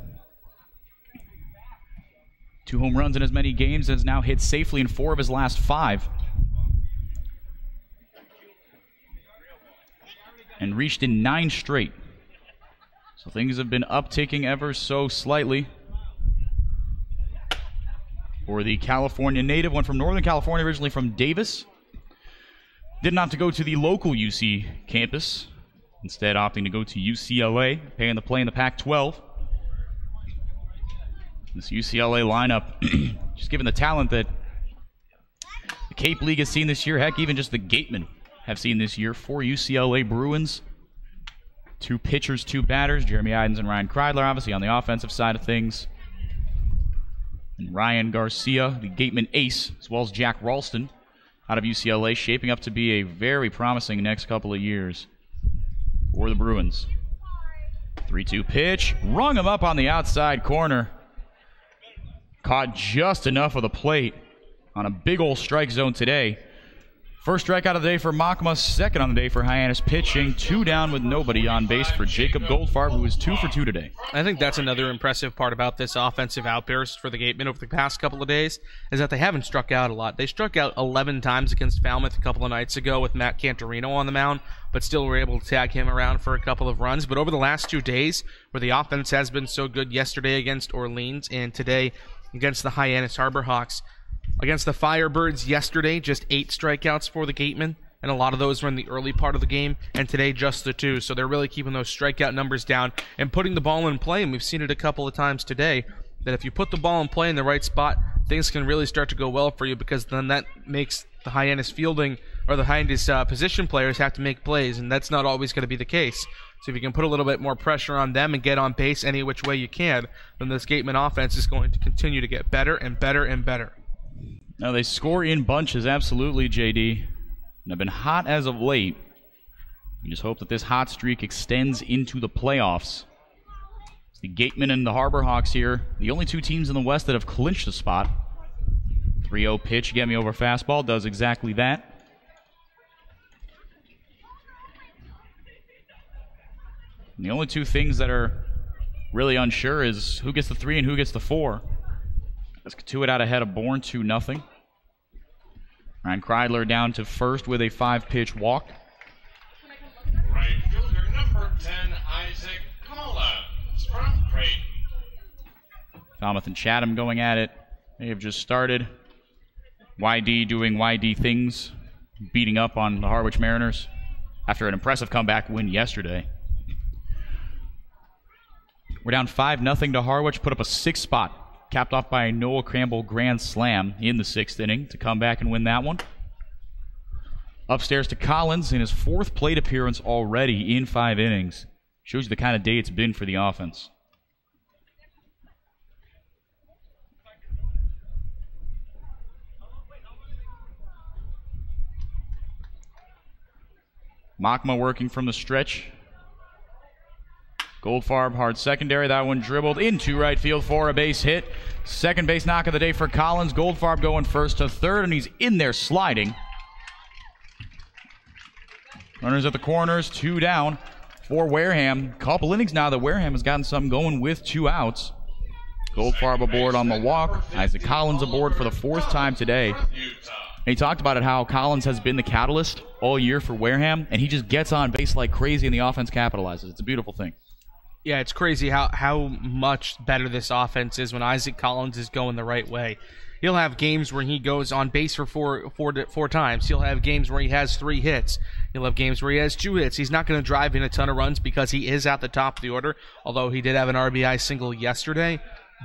2 home runs in as many games, and has now hit safely in 4 of his last 5. And reached in 9 straight. So things have been upticking ever so slightly. For the California native, went from Northern California, originally from Davis. Didn't opt to go to the local UC campus. Instead opting to go to UCLA, paying to play in the Pac-12. This UCLA lineup, just given the talent that the Cape League has seen this year, heck, even just the Gatemen have seen this year. 4 UCLA Bruins, 2 pitchers, 2 batters, Jeremy Idens and Ryan Kreidler, obviously on the offensive side of things. And Ryan Garcia, the Gatemen ace, as well as Jack Ralston out of UCLA, shaping up to be a very promising next couple of years for the Bruins. 3-2 pitch, rung him up on the outside corner. Caught just enough of the plate on a big old strike zone today. First strikeout of the day for Makma, second on the day for Hyannis pitching. 2 down with nobody on base for Jacob Goldfarb, who is 2 for 2 today. I think that's another impressive part about this offensive outburst for the Gatemen over the past couple of days, is that they haven't struck out a lot. They struck out 11 times against Falmouth a couple of nights ago with Matt Cantorino on the mound, but still were able to tag him around for a couple of runs. But over the last 2 days, where the offense has been so good, yesterday against Orleans and today against the Hyannis Harbor Hawks. Against the Firebirds yesterday, just 8 strikeouts for the Gatemen, and a lot of those were in the early part of the game, and today just the 2. So they're really keeping those strikeout numbers down and putting the ball in play, and we've seen it a couple of times today, that if you put the ball in play in the right spot, things can really start to go well for you, because then that makes the Hyannis fielding, or the Hyannis position players have to make plays, and that's not always going to be the case. So if you can put a little bit more pressure on them and get on base any which way you can, then this Gatemen offense is going to continue to get better and better and better. Now they score in bunches, absolutely, JD. And have been hot as of late. We just hope that this hot streak extends into the playoffs. It's the Gatemen and the Harbor Hawks here, the only 2 teams in the West that have clinched a spot. 3-0 pitch, get me over fastball, does exactly that. And the only 2 things that are really unsure is who gets the 3 and who gets the 4. Let's get to it out ahead of Bourne, 2-0. Ryan Kreidler down to first with a 5-pitch walk. Right fielder number 10, Isaac Collins from Creighton. Falmouth and Chatham going at it. They have just started. YD doing YD things, beating up on the Harwich Mariners after an impressive comeback win yesterday. We're down 5-0 to Harwich, put up a 6th spot. Capped off by a Noah Cramble grand slam in the 6th inning to come back and win that one. Upstairs to Collins in his 4th plate appearance already in 5 innings. Shows you the kind of day it's been for the offense. Makma working from the stretch. Goldfarb, hard secondary. That one dribbled into right field for a base hit. Second base knock of the day for Collins. Goldfarb going first to third, and he's in there sliding. Runners at the corners, 2 down for Wareham. Couple innings now that Wareham has gotten something going with 2 outs. Goldfarb aboard on the walk. Isaac Collins aboard for the 4th time today. And he talked about it, how Collins has been the catalyst all year for Wareham, and he just gets on base like crazy, and the offense capitalizes. It's a beautiful thing. Yeah, it's crazy how much better this offense is when Isaac Collins is going the right way. He'll have games where he goes on base for four times. He'll have games where he has 3 hits. He'll have games where he has 2 hits. He's not going to drive in a ton of runs because he is at the top of the order, although he did have an RBI single yesterday.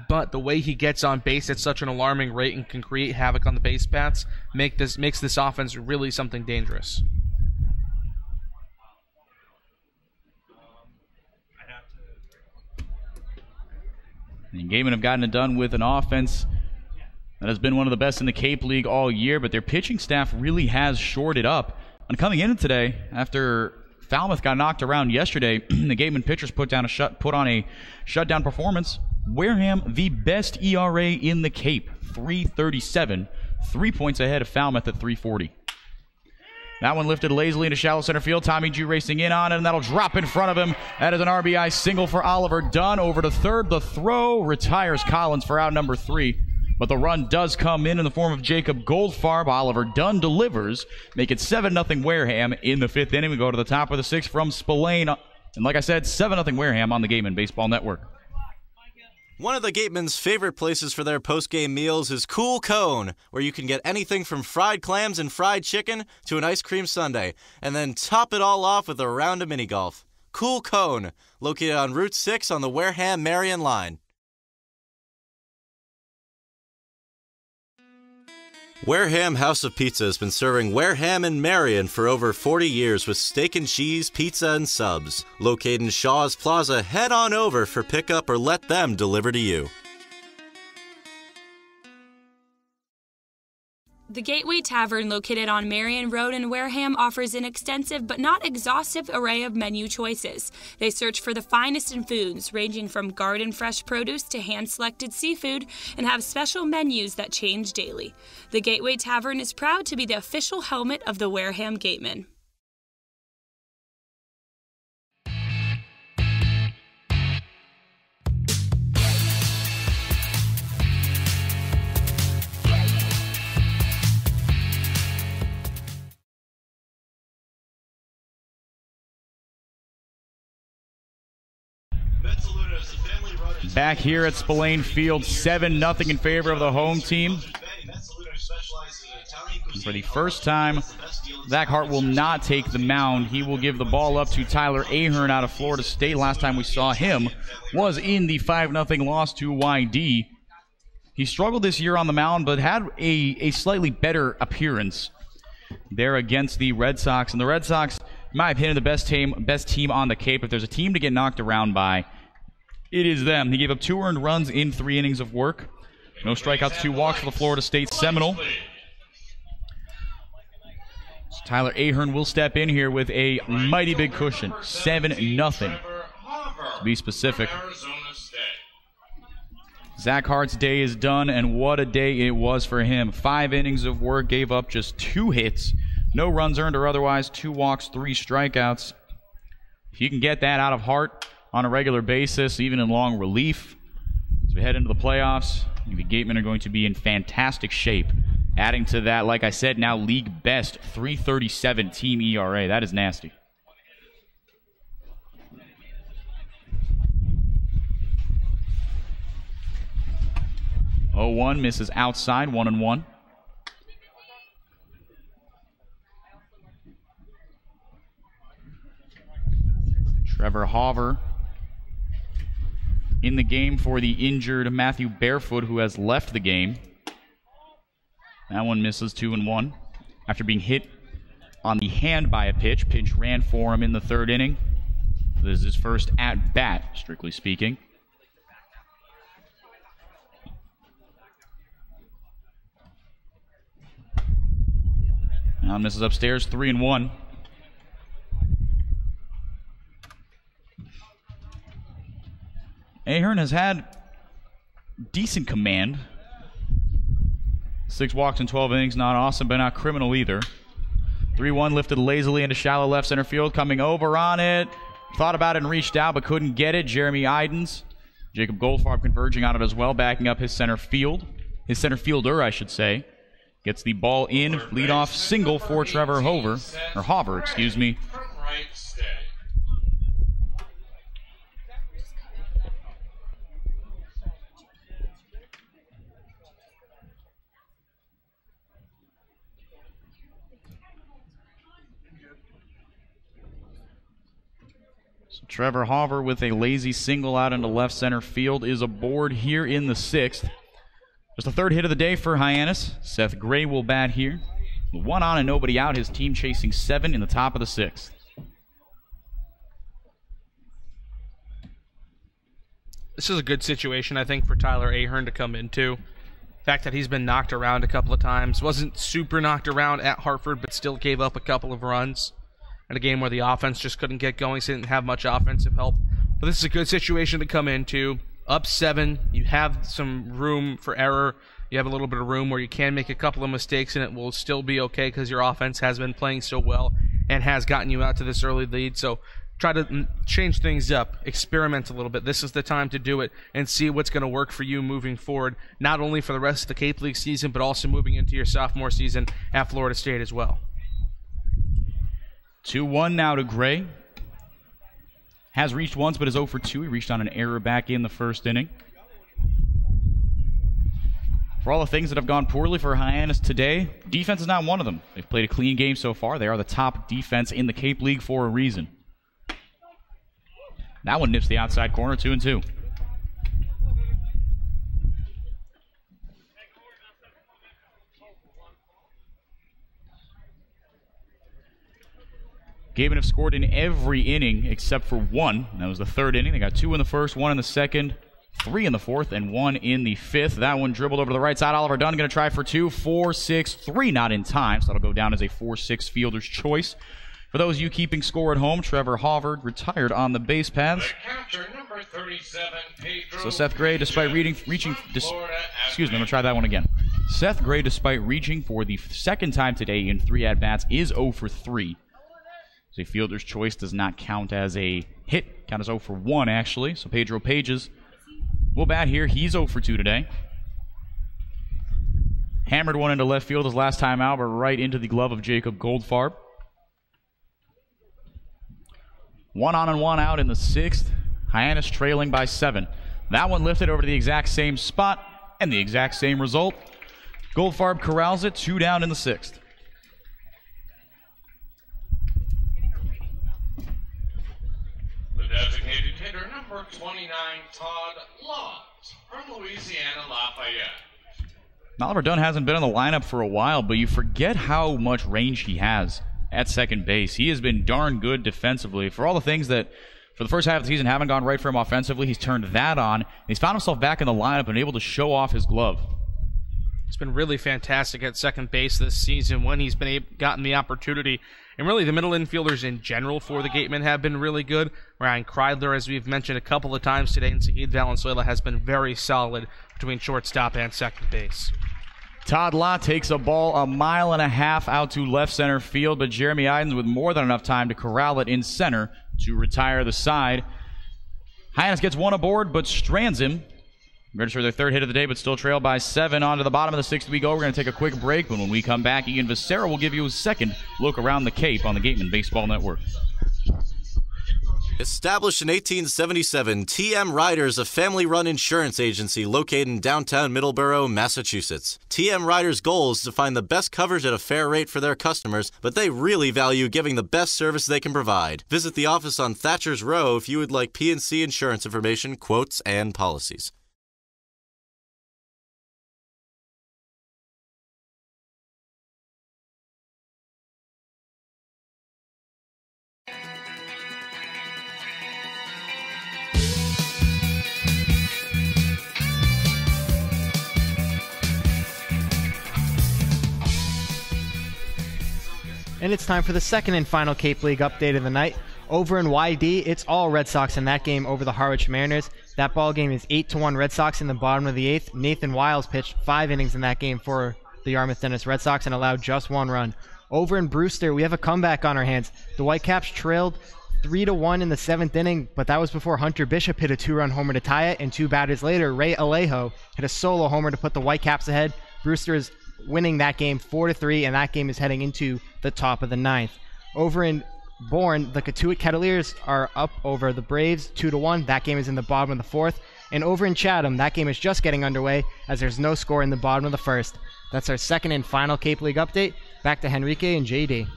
But the way he gets on base at such an alarming rate and can create havoc on the base paths makes this offense really something dangerous. And Gatemen have gotten it done with an offense that has been one of the best in the Cape League all year, but their pitching staff really has shored it up. And coming in today, after Falmouth got knocked around yesterday, the Gatemen pitchers put on a shutdown performance. Wareham, the best ERA in the Cape, 3.37, 3 points ahead of Falmouth at 3.40. That one lifted lazily into shallow center field. Tommy Jew racing in on it, and that'll drop in front of him. That is an RBI single for Oliver Dunn. Over to third. The throw retires Collins for out number 3. But the run does come in the form of Jacob Goldfarb. Oliver Dunn delivers. Make it 7-0 Wareham in the 5th inning. We go to the top of the 6th from Spillane. And like I said, 7-0 Wareham on the Gatemen Baseball Network. One of the Gatemen's favorite places for their post-game meals is Cool Cone, where you can get anything from fried clams and fried chicken to an ice cream sundae, and then top it all off with a round of mini golf. Cool Cone, located on Route 6 on the Wareham-Marion line. Wareham House of Pizza has been serving Wareham and Marion for over 40 years with steak and cheese, pizza, and subs. Located in Shaw's Plaza, head on over for pickup or let them deliver to you. The Gateway Tavern, located on Marion Road in Wareham, offers an extensive but not exhaustive array of menu choices. They search for the finest in foods, ranging from garden fresh produce to hand-selected seafood, and have special menus that change daily. The Gateway Tavern is proud to be the official helmet of the Wareham Gatemen. Back here at Spillane Field, 7-0 in favor of the home team. For the first time, Zack Hart will not take the mound. He will give the ball up to Tyler Ahern out of Florida State. Last time we saw him was in the 5-0 loss to YD. He struggled this year on the mound, but had a slightly better appearance there against the Red Sox. And the Red Sox, in my opinion, the best team on the Cape. If there's a team to get knocked around by, it is them. He gave up 2 earned runs in 3 innings of work. No strikeouts, 2 walks for the Florida State Seminole. So Tyler Ahern will step in here with a mighty big cushion. 7-0, to be specific. Zack Hart's day is done, and what a day it was for him. 5 innings of work, gave up just 2 hits. No runs earned or otherwise, 2 walks, 3 strikeouts. If you can get that out of Hart on a regular basis, even in long relief, as we head into the playoffs, the Gatemen are going to be in fantastic shape. Adding to that, like I said, now league best 3.37 team ERA. That is nasty. Oh, 1 misses outside, 1-1. Trevor Hauver in the game for the injured Matthew Barefoot, who has left the game. That one misses, 2-1. After being hit on the hand by a pitch, pinch ran for him in the 3rd inning. This is his first at-bat, strictly speaking. Now misses upstairs, 3-1. Ahern has had decent command. 6 walks in 12 innings, not awesome, but not criminal either. 3-1 lifted lazily into shallow left center field, coming over on it. Thought about it and reached out, but couldn't get it. Jeremy Idens. Jacob Goldfarb converging on it as well, backing up his center fielder, I should say. Gets the ball in, leadoff single for Trevor Hoover. From right steady. So Trevor Hoover with a lazy single out into left center field is aboard here in the 6th. Just the 3rd hit of the day for Hyannis. Seth Gray will bat here. 1 on and nobody out. His team chasing 7 in the top of the 6th. This is a good situation, I think, for Tyler Ahern to come into. The fact that he's been knocked around a couple of times. Wasn't super knocked around at Hartford, but still gave up a couple of runs in a game where the offense just couldn't get going, so he didn't have much offensive help. But this is a good situation to come into. Up 7, you have some room for error. You have a little bit of room where you can make a couple of mistakes, and it will still be okay because your offense has been playing so well and has gotten you out to this early lead. So try to change things up, experiment a little bit. This is the time to do it and see what's going to work for you moving forward, not only for the rest of the Cape League season, but also moving into your sophomore season at Florida State as well. 2-1 now to Gray. Has reached once, but is 0 for 2. He reached on an error back in the 1st inning. For all the things that have gone poorly for Hyannis today, defense is not one of them. They've played a clean game so far. They are the top defense in the Cape League for a reason. That one nips the outside corner, 2-2. Gatemen have scored in every inning except for 1. That was the 3rd inning. They got 2 in the 1st, 1 in the 2nd, 3 in the 4th, and 1 in the 5th. That one dribbled over to the right side. Oliver Dunn going to try for 2. 4-6-3, not in time, so that'll go down as a 4-6 fielder's choice. For those of you keeping score at home, Trevor Hoover retired on the base paths. Number 37, Pedro. So Seth Gray, despite I'm going to try that one again. Seth Gray, despite reaching for the 2nd time today in 3 at-bats, is 0 for 3. So a fielder's choice does not count as a hit. Count as 0 for 1, actually. So Pedro Pages will bat here. He's 0 for 2 today. Hammered one into left field his last time out, but right into the glove of Jacob Goldfarb. 1 on and 1 out in the 6th. Hyannis trailing by 7. That one lifted over to the exact same spot and the exact same result. Goldfarb corrals it, 2 down in the 6th. Designated hitter number 29, Todd Lott from Louisiana Lafayette. Oliver Dunn hasn't been in the lineup for a while, but you forget how much range he has at second base. He has been darn good defensively. For all the things that for the first half of the season haven't gone right for him offensively, he's turned that on. He's found himself back in the lineup and able to show off his glove. It's been really fantastic at second base this season when he's been gotten the opportunity. And really, the middle infielders in general for the Gatemen have been really good. Ryan Kreidler, as we've mentioned a couple of times today, and Saeed Valenzuela has been very solid between shortstop and second base. Todd Lott takes a ball 1.5 miles out to left center field, but Jeremy Idens with more than enough time to corral it in center to retire the side. Hyannis gets 1 aboard, but strands him. Register their 3rd hit of the day, but still trailed by 7. On to the bottom of the 6th we go. We're going to take a quick break, but when we come back, Ian Becerra will give you a 2nd look around the Cape on the Gatemen Baseball Network. Established in 1877, TM Riders, a family-run insurance agency located in downtown Middleborough, Massachusetts. TM Riders' goal is to find the best coverage at a fair rate for their customers, but they really value giving the best service they can provide. Visit the office on Thatcher's Row if you would like P&C insurance information, quotes, and policies. And it's time for the 2nd and final Cape League update of the night. Over in YD, it's all Red Sox in that game over the Harwich Mariners. That ball game is 8-1 Red Sox in the bottom of the 8th. Nathan Wiles pitched 5 innings in that game for the Yarmouth Dennis Red Sox and allowed just 1 run. Over in Brewster, we have a comeback on our hands. The Whitecaps trailed 3-1 in the 7th inning, but that was before Hunter Bishop hit a 2-run homer to tie it, and 2 batters later, Ray Alejo hit a solo homer to put the Whitecaps ahead. Brewster is winning that game 4-3, and that game is heading into the top of the 9th. Over in Bourne, the Katuitt Cavaliers are up over the Braves 2-1. That game is in the bottom of the 4th. And over in Chatham, that game is just getting underway as there's no score in the bottom of the 1st. That's our second and final Cape League update. Back to Henrique and JD.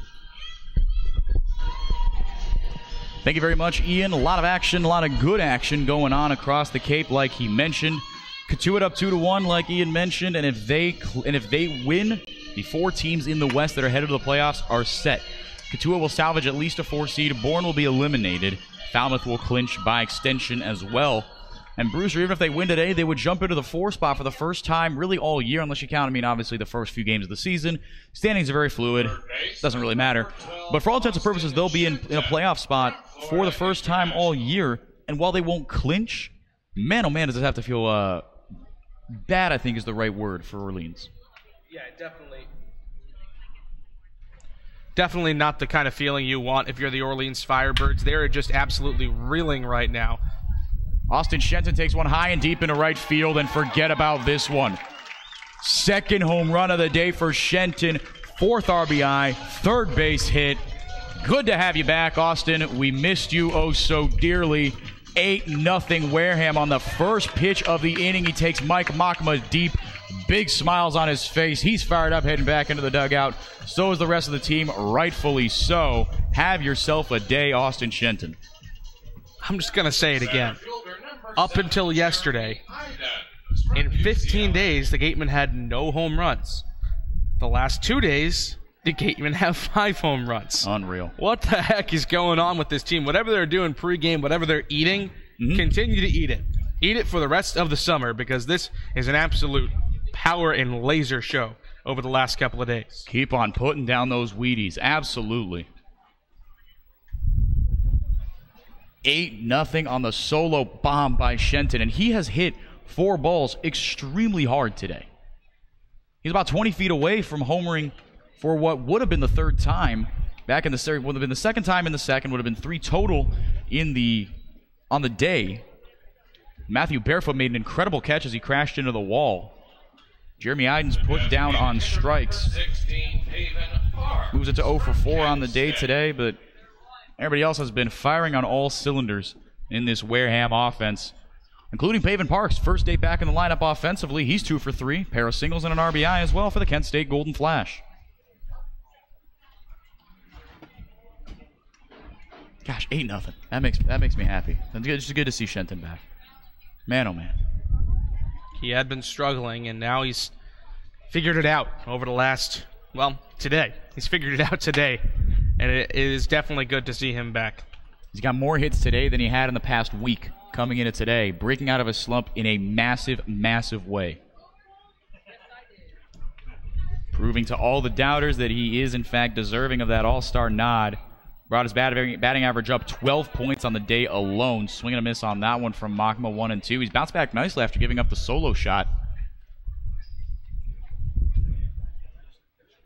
Thank you very much, Ian. A lot of action, a lot of good action going on across the Cape, like he mentioned. Katuitt up 2-1, like Ian mentioned, and if they win, the 4 teams in the West that are headed to the playoffs are set. Katuitt will salvage at least a 4 seed. Bourne will be eliminated. Falmouth will clinch by extension as well. And Brewster, even if they win today, they would jump into the 4 spot for the first time really all year, unless you count, obviously the first few games of the season. Standings are very fluid. Doesn't really matter. But for all intents and purposes, they'll be in a playoff spot for the first time all year. And while they won't clinch, man, oh man, does it have to feel bad, I think is the right word for Orleans. Yeah, definitely not the kind of feeling you want if you're the Orleans Firebirds. They're just absolutely reeling right now. Austin Shenton takes one high and deep into right field, and forget about this one. Second home run of the day for Shenton. 4th RBI, 3rd base hit. Good to have you back, Austin. We missed you oh so dearly. 8-0 Wareham on the first pitch of the inning. He takes Mike Makma deep. Big smiles on his face. He's fired up heading back into the dugout. So is the rest of the team, rightfully so. Have yourself a day, Austin Shenton. I'm just going to say it again. Up until yesterday, in 15 days, the Gatemen had no home runs. The last 2 days, the Gatemen have 5 home runs. Unreal. What the heck is going on with this team? Whatever they're doing pregame, whatever they're eating, continue to eat it. Eat it for the rest of the summer, because this is an absolute power and laser show over the last couple of days. Keep on putting down those Wheaties. Absolutely. 8-0 on the solo bomb by Shenton, and he has hit 4 balls extremely hard today. He's about 20 feet away from homering for what would have been the 3rd time back in the series. Would have been the 2nd time in the 2nd. Would have been 3 total on the day. Matthew Barefoot made an incredible catch as he crashed into the wall. Jeremy Idens put down on strikes. Moves it to 0 for 4 on the day today, but everybody else has been firing on all cylinders in this Wareham offense, including Paven Parks. First day back in the lineup offensively. He's 2 for 3. Pair of singles and an RBI as well for the Kent State Golden Flash. Gosh, 8-0. That makes me happy. It's good to see Shenton back. Man, oh man. He had been struggling, and now he's figured it out over the last, today. He's figured it out today, and it is definitely good to see him back. He's got more hits today than he had in the past week coming into today, breaking out of a slump in a massive, massive way. Proving to all the doubters that he is, in fact, deserving of that all-star nod. Brought his batting average up 12 points on the day alone. Swing and a miss on that one from Makma, 1 and 2. He's bounced back nicely after giving up the solo shot.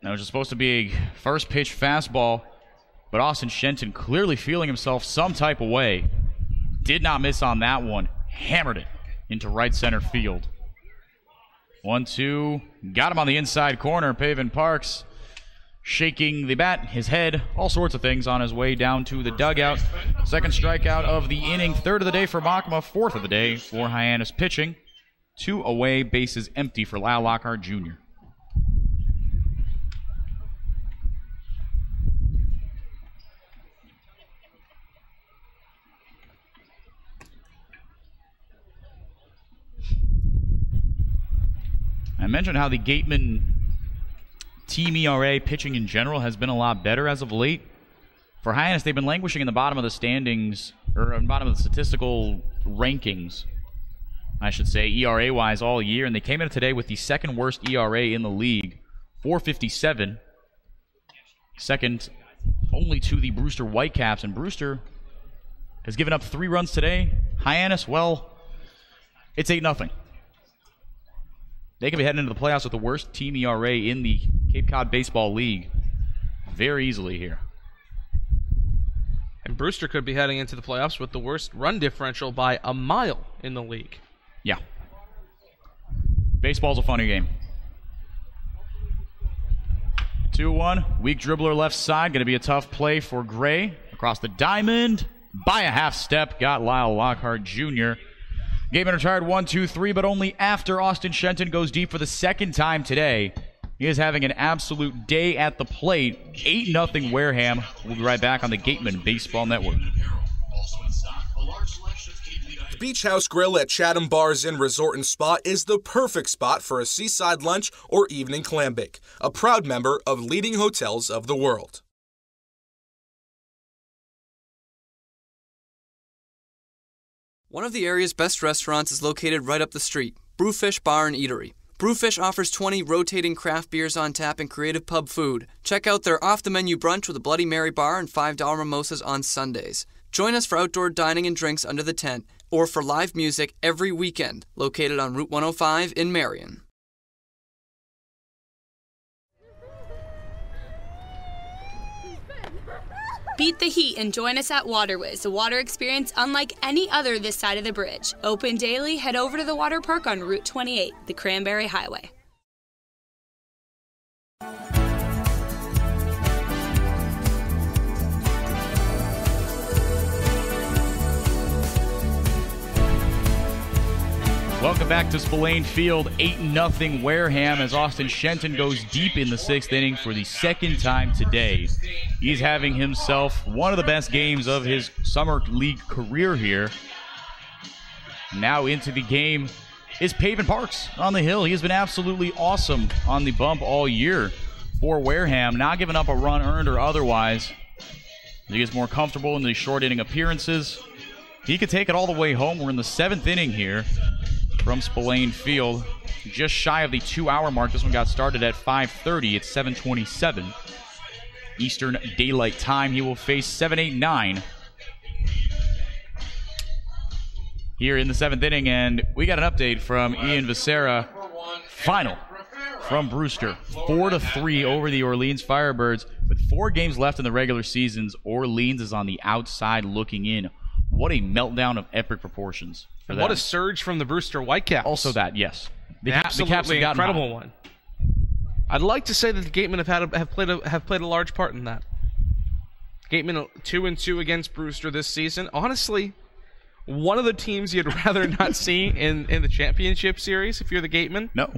That was just supposed to be a first pitch fastball, but Austin Shenton clearly feeling himself some type of way. Did not miss on that one. Hammered it into right center field. 1-2. Got him on the inside corner. Paven Parks shaking the bat, his head, all sorts of things on his way down to the dugout. 2nd strikeout of the inning, 3rd of the day for Makma, 4th of the day for Hyannis pitching. 2 away, bases empty for Lyle Lockhart Jr. I mentioned how the Gatemen team ERA, pitching in general, has been a lot better as of late. For Hyannis, they've been languishing in the bottom of the standings, or in the bottom of the statistical rankings, I should say, ERA-wise all year, and they came in today with the 2nd worst ERA in the league, 4.57. Second only to the Brewster Whitecaps, and Brewster has given up 3 runs today. Hyannis, well, it's 8-0. They could be heading into the playoffs with the worst team ERA in the Cape Cod Baseball League very easily here. And Brewster could be heading into the playoffs with the worst run differential by a mile in the league. Yeah. Baseball's a funny game. 2-1. Weak dribbler left side. Going to be a tough play for Gray. Across the diamond. By a half step. Got Lyle Lockhart Jr. Gatemen retired 1-2-3, but only after Austin Shenton goes deep for the second time today. He is having an absolute day at the plate. 8-0 Wareham. We'll be right back on the Gatemen Baseball Network. The Beach House Grill at Chatham Bars Inn Resort and Spa is the perfect spot for a seaside lunch or evening clam bake. A proud member of leading hotels of the world. One of the area's best restaurants is located right up the street, Brewfish Bar and Eatery. Brewfish offers 20 rotating craft beers on tap and creative pub food. Check out their off-the-menu brunch with a Bloody Mary bar and $5 mimosas on Sundays. Join us for outdoor dining and drinks under the tent, or for live music every weekend, located on Route 105 in Marion. Beat the heat and join us at Waterways, a water experience unlike any other this side of the bridge. Open daily, head over to the water park on Route 28, the Cranberry Highway. Welcome back to Spillane Field. 8-0 Wareham as Austin Shenton goes deep in the 6th inning for the second time today. He's having himself one of the best games of his summer league career here. Now into the game is Pavin Parks on the hill. He has been absolutely awesome on the bump all year for Wareham, not giving up a run earned or otherwise. He gets more comfortable in the short inning appearances. He could take it all the way home. We're in the 7th inning here from Spillane Field, just shy of the 2-hour mark. This one got started at 5:30. It's 7:27 Eastern Daylight Time. He will face 7, 8, 9 here in the 7th inning, and we got an update from Ian Becerra. Final from Brewster, 4-3 over the Orleans Firebirds. With 4 games left in the regular seasons, Orleans is on the outside looking in. What a meltdown of epic proportions. And what a surge from the Brewster Whitecaps. Also that, yes. The Caps have incredible one. I'd like to say that the Gatemen have played a large part in that. Gatemen 2-2 against Brewster this season. Honestly, one of the teams you'd rather not see in the championship series if you're the Gatemen. No.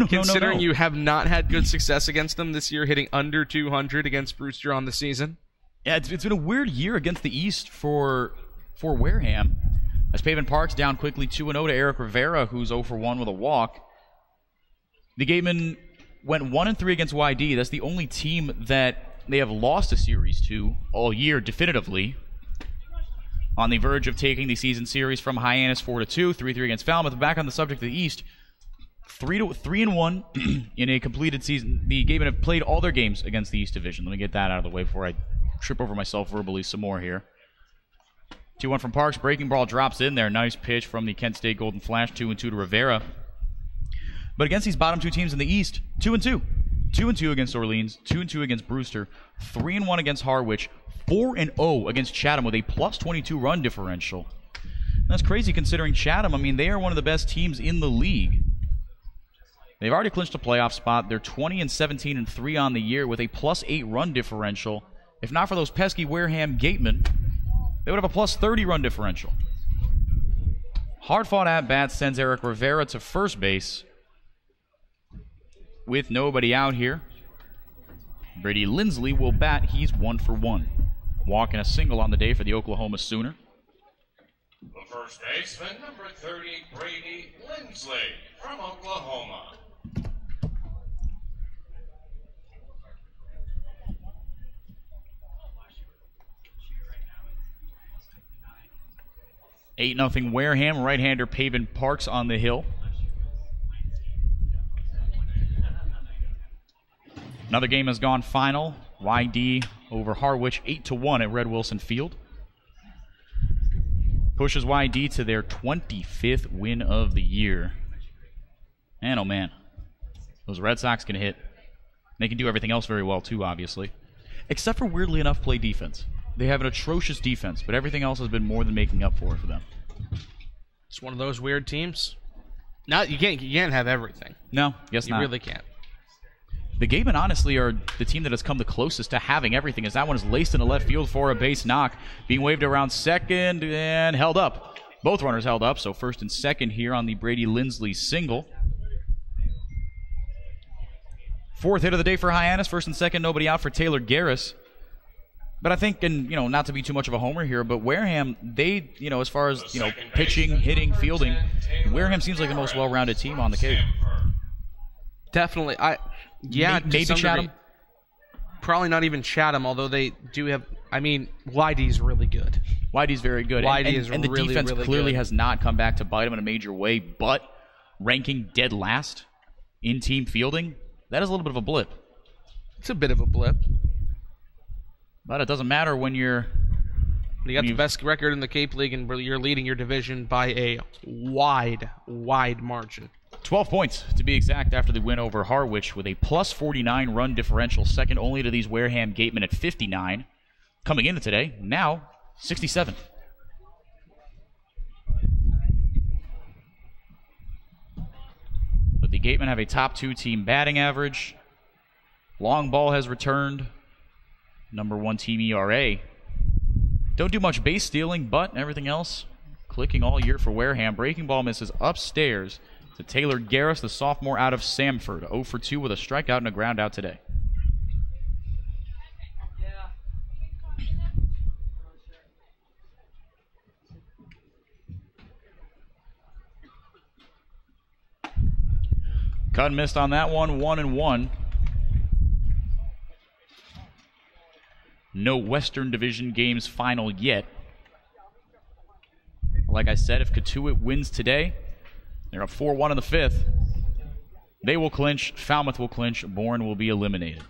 Considering you have not had good success against them this year, hitting under 200 against Brewster on the season. Yeah, it's been a weird year against the East for Wareham. As Pavin Parks down quickly 2-0 to Eric Rivera, who's 0-for-1 with a walk. The Gatemen went 1-3 against YD. That's the only team that they have lost a series to all year definitively. On the verge of taking the season series from Hyannis 4-2, 3-3 against Falmouth. Back on the subject of the East, 3-1 in a completed season. The Gatemen have played all their games against the East Division. Let me get that out of the way before I trip over myself verbally some more here. 2-1 from Parks. Breaking ball drops in there. Nice pitch from the Kent State Golden Flash. 2-2 to Rivera. But against these bottom 2 teams in the East, 2-2. 2-2 against Orleans. 2-2 against Brewster. 3-1 against Harwich. 4-0 against Chatham with a plus 22 run differential. That's crazy considering Chatham, I mean, they are one of the best teams in the league. They've already clinched a playoff spot. They're 20-17-3 on the year with a plus 8 run differential. If not for those pesky Wareham Gatemen, they would have a plus 30 run differential. Hard fought at bat sends Eric Rivera to first base with nobody out here. Brady Lindsley will bat. He's 1-for-1. Walking a single on the day for the Oklahoma Sooner. The first baseman, number 30, Brady Lindsley from Oklahoma. 8-0 Wareham. Right-hander Pavin Parks on the hill. Another game has gone final. YD over Harwich 8-1 at Red Wilson Field. pushes YD to their 25th win of the year. Man, oh man. Those Red Sox can hit. They can do everything else very well, too, obviously. Except for, weirdly enough, play defense. They have an atrocious defense, but everything else has been more than making up for it for them. It's one of those weird teams. Now you can't have everything. No, guess not. You really can't. The Gatemen, honestly, are the team that has come the closest to having everything, as that one is laced into left field for a base knock. Being waved around second and held up. Both runners held up, so first and second here on the Brady Lindsley single. Fourth hit of the day for Hyannis. First and second, nobody out for Taylor Garris. But I think, and not to be too much of a homer here, but Wareham, they, as far as, pitching, hitting, fielding, Wareham seems like the most well-rounded team on the Cape. Definitely. Maybe Chatham. Probably not even Chatham, although they do have, YD's really good. YD's very good. And the defense really clearly good. has not come back to bite them in a major way, but ranking dead last in team fielding, that is a little bit of a blip. It's a bit of a blip. But it doesn't matter when you're... You got the best record in the Cape League, and you're leading your division by a wide margin. 12 points, to be exact, after the win over Harwich with a plus 49 run differential, second only to these Wareham Gatemen at 59. Coming into today, now 67. But the Gatemen have a top 2 team batting average. Long ball has returned. Number 1 team ERA. Don't do much base stealing, but everything else clicking all year for Wareham. Breaking ball misses upstairs to Taylor Garris, the sophomore out of Samford. 0 for 2 with a strikeout and a ground out today. Cut and missed on that one, 1-1. No Western Division games final yet. Like I said, if Katuitt wins today, they're up 4-1 in the 5th. They will clinch. Falmouth will clinch. Bourne will be eliminated.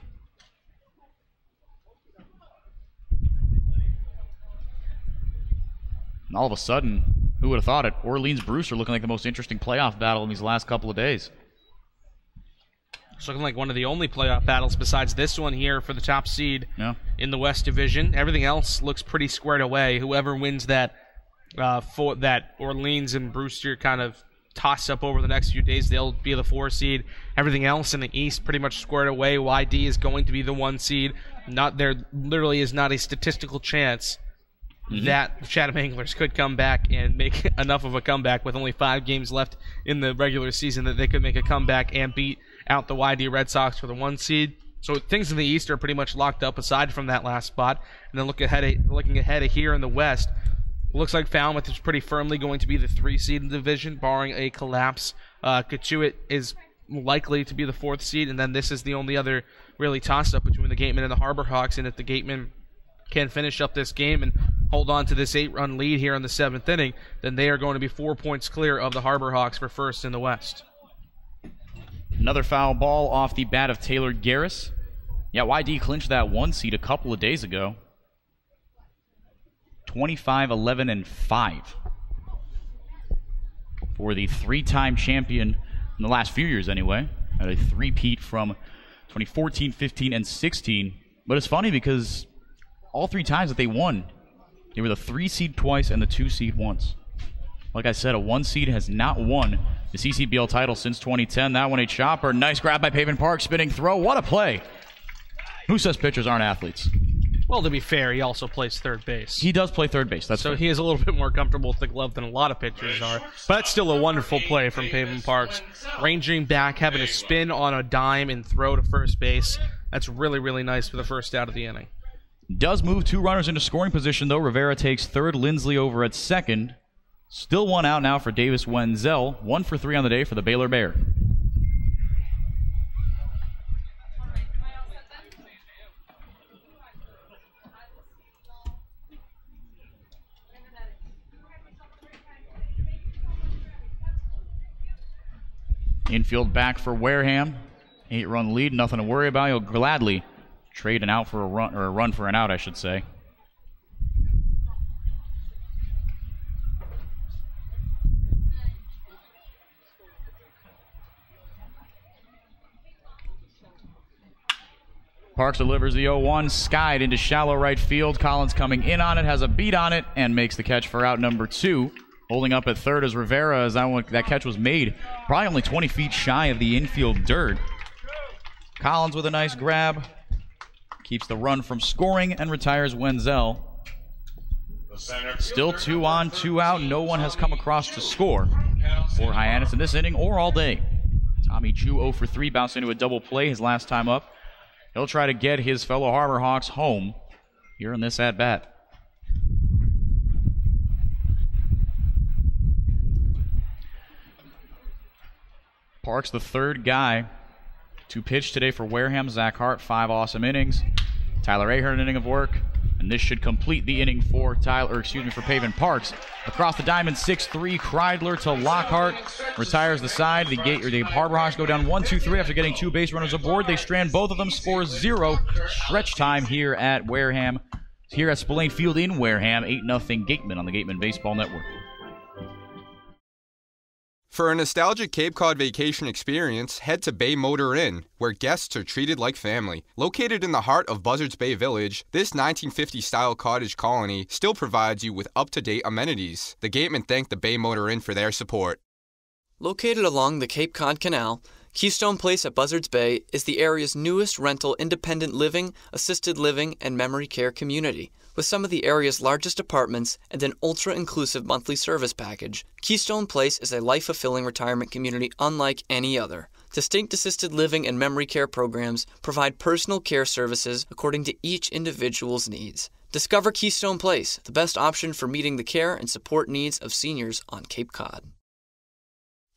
And all of a sudden, who would have thought it? Orleans-Bruce are looking like the most interesting playoff battle in these last couple of days. It's looking like one of the only playoff battles besides this one here for the top seed in the West Division. Everything else looks pretty squared away. Whoever wins that for that Orleans and Brewster kind of toss up over the next few days, they'll be the 4 seed. Everything else in the East pretty much squared away. YD is going to be the 1 seed. There literally is not a statistical chance that Chatham Anglers could come back and make enough of a comeback with only 5 games left in the regular season that they could make a comeback and beat out the YD Red Sox for the 1 seed. So things in the East are pretty much locked up aside from that last spot. And then looking ahead of here in the West, it looks like Falmouth is pretty firmly going to be the 3 seed in the division, barring a collapse. Katuitt is likely to be the 4th seed, and then this is the only other really toss-up between the Gatemen and the Harbor Hawks. And if the Gatemen can finish up this game and hold on to this 8-run lead here in the 7th inning, then they are going to be 4 points clear of the Harbor Hawks for first in the West. Another foul ball off the bat of Taylor Garris. Yeah, YD clinched that 1 seed a couple of days ago. 25-11-5 for the 3-time champion in the last few years anyway. Had a 3-peat from 2014, 15, and 16. But it's funny because all 3 times that they won, they were the 3 seed twice and the 2 seed once. Like I said, a 1 seed has not won the CCBL title since 2010. That one a chopper. Nice grab by Pavin Park. Spinning throw. What a play. Who says pitchers aren't athletes? Well, to be fair, he also plays third base. He does play third base. That's so fair. He is a little bit more comfortable with the glove than a lot of pitchers are. But that's still a wonderful play from Pavin Parks. Ranging back, having a spin on a dime and throw to first base. That's really, really nice for the first out of the inning. Does move 2 runners into scoring position, though. Rivera takes third. Lindsley over at second. Still 1 out now for Davis Wenzel. 1 for 3 on the day for the Baylor Bear. Infield back for Wareham. 8-run lead, nothing to worry about. He'll gladly trade an out for a run, or a run for an out, I should say. Parks delivers the 0-1, skied into shallow right field. Collins coming in on it, has a beat on it, and makes the catch for out number 2. Holding up at third is Rivera, as that catch was made probably only 20 feet shy of the infield dirt. Collins with a nice grab, keeps the run from scoring, and retires Wenzel. Still 2 on, 2 out. No one has come across to score for Hyannis in this inning or all day. Tommy Chu 0 for 3, bounced into a double play his last time up. He'll try to get his fellow Harbor Hawks home here in this at-bat. Parks, the third guy to pitch today for Wareham. Zack Hart, 5 awesome innings. Tyler Ahern, an inning of work. And this should complete the inning for for Pavin Parks. Across the diamond, 6-3, Kreidler to Lockhart. Retires the side. The Harbor Hawks go down 1-2-3 after getting 2 base runners aboard. They strand both of them, score 0. Stretch time here at Wareham. Here at Spillane Field in Wareham, 8-0 Gatemen on the Gatemen Baseball Network. For a nostalgic Cape Cod vacation experience, head to Bay Motor Inn, where guests are treated like family. Located in the heart of Buzzards Bay Village, this 1950-style cottage colony still provides you with up-to-date amenities. The Gatemen thank the Bay Motor Inn for their support. Located along the Cape Cod Canal, Keystone Place at Buzzards Bay is the area's newest rental independent living, assisted living, and memory care community. With some of the area's largest apartments and an ultra-inclusive monthly service package, Keystone Place is a life-fulfilling retirement community unlike any other. Distinct assisted living and memory care programs provide personal care services according to each individual's needs. Discover Keystone Place, the best option for meeting the care and support needs of seniors on Cape Cod.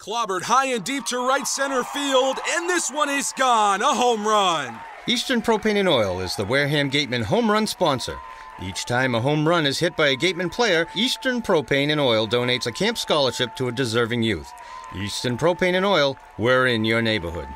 Clobbered high and deep to right center field, and this one is gone. A home run. Eastern Propane and Oil is the Wareham Gatemen home run sponsor. Each time a home run is hit by a Gatemen player, Eastern Propane and Oil donates a camp scholarship to a deserving youth. Eastern Propane and Oil, we're in your neighborhood.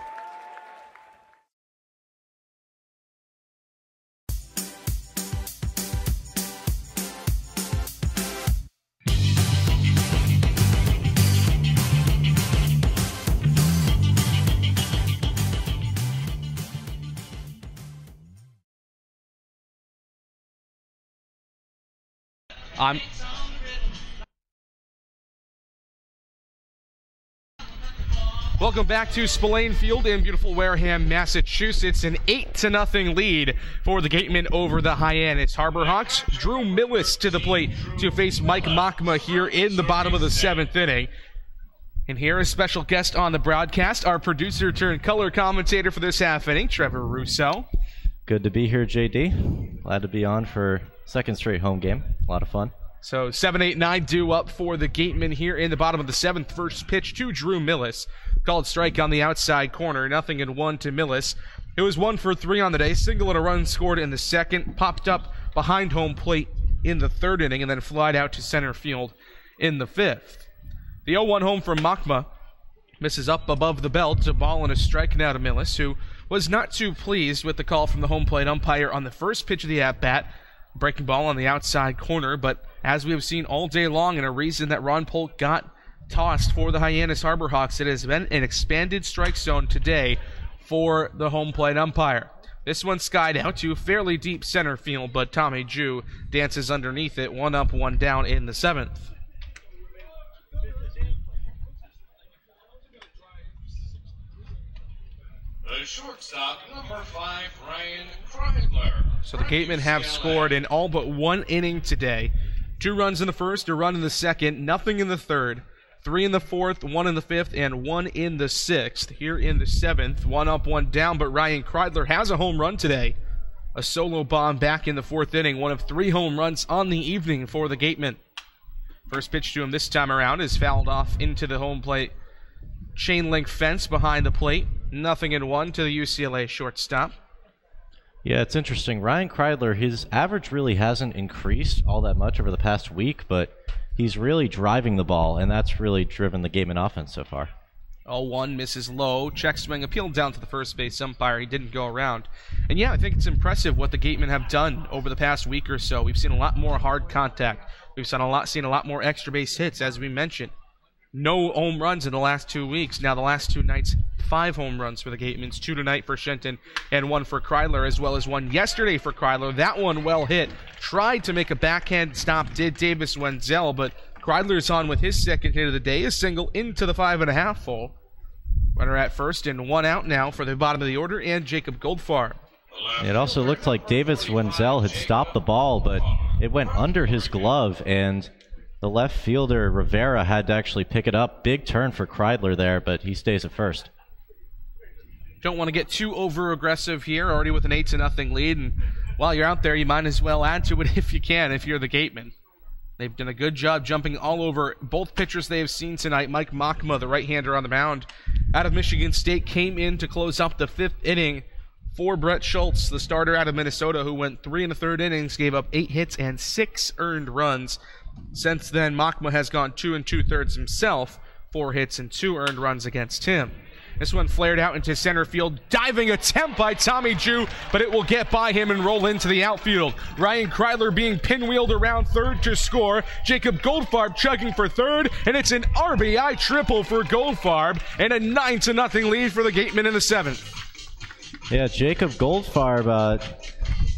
Welcome back to Spillane Field in beautiful Wareham, Massachusetts. An 8-0 lead for the Gatemen over the Hyannis Harbor Hawks. Drew Millis to the plate to face Mike Makma here in the bottom of the 7th inning. And here, a special guest on the broadcast, our producer turned color commentator for this half inning, Trevor Russo. Good to be here, JD. Glad to be on for second straight home game. A lot of fun. So 7, 8, 9 due up for the Gatemen here in the bottom of the 7th. First pitch to Drew Millis. Called strike on the outside corner. 0-1 to Millis. It was 1 for 3 on the day. Single and a run scored in the 2nd. Popped up behind home plate in the 3rd inning and then flied out to center field in the 5th. The 0-1 home from Makma misses up above the belt. A ball and a strike now to Millis, who was not too pleased with the call from the home plate umpire on the first pitch of the at-bat. Breaking ball on the outside corner, but as we have seen all day long, and a reason that Ron Polk got tossed for the Hyannis Harbor Hawks, it has been an expanded strike zone today for the home plate umpire. This one skied out to fairly deep center field, but Tommy Jew dances underneath it. 1 up, 1 down in the 7th. The shortstop, number 5, Ryan Kreidler. So the Gatemen have scored in all but 1 inning today. 2 runs in the 1st, a run in the 2nd, nothing in the 3rd, 3 in the 4th, 1 in the 5th, and 1 in the 6th. Here in the 7th, 1 up, 1 down, but Ryan Kreidler has a home run today. A solo bomb back in the 4th inning, one of 3 home runs on the evening for the Gatemen. First pitch to him this time around is fouled off into the home plate chain link fence behind the plate. 0-1 to the UCLA shortstop. Yeah, it's interesting. Ryan Kreidler, his average really hasn't increased all that much over the past week, but he's really driving the ball, and that's really driven the Gatemen offense so far. 0-1 misses low. Check swing appealed down to the first base umpire. He didn't go around. And yeah, I think it's impressive what the Gatemen have done over the past week or so. We've seen a lot more hard contact. We've seen a lot more extra base hits, as we mentioned. no home runs in the last 2 weeks. Now the last 2 nights, 5 home runs for the Gatemens, 2 tonight for Shenton and 1 for Kreidler, as well as 1 yesterday for Kreidler. That one well hit. Tried to make a backhand stop, did Davis Wenzel, but Kreidler's on with his second hit of the day, a single into the 5.5 hole. Runner at first and 1 out now for the bottom of the order and Jacob Goldfarb. It also looked like Davis Wenzel had stopped the ball, but it went under his glove, and the left fielder, Rivera, had to actually pick it up. Big turn for Kreidler there, but he stays at first. Don't want to get too over-aggressive here, already with an 8-0 lead, and while you're out there, you might as well add to it if you can, if you're the Gatemen. They've done a good job jumping all over both pitchers they have seen tonight. Mike Mockma, the right-hander on the mound, out of Michigan State, came in to close up the 5th inning for Brett Schultz, the starter out of Minnesota, who went 3 1/3 innings, gave up 8 hits and 6 earned runs. Since then, Mockma has gone 2 2/3 himself, 4 hits and 2 earned runs against him. This one flared out into center field. Diving attempt by Tommy Jew, but it will get by him and roll into the outfield. Ryan Kreidler being pinwheeled around third to score. Jacob Goldfarb chugging for third, and it's an RBI triple for Goldfarb and a 9-0 lead for the Gatemen in the 7th. Yeah, Jacob Goldfarb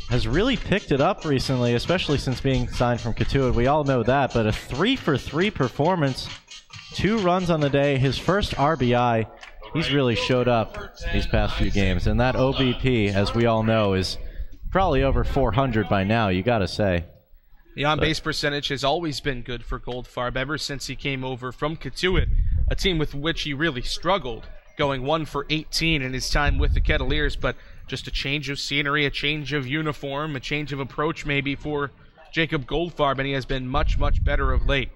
has really picked it up recently, especially since being signed from Katuitt. We all know that, but a 3-for-3 performance, 2 runs on the day, his first RBI. He's really showed up these past few games, and that OBP, as we all know, is probably over 400 by now, you got to say. The on-base percentage has always been good for Goldfarb ever since he came over from Katuitt, a team with which he really struggled, going 1 for 18 in his time with the Kettleers, but just a change of scenery, a change of uniform, a change of approach maybe for Jacob Goldfarb, and he has been much, much better of late.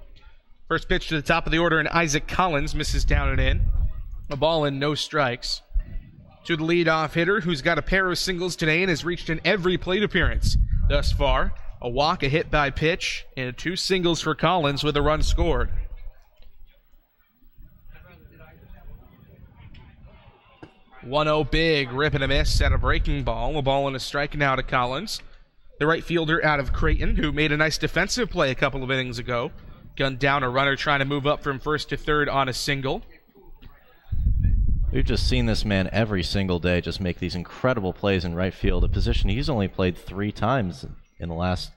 First pitch to the top of the order, and Isaac Collins misses down and in. A ball and no strikes. To the leadoff hitter, who's got a pair of singles today and has reached in every plate appearance thus far. A walk, a hit by pitch, and 2 singles for Collins with a run scored. .1-0 big, rip and a miss at a breaking ball. A ball and a strike now to Collins. The right fielder out of Creighton, who made a nice defensive play a couple of innings ago. Gunned down a runner trying to move up from first to third on a single. We've just seen this man every single day just make these incredible plays in right field, a position he's only played 3 times in the last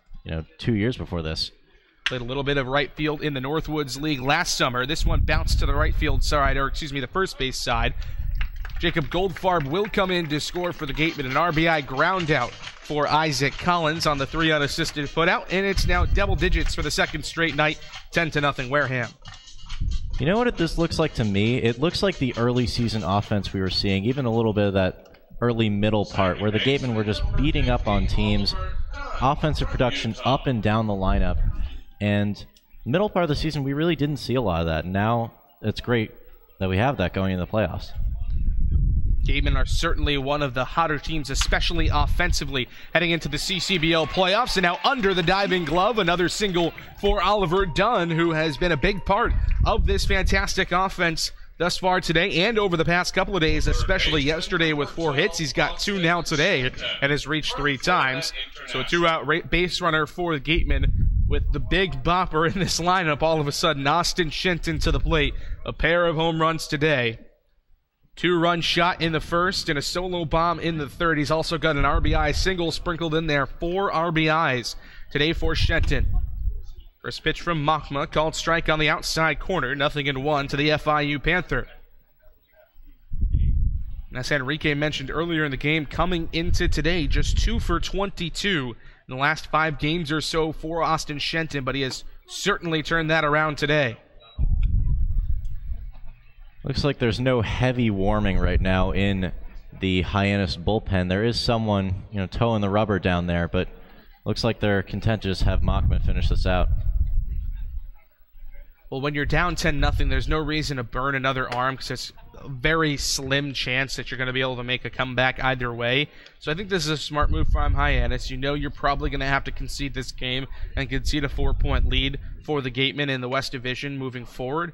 2 years before this. Played a little bit of right field in the Northwoods League last summer. This one bounced to the right field side, the first base side. Jacob Goldfarb will come in to score for the Gatemen. An RBI ground out for Isaac Collins on the 3 unassisted footout, and it's now double digits for the second straight night, 10-0 Wareham. You know what this looks like to me? It looks like the early season offense we were seeing, even a little bit of that early middle part where the Gatemen were just beating up on teams, offensive production up and down the lineup. And middle part of the season, we really didn't see a lot of that. Now it's great that we have that going in the playoffs. Gatemen are certainly one of the hotter teams, especially offensively, heading into the CCBL playoffs. And now under the diving glove, another single for Oliver Dunn, who has been a big part of this fantastic offense thus far today and over the past couple of days, especially yesterday with 4 hits. He's got 2 now today and has reached 3 times. So a 2-out base runner for the Gatemen with the big bopper in this lineup. All of a sudden, Austin Shenton to the plate. A pair of home runs today. 2-run shot in the first and a solo bomb in the third. He's also got an RBI single sprinkled in there. 4 RBIs today for Shenton. First pitch from Mockma, called strike on the outside corner. 0-1 to the FIU Panther. And as Enrique mentioned earlier in the game, coming into today, just 2 for 22 in the last 5 games or so for Austin Shenton, but he has certainly turned that around today. Looks like there's no heavy warming right now in the Hyannis bullpen. There is someone, toeing the rubber down there, but looks like they're content to just have Mockman finish this out. Well, when you're down 10-0, there's no reason to burn another arm because it's a very slim chance that you're going to be able to make a comeback either way. So I think this is a smart move from Hyannis. You know you're probably going to have to concede this game and concede a 4-point lead for the Gatemen in the West Division moving forward.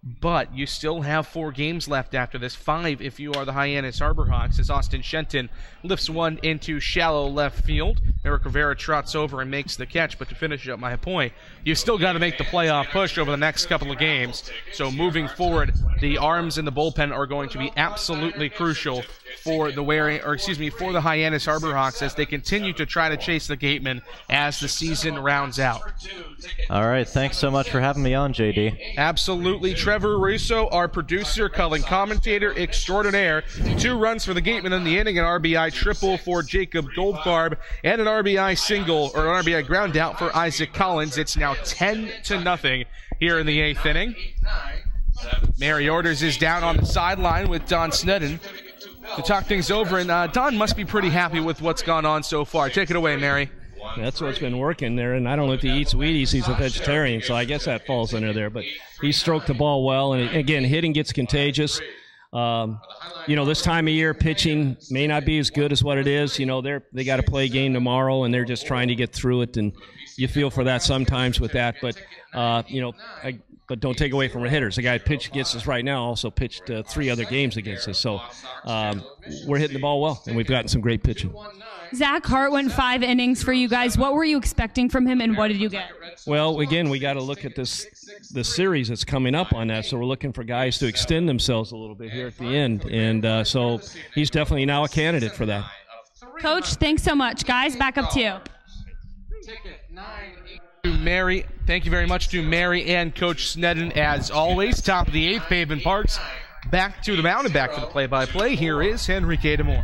But you still have 4 games left after this, 5 if you are the Hyannis Harborhawks, as Austin Shenton lifts one into shallow left field. Eric Rivera trots over and makes the catch, but to finish up my point, you've still got to make the playoff push over the next couple of games. So moving forward, the arms in the bullpen are going to be absolutely crucial for the for the Hyannis Harborhawks as they continue to try to chase the Gatemen as the season rounds out. All right, thanks so much for having me on, JD. Absolutely. Trevor Russo, our producer, calling commentator extraordinaire. 2 runs for the Gatemen in the inning, an RBI triple for Jacob Goldfarb, and an RBI single, or an RBI ground out for Isaac Collins. It's now 10-0 here in the 8th inning. Mary Orders is down on the sideline with Don Sneddon to talk things over, and Don must be pretty happy with what's gone on so far. Take it away, Mary. That's what's been working there, and I don't know if he eats Wheaties. He's a vegetarian, so I guess that falls under there. But he stroked the ball well, and again, hitting gets contagious. This time of year, pitching may not be as good as what it is. They got to play a game tomorrow, and they're just trying to get through it, and you feel for that sometimes with that. But but don't take away from the hitters. The guy pitched against us right now also pitched 3 other games against us. So we're hitting the ball well, and we've gotten some great pitching. Zack Hart went 5 innings for you guys. What were you expecting from him, and what did you get? Well, again, we got to look at the series that's coming up on that. So we're looking for guys to extend themselves a little bit here at the end. And so he's definitely now a candidate for that. Coach, thanks so much. Guys, back up to you. Mary, thank you very much to Mary and Coach Sneddon as always. Top of the 8th, Pavement Parks. Back to the mound and back for the play-by-play. Here is Henry Cadamore.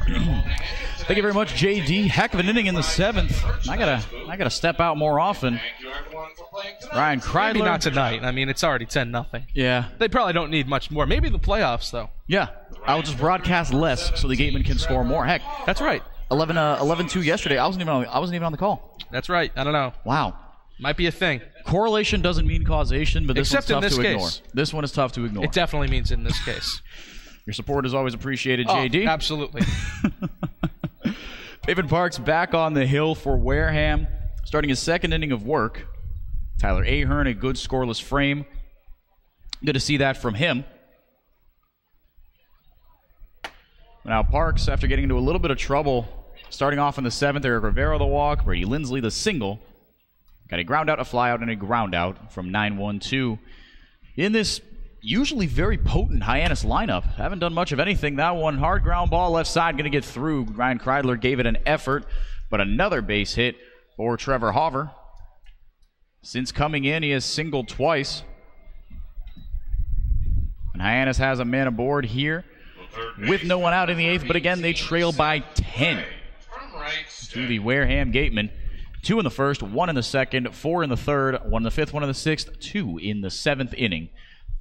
Thank you very much, JD. Heck of an inning in the 7th. I gotta step out more often. Ryan Kreidler. Maybe not tonight. I mean, it's already 10-0. Yeah. They probably don't need much more. Maybe the playoffs, though. Yeah. I'll just broadcast less so the Gatemen can score more. Heck, that's right. 11-2 yesterday. I wasn't even on the call. That's right. I don't know. Wow. Might be a thing. Correlation doesn't mean causation, but this one's tough to ignore. This one is tough to ignore. It definitely means in this case. Your support is always appreciated, JD. Absolutely. Pavement Parks back on the hill for Wareham, starting his 2nd inning of work. Tyler Ahern, a good scoreless frame. Good to see that from him. Now Parks, after getting into a little bit of trouble, starting off in the 7th, Eric Rivera the walk, Brady Lindsley the single. Got a ground out, a fly out, and a ground out from 9-1-2. In this usually very potent Hyannis lineup, haven't done much of anything. That one, hard ground ball left side, going to get through. Ryan Kreidler gave it an effort, but another base hit for Trevor Hauver. Since coming in, he has singled twice. And Hyannis has a man aboard here with no one out in the 8th, but again, they trail by 10 to the Wareham Gatemen. 2 in the 1st, 1 in the 2nd, 4 in the 3rd, 1 in the 5th, 1 in the 6th, 2 in the 7th inning.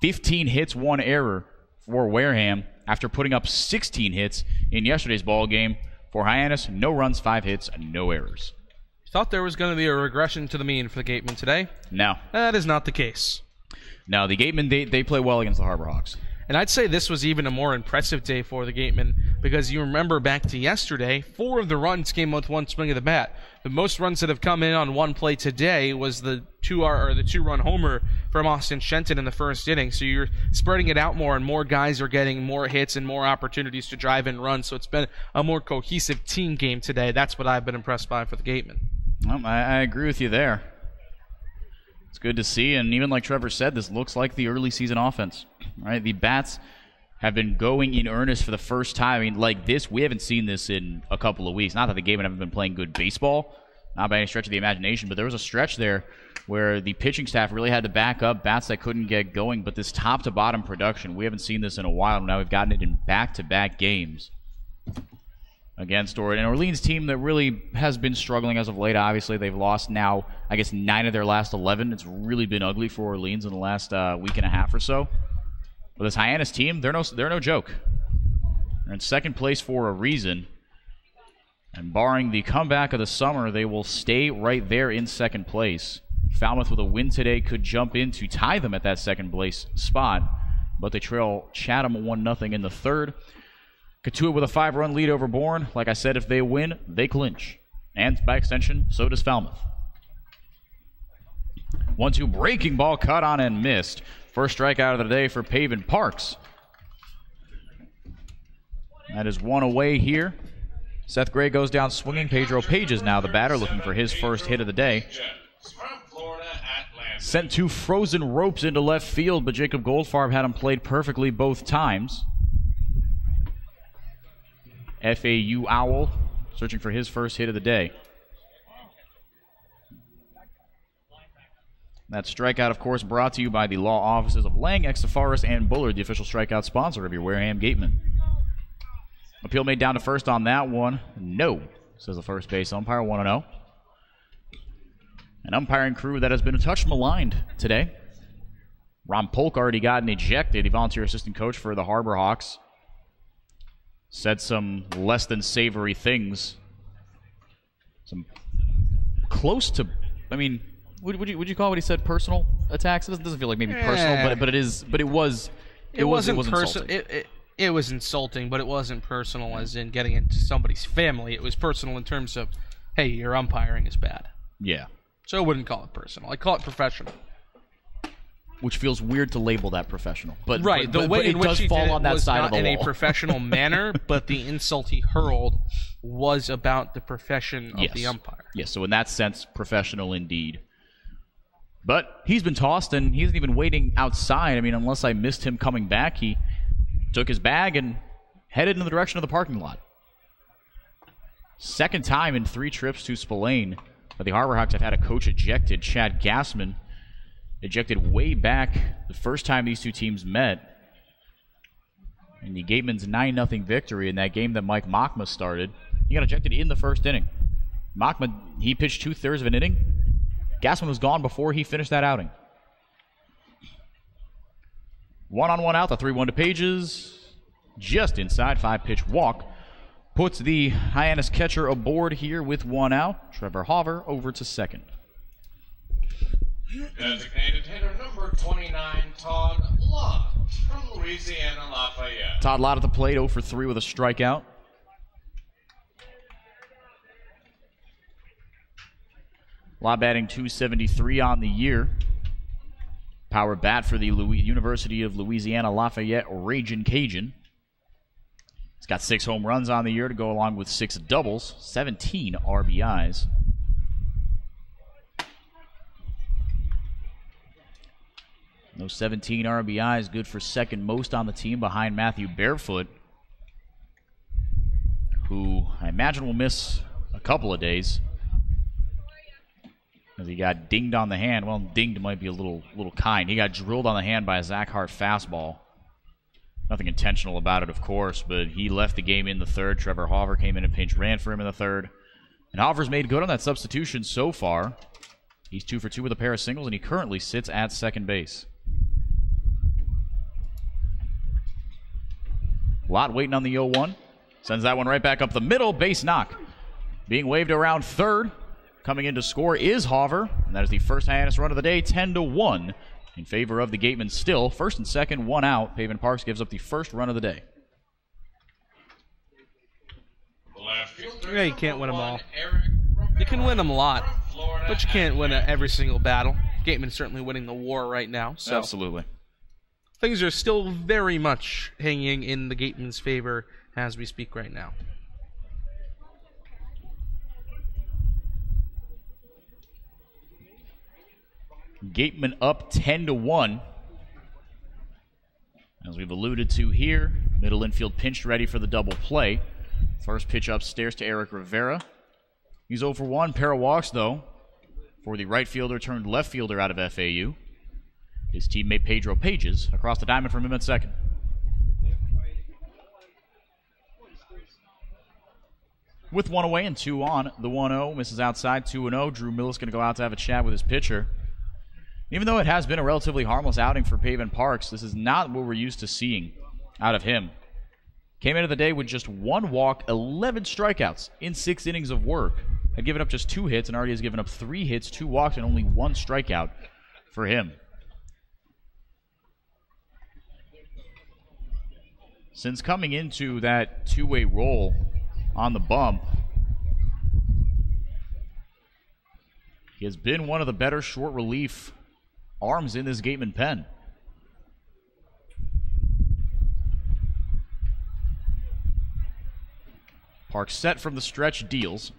15 hits, 1 error for Wareham after putting up 16 hits in yesterday's ball game. For Hyannis, no runs, 5 hits, no errors. Thought there was going to be a regression to the mean for the Gatemen today. No. That is not the case. No, the Gatemen, they play well against the Harborhawks. And I'd say this was even a more impressive day for the Gatemen because you remember back to yesterday, 4 of the runs came with 1 swing of the bat. The most runs that have come in on 1 play today was the 2-run homer from Austin Shenton in the 1st inning. So you're spreading it out more, and more guys are getting more hits and more opportunities to drive and run. So it's been a more cohesive team game today. That's what I've been impressed by for the Gatemen. Well, I agree with you there. It's good to see, and even like Trevor said, this looks like the early season offense. Right, the bats have been going in earnest for the first time. I mean, like this, we haven't seen this in a couple of weeks. Not that the Gatemen haven't been playing good baseball, not by any stretch of the imagination, but there was a stretch there where the pitching staff really had to back up bats that couldn't get going. But this top-to-bottom production, we haven't seen this in a while. Now we've gotten it in back-to-back games against an Orleans team that really has been struggling as of late. Obviously, they've lost now, I guess, 9 of their last 11. It's really been ugly for Orleans in the last week and a half or so. But this Hyannis team, they're no joke. They're in 2nd place for a reason. And barring the comeback of the summer, they will stay right there in 2nd place. Falmouth with a win today could jump in to tie them at that 2nd place spot. But they trail Chatham 1-0 in the 3rd. Katua with a 5-run lead over Bourne. Like I said, if they win, they clinch. And by extension, so does Falmouth. 1-2 breaking ball, cut on and missed. First strikeout of the day for Pavin Parks. That is one away here. Seth Gray goes down swinging. Pedro Page is now the batter, looking for his first hit of the day. Sent two frozen ropes into left field, but Jacob Goldfarb had him played perfectly both times. FAU Owl searching for his first hit of the day. That strikeout, of course, brought to you by the law offices of Lang, Exafaris, and Bullard, the official strikeout sponsor of your Wareham Gatemen. Appeal made down to first on that one. No, says the first base umpire, 1-0. An umpiring crew that has been a touch maligned today. Ron Polk already gotten ejected, the volunteer assistant coach for the Harbor Hawks. Said some less than savory things. Some close to, I mean, would you call what he said personal attacks? It doesn't feel like maybe personal, but it wasn't personal. It was insulting, but it wasn't personal as in getting into somebody's family. It was personal in terms of, hey, your umpiring is bad. Yeah. So I wouldn't call it personal. I call it professional. Which feels weird to label that professional. But right, the way in which he did it was not in a professional manner, but the insult he hurled was about the profession of the umpire. Yes, so in that sense, professional indeed. But he's been tossed, and he isn't even waiting outside. I mean, unless I missed him coming back, he took his bag and headed in the direction of the parking lot. Second time in 3 trips to Spillane that the Harbor Hawks have had a coach ejected. Chad Gassman ejected way back the first time these two teams met in the Gatemen's 9-0 victory in that game that Mike Mockma started. He got ejected in the first inning. Mockma, he pitched 2/3 of an inning. Gassman was gone before he finished that outing. 1-on-1 out, the 3-1 to Pages. Just inside, 5-pitch walk. Puts the Hyannis catcher aboard here with 1 out. Trevor Hover over to second. Designated hitter number 29, Todd Lott from Louisiana Lafayette. Todd Lott at the plate, 0 for 3 with a strikeout. Lott batting .273 on the year. Power bat for the University of Louisiana Lafayette Ragin' Cajun. He's got 6 home runs on the year to go along with 6 doubles, 17 RBIs. Those 17 RBIs, good for second most on the team behind Matthew Barefoot, who I imagine will miss a couple of days as he got dinged on the hand. Well, dinged might be a little kind. He got drilled on the hand by a Zack Hart fastball. Nothing intentional about it, of course, but he left the game in the third. Trevor Hover came in and pinch ran for him in the third. And Hover's made good on that substitution so far. He's 2 for 2 with a pair of singles, and he currently sits at second base. Lott waiting on the 0-1. Sends that one right back up the middle. Base knock. Being waved around third. Coming in to score is Hover. And that is the first Hyannis run of the day, 10-1 in favor of the Gatemen still. First and second, 1 out. Pavin Parks gives up the first run of the day. Yeah, you can't win them all. You can win them a lot, but you can't win every single battle. Gatemen's certainly winning the war right now. So. Absolutely. Things are still very much hanging in the Gatemen's favor as we speak right now. Gatemen up 10-1. As we've alluded to here, middle infield pinched ready for the double play. First pitch upstairs to Eric Rivera. He's 0 for 1. Pair of walks, though, for the right fielder turned left fielder out of FAU. His teammate Pedro Pages across the diamond from him at second. With 1 away and 2 on, the 1-0 misses outside, 2-0. Drew Millis going to go out to have a chat with his pitcher. Even though it has been a relatively harmless outing for Pavin Parks, this is not what we're used to seeing out of him. Came into the day with just 1 walk, 11 strikeouts in 6 innings of work. Had given up just 2 hits and already has given up 3 hits, 2 walks, and only 1 strikeout for him. Since coming into that 2-way role on the bump, he has been one of the better short relief arms in this Gatemen pen. Parks set from the stretch, deals.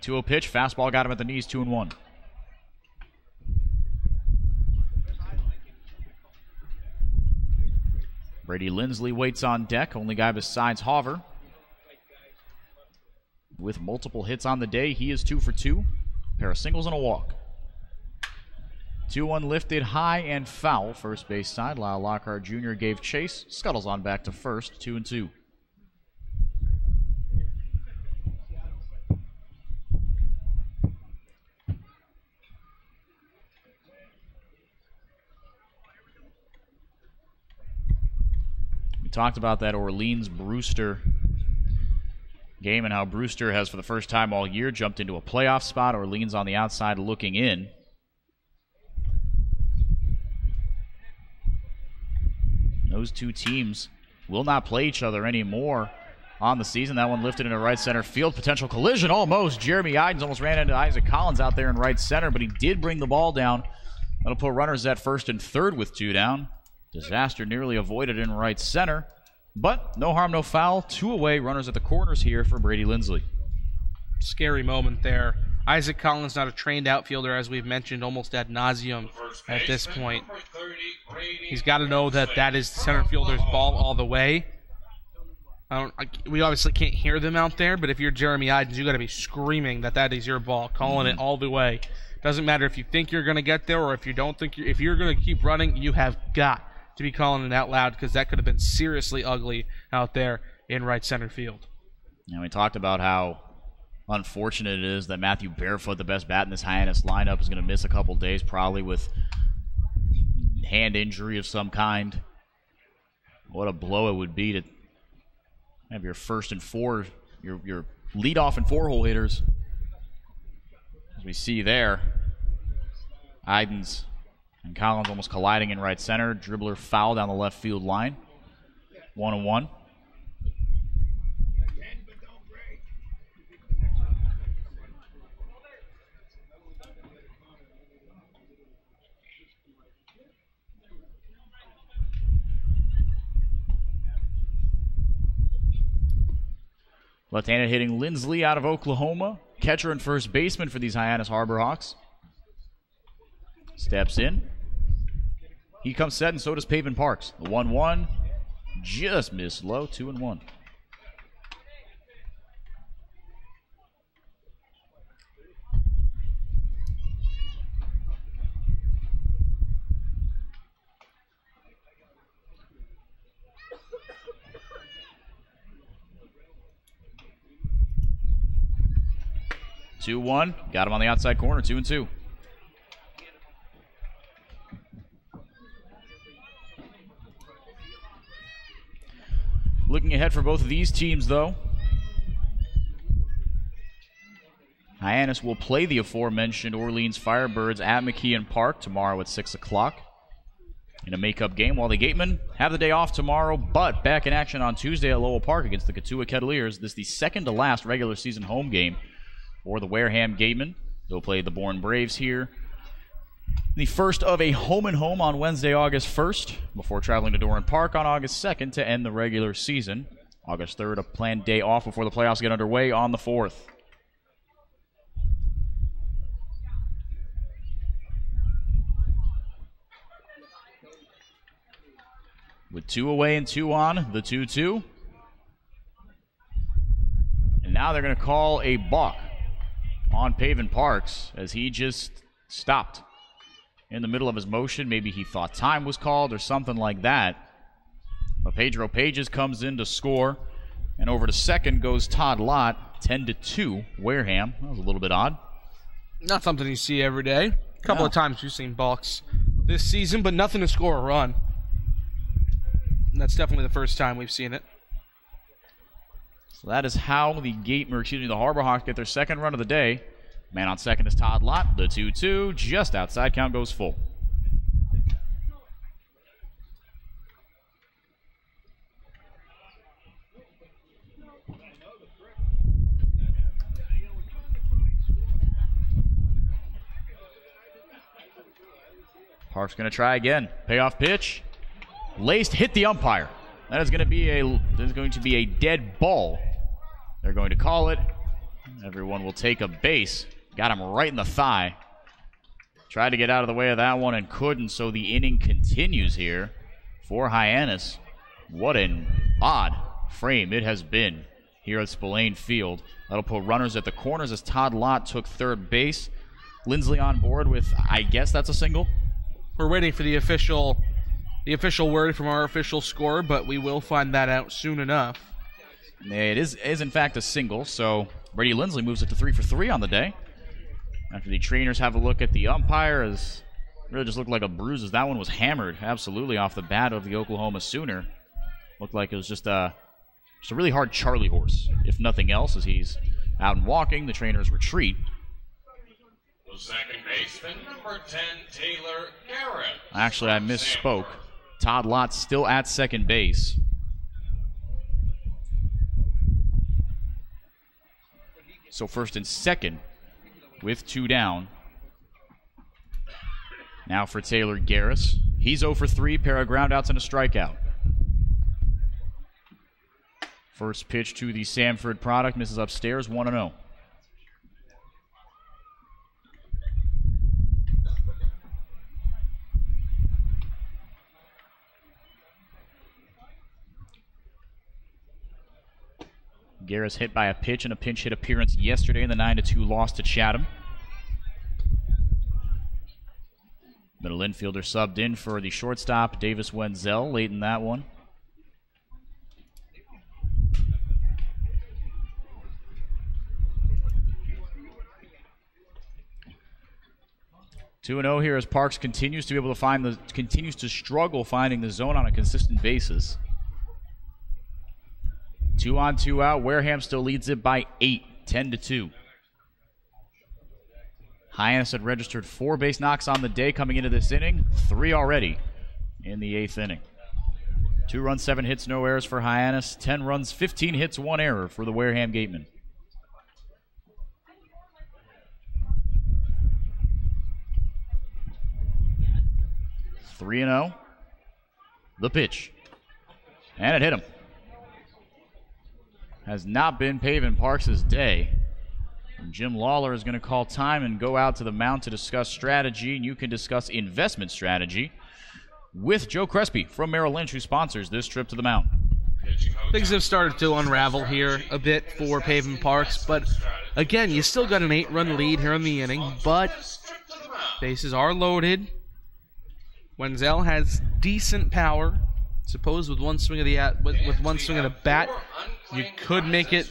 2-0 pitch, fastball got him at the knees, 2-1. Brady Lindsley waits on deck, only guy besides Hover. With multiple hits on the day, he is 2 for 2. Pair of singles and a walk. 2-1 lifted high and foul. First base side, Lyle Lockhart Jr. gave chase. Scuttles on back to first, 2-2. We talked about that Orleans-Brewster game and how Brewster has, for the first time all year, jumped into a playoff spot. Orleans on the outside looking in. Those two teams will not play each other anymore on the season. That one lifted into right center field. Potential collision almost. Jeremy Idens almost ran into Isaac Collins out there in right center, but he did bring the ball down. That'll put runners at first and third with 2 down. Disaster nearly avoided in right center. But no harm, no foul. 2 away, runners at the corners here for Brady Lindsley. Scary moment there. Isaac Collins, not a trained outfielder, as we've mentioned almost ad nauseum at this point. He's got to know that that is the center fielder's ball all the way. We obviously can't hear them out there, but if you're Jeremy Idens, you got to be screaming that that is your ball, calling it all the way. Doesn't matter if you think you're going to get there or if you don't think if you're going to keep running, you have got to be calling it out loud, because that could have been seriously ugly out there in right center field. And we talked about how unfortunate it is that Matthew Barefoot, the best bat in this Hyannis lineup, is going to miss a couple days, probably with hand injury of some kind. What a blow it would be to have your first and 4, your leadoff and 4-hole hitters. As we see there, Idens and Collins almost colliding in right center. Dribbler foul down the left field line. 1-1. Left-handed hitting Lindsley out of Oklahoma. Catcher and first baseman for these Hyannis Harbor Hawks. Steps in. He comes set, and so does Pavin Parks. The 1-1 just missed low, 2-1. Got him on the outside corner, 2-2. Looking ahead for both of these teams, though, Hyannis will play the aforementioned Orleans Firebirds at McKeon Park tomorrow at 6 o'clock in a makeup game, while the Gatemen have the day off tomorrow, but back in action on Tuesday at Lowell Park against the Cotulla Kettleers. This is the second to last regular season home game for the Wareham Gatemen. They'll play the Bourne Braves here. The first of a home-and-home on Wednesday, August 1st, before traveling to Doran Park on August 2nd to end the regular season. August 3rd, a planned day off before the playoffs get underway on the 4th. With 2 away and 2 on, the 2-2. And now they're going to call a balk on Pavin Parks as he just stopped in the middle of his motion. Maybe he thought time was called or something like that. But Pedro Pages comes in to score. And over to second goes Todd Lott, 10-2, Wareham. That was a little bit odd. Not something you see every day. A couple of times we've seen balks this season, but nothing to score a run. And that's definitely the first time we've seen it. So that is how the the Harbor Hawks get their second run of the day. Man on second is Todd Lott. The 2-2 just outside. Count goes full. Park's going to try again. Payoff pitch. Laced, hit the umpire. That is going to be a dead ball. They're going to call it. Everyone will take a base. Got him right in the thigh. Tried to get out of the way of that one and couldn't, so the inning continues here for Hyannis. What an odd frame it has been here at Spillane Field. That'll put runners at the corners as Todd Lott took third base. Lindsley on board with, I guess that's a single. We're waiting for the official word from our official scorer, but we will find that out soon enough. It is in fact a single, so Brady Lindsley moves it to 3 for 3 on the day. After the trainers have a look at the umpire, as really just looked like a bruise, as that one was hammered absolutely off the bat of the Oklahoma Sooner. Looked like it was just a really hard Charlie horse, if nothing else, as he's out and walking. The trainers retreat. The second baseman, number 10, Taylor Garrett. Actually, I misspoke. Todd Lott still at second base. So first and second with 2 down. Now for Taylor Garris. He's 0 for 3, pair of groundouts and a strikeout. First pitch to the Samford product, misses upstairs, 1-0. Garris hit by a pitch and a pinch hit appearance yesterday in the 9-2 loss to Chatham. Middle infielder subbed in for the shortstop, Davis Wenzel, late in that one. (2-0) here as Parks continues to be able to continues to struggle finding the zone on a consistent basis. 2 on, 2 out. Wareham still leads it by 8, 10-2. Hyannis had registered 4 base knocks on the day coming into this inning, 3 already in the 8th inning. 2 runs, 7 hits, no errors for Hyannis. 10 runs, 15 hits, 1 error for the Wareham Gatemen. (3-0). The pitch. And it hit him. Has not been Pavin Parks' day. And Jim Lawler is going to call time and go out to the mound to discuss strategy, and you can discuss investment strategy with Joe Crespi from Merrill Lynch, who sponsors this trip to the mound. Things have started to unravel here a bit for Pavin Parks, but again, you still got an 8-run lead here in the inning, but bases are loaded. Wenzel has decent power. Suppose with one swing of the bat, you could make it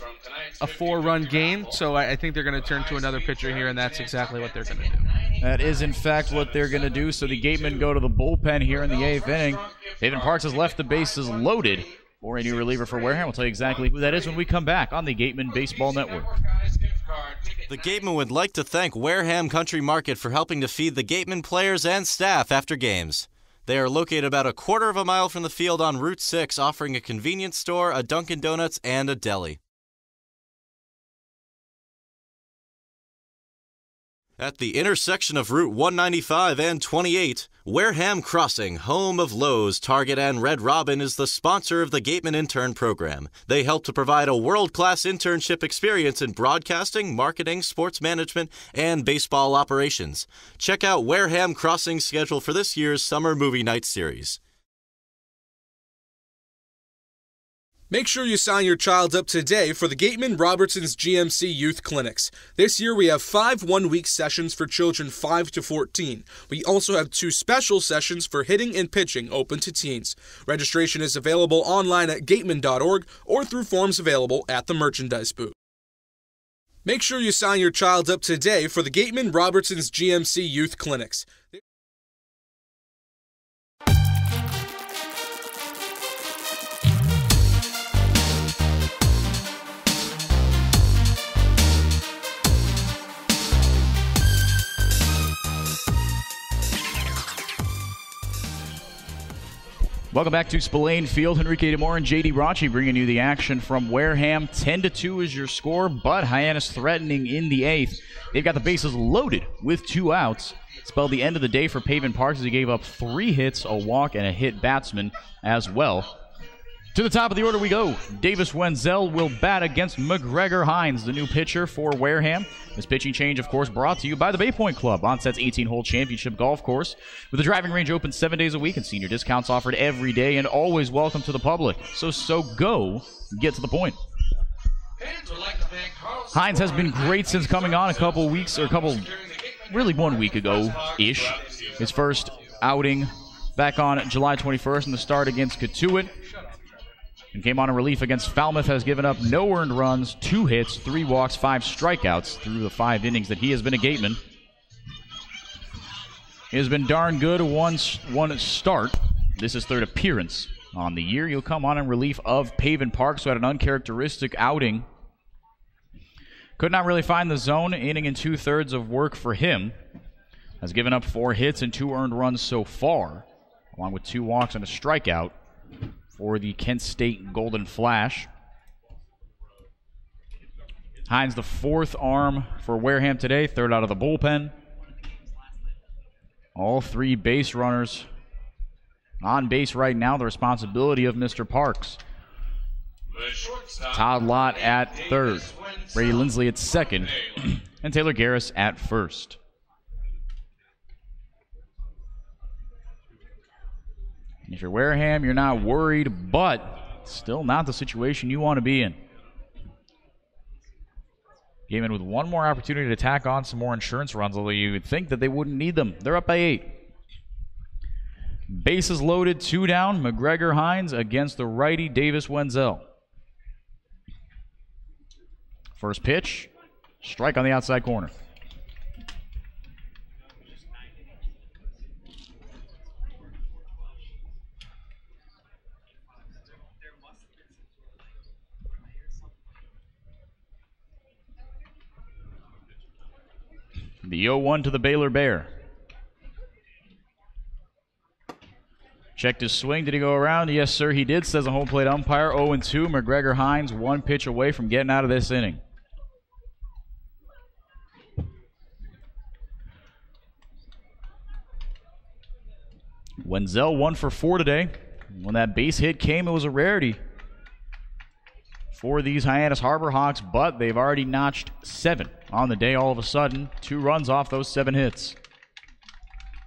a 4-run game. So I think they're going to turn to another pitcher here, and that's exactly what they're going to do. That is, in fact, what they're going to do. So the Gatemen go to the bullpen here in the 8th inning. Pavin Parks has left the bases loaded for a new reliever for Wareham. We'll tell you exactly who that is when we come back on the Gatemen Baseball Network. The Gatemen would like to thank Wareham Country Market for helping to feed the Gatemen players and staff after games. They are located about a quarter of a mile from the field on Route 6, offering a convenience store, a Dunkin' Donuts, and a deli. At the intersection of Route 195 and 28, Wareham Crossing, home of Lowe's, Target, and Red Robin, is the sponsor of the Gatemen Intern Program. They help to provide a world-class internship experience in broadcasting, marketing, sports management, and baseball operations. Check out Wareham Crossing's schedule for this year's Summer Movie Night Series. Make sure you sign your child up today for the Gatemen Robertson's GMC Youth Clinics. This year we have 5 one-week sessions for children 5 to 14. We also have 2 special sessions for hitting and pitching open to teens. Registration is available online at gatemen.org or through forms available at the merchandise booth. Make sure you sign your child up today for the Gatemen Robertson's GMC Youth Clinics. Welcome back to Spillane Field. Enrique DeMore and J.D. Rauchi bringing you the action from Wareham. 10-2 is your score, but Hyannis threatening in the 8th. They've got the bases loaded with 2 outs. spelled the end of the day for Pavin Parks as he gave up 3 hits, a walk, and a hit batsman as well. To the top of the order we go. Davis Wenzel will bat against McGregor Hines, the new pitcher for Wareham. This pitching change, of course, brought to you by the Bay Point Club, Onset's 18-hole championship golf course, with the driving range open 7 days a week and senior discounts offered every day and always welcome to the public. So go, get to the point. Hines has been great since coming on really 1 week ago-ish. His first outing back on July 21st in the start against Cotuit. And came on in relief against Falmouth, has given up no earned runs, 2 hits, 3 walks, 5 strikeouts through the 5 innings that he has been a Gateman. He has been darn good, one start. This is 3rd appearance on the year. He'll come on in relief of Pavin Parks, who had an uncharacteristic outing. Could not really find the zone, inning and 2/3 of work for him. Has given up 4 hits and 2 earned runs so far, along with 2 walks and a strikeout for the Kent State Golden Flash. Hines, the 4th arm for Wareham today, 3rd out of the bullpen. All 3 base runners on base right now, the responsibility of Mr. Parks. Todd Lott at 3rd, Brady Lindsley at 2nd, and Taylor Garris at 1st. If you're Wareham, you're not worried, but still not the situation you want to be in. Gatemen with 1 more opportunity to tack on some more insurance runs, although you would think that they wouldn't need them. They're up by 8. Bases loaded, 2 down. McGregor Hines against the righty Davis Wenzel. First pitch, strike on the outside corner. The 0-1 to the Baylor Bear. Checked his swing. Did he go around? Yes, sir, he did, says the home plate umpire. 0-2. McGregor Hines 1 pitch away from getting out of this inning. Wenzel 1 for 4 today. When that base hit came, it was a rarity for these Hyannis Harbor Hawks, but they've already notched 7 on the day all of a sudden. 2 runs off those 7 hits.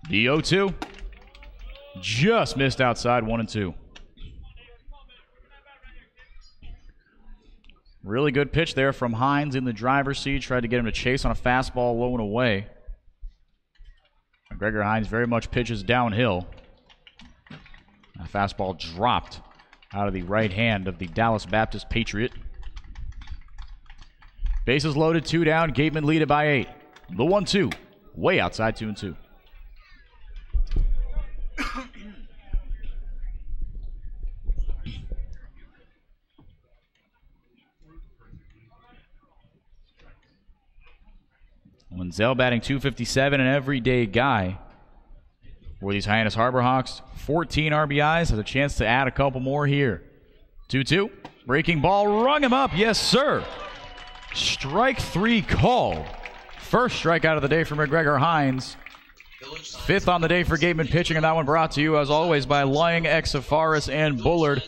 The 0-2 just missed outside, 1-2. Really good pitch there from Hines in the driver's seat. Tried to get him to chase on a fastball low and away. McGregor Hines very much pitches downhill. A fastball dropped out of the right hand of the Dallas Baptist Patriot. Bases loaded, 2 down. Gatemen lead it by 8. The 1-2, way outside, 2-2. Wenzel batting .257, an everyday guy for these Hyannis Harbor Hawks. 14 RBIs, has a chance to add a couple more here. 2-2, breaking ball, rung him up, yes sir. Strike 3 called. First strikeout of the day for McGregor Hines. 5th on the day for Gatemen pitching, and that one brought to you, as always, by Lying, Exafaris, and Bullard.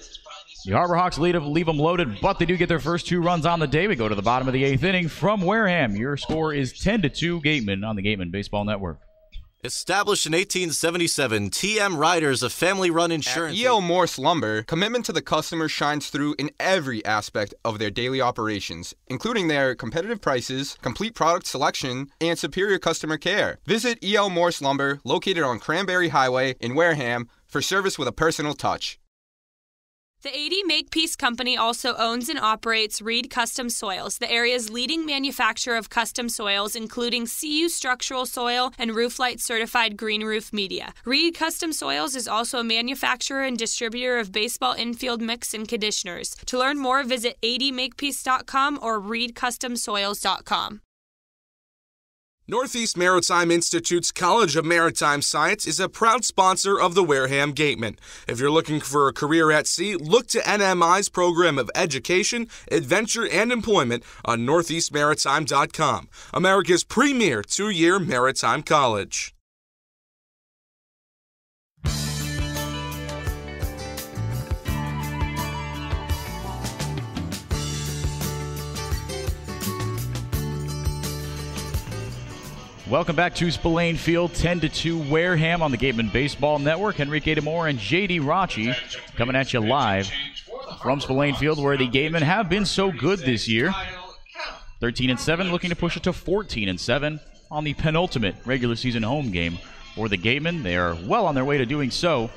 The Harbor Hawks leave them loaded, but they do get their first 2 runs on the day. We go to the bottom of the 8th inning from Wareham. Your score is 10-2 Gatemen on the Gatemen Baseball Network. Established in 1877, TM Riders, a family-run insurance. At E.L. Morse Lumber, commitment to the customer shines through in every aspect of their daily operations, including their competitive prices, complete product selection, and superior customer care. Visit E.L. Morse Lumber, located on Cranberry Highway in Wareham, for service with a personal touch. The 80 Makepeace Company also owns and operates Reed Custom Soils, the area's leading manufacturer of custom soils, including CU Structural Soil and Rooflight Certified Green Roof Media. Reed Custom Soils is also a manufacturer and distributor of baseball infield mix and conditioners. To learn more, visit 80makepeace.com or reedcustomsoils.com. Northeast Maritime Institute's College of Maritime Science is a proud sponsor of the Wareham Gatemen. If you're looking for a career at sea, look to NMI's program of education, adventure, and employment on northeastmaritime.com, America's premier 2-year maritime college. Welcome back to Spillane Field, 10-2 Wareham on the Gatemen Baseball Network. Enrique DeMore and J.D. Rachi coming at you live from Spillane Field, where the Gatemen have been so good this year. 13-7, looking to push it to 14-7 on the penultimate regular season home game for the Gatemen. They are well on their way to doing so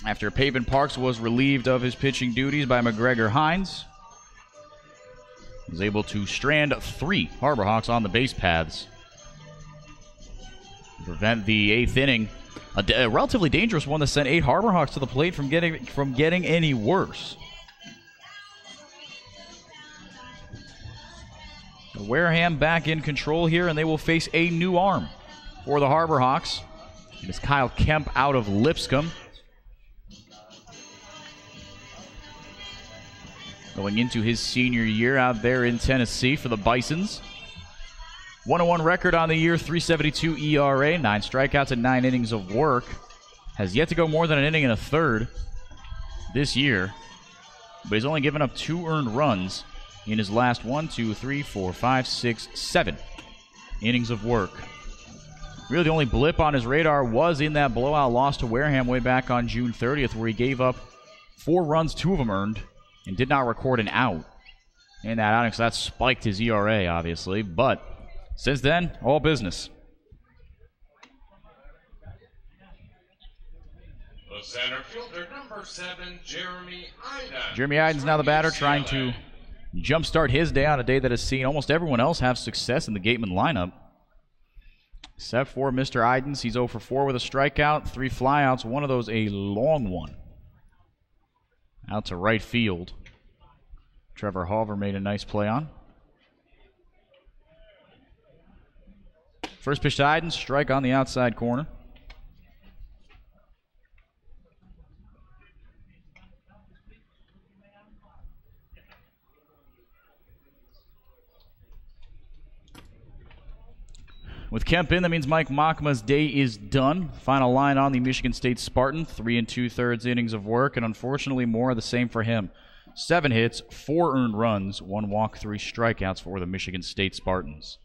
after Pavin Parks was relieved of his pitching duties by McGregor Hines. He was able to strand 3 Harbor Hawks on the base paths to prevent the 8th inning, a relatively dangerous one that sent 8 Harbor Hawks to the plate from getting any worse. Wareham back in control here, and they will face a new arm for the Harbor Hawks. It is Kyle Kemp out of Lipscomb. Going into his senior year out there in Tennessee for the Bisons. 101 record on the year, 3.72 ERA, 9 strikeouts and 9 innings of work. Has yet to go more than an inning and a third this year, but he's only given up 2 earned runs in his last 7 innings of work. Really, the only blip on his radar was in that blowout loss to Wareham way back on June 30th, where he gave up 4 runs, 2 of them earned, and did not record an out in that outing, so that spiked his ERA, obviously. But since then, all business. The center fielder, number 7, Jeremy Iden. Jeremy Iden's now the batter, trying to jumpstart his day on a day that has seen almost everyone else have success in the Gatemen lineup. Except for Mr. Idens. He's 0 for 4 with a strikeout, 3 flyouts, one of those a long one out to right field. Trevor Halver made a nice play on. First pitch to Idens, strike on the outside corner. With Kemp in, that means Mike Mockma's day is done. Final line on the Michigan State Spartan, 3 2/3 innings of work, and unfortunately more of the same for him. 7 hits, 4 earned runs, 1 walk, 3 strikeouts for the Michigan State Spartans.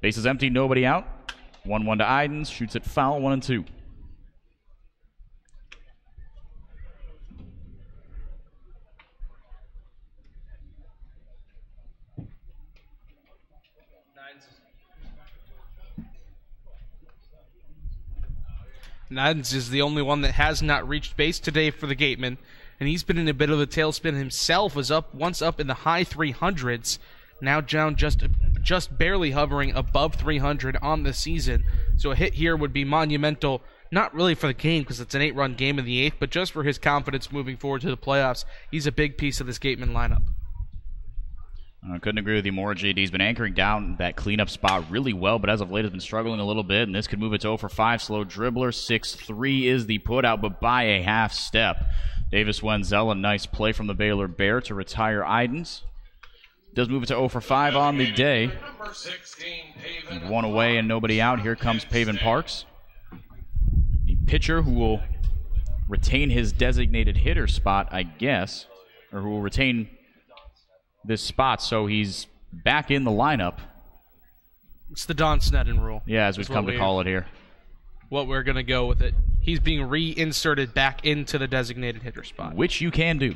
Bases empty, nobody out. 1-1 to Idens, shoots it foul, 1-2. Idens is the only one that has not reached base today for the Gatemen, and he's been in a bit of a tailspin himself. Was once up in the high 300s, now down just barely hovering above 300 on the season. So a hit here would be monumental, not really for the game because it's an 8-run game in the 8th, but just for his confidence moving forward to the playoffs. He's a big piece of this Gatemen lineup. I couldn't agree with you more. JD's been anchoring down that cleanup spot really well, but as of late has been struggling a little bit, and this could move it to 0 for 5. Slow dribbler, 6-3 is the putout, but by a half step. Davis Wenzel, a nice play from the Baylor Bear to retire Idens. Does move it to 0 for 5 on the day. And 1 away and nobody out. Here comes Pavin Parks, the pitcher who will retain his designated hitter spot, I guess, or who will retain this spot, so he's back in the lineup. It's the Don Sneddon rule. Yeah, as we've come to call it here. What we're going to go with it. He's being reinserted back into the designated hitter spot. Which you can do.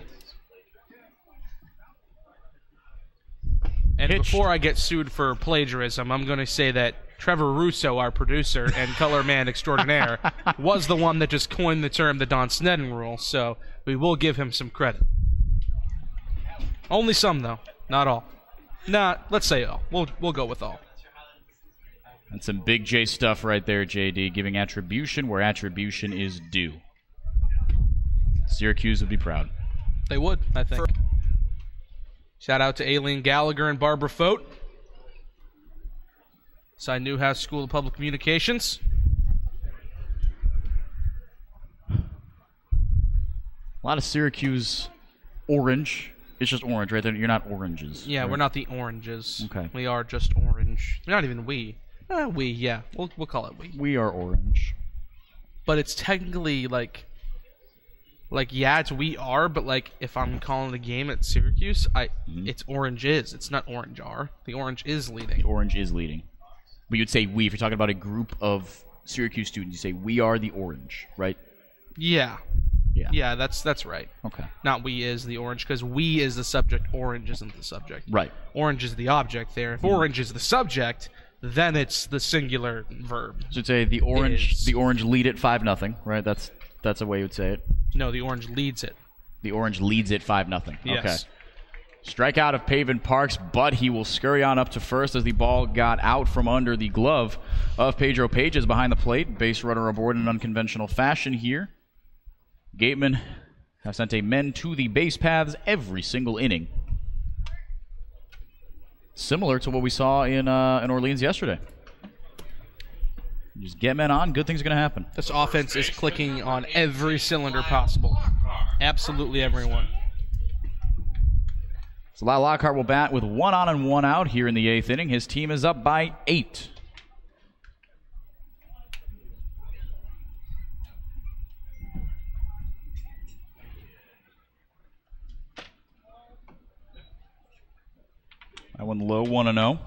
And before I get sued for plagiarism, I'm going to say that Trevor Russo, our producer and color man extraordinaire, was the one that just coined the term the Don Sneddon rule, so we will give him some credit. Only some, though. Not all. Let's say all. We'll go with all. That's some big J stuff right there, JD, giving attribution where attribution is due. Syracuse would be proud. They would, I think. Shout out to Aileen Gallagher and Barbara Fote. Side Newhouse School of Public Communications. A lot of Syracuse orange. It's just orange, right? You're not oranges. Yeah, right? We're not the oranges. Okay. We are just orange. Not even we. We, yeah. We'll call it we. We are orange. But it's technically like Like, yeah, we are, but like if I'm calling the game at Syracuse, it's orange is. It's not orange are. The orange is leading. The orange is leading. But you'd say we, if you're talking about a group of Syracuse students, you say we are the orange, right? Yeah. Yeah. Yeah, that's right. Okay. Not we is the orange, because we is the subject, orange isn't the subject. Right. Orange is the object there. If orange is the subject, then it's the singular verb. So you'd say the orange lead it 5-0, right? That's a way you would say it. No, the orange leads it. The orange leads it 5-0. Yes. Okay. Strikeout of Pavin Parks, but he will scurry on up to first as the ball got out from under the glove of Pedro Pages behind the plate. Base runner aboard in an unconventional fashion here. Gatemen have sent a men to the base paths every single inning. Similar to what we saw in Orleans yesterday. You just get men on, good things are going to happen. This offense is clicking on every cylinder possible. Absolutely everyone. So Lockhart will bat with 1 on and 1 out here in the 8th inning. His team is up by 8. That one low, 1-0.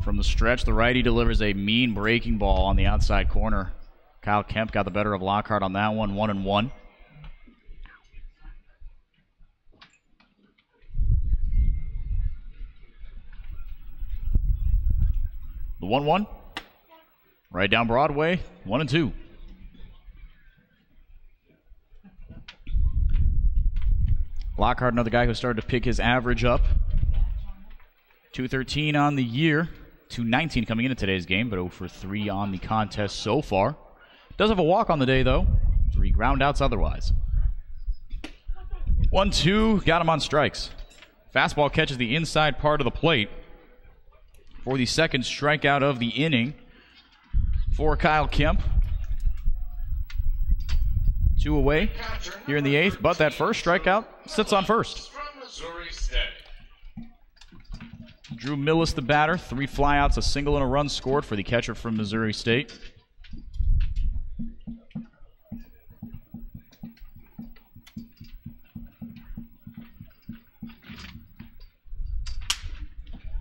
From the stretch, the righty delivers a mean breaking ball on the outside corner. Kyle Kemp got the better of Lockhart on that one, 1-1. The 1-1. Right down Broadway, 1-2. Lockhart, another guy who started to pick his average up. 213 on the year. 219 coming into today's game, but 0 for 3 on the contest so far. Does have a walk on the day, though. 3 ground outs otherwise. 1-2, got him on strikes. Fastball catches the inside part of the plate for the second strikeout of the inning for Kyle Kemp. 2 away here in the 8th, but that first strikeout sits on first. Drew Millis, the batter. 3 flyouts, a single, and a run scored for the catcher from Missouri State.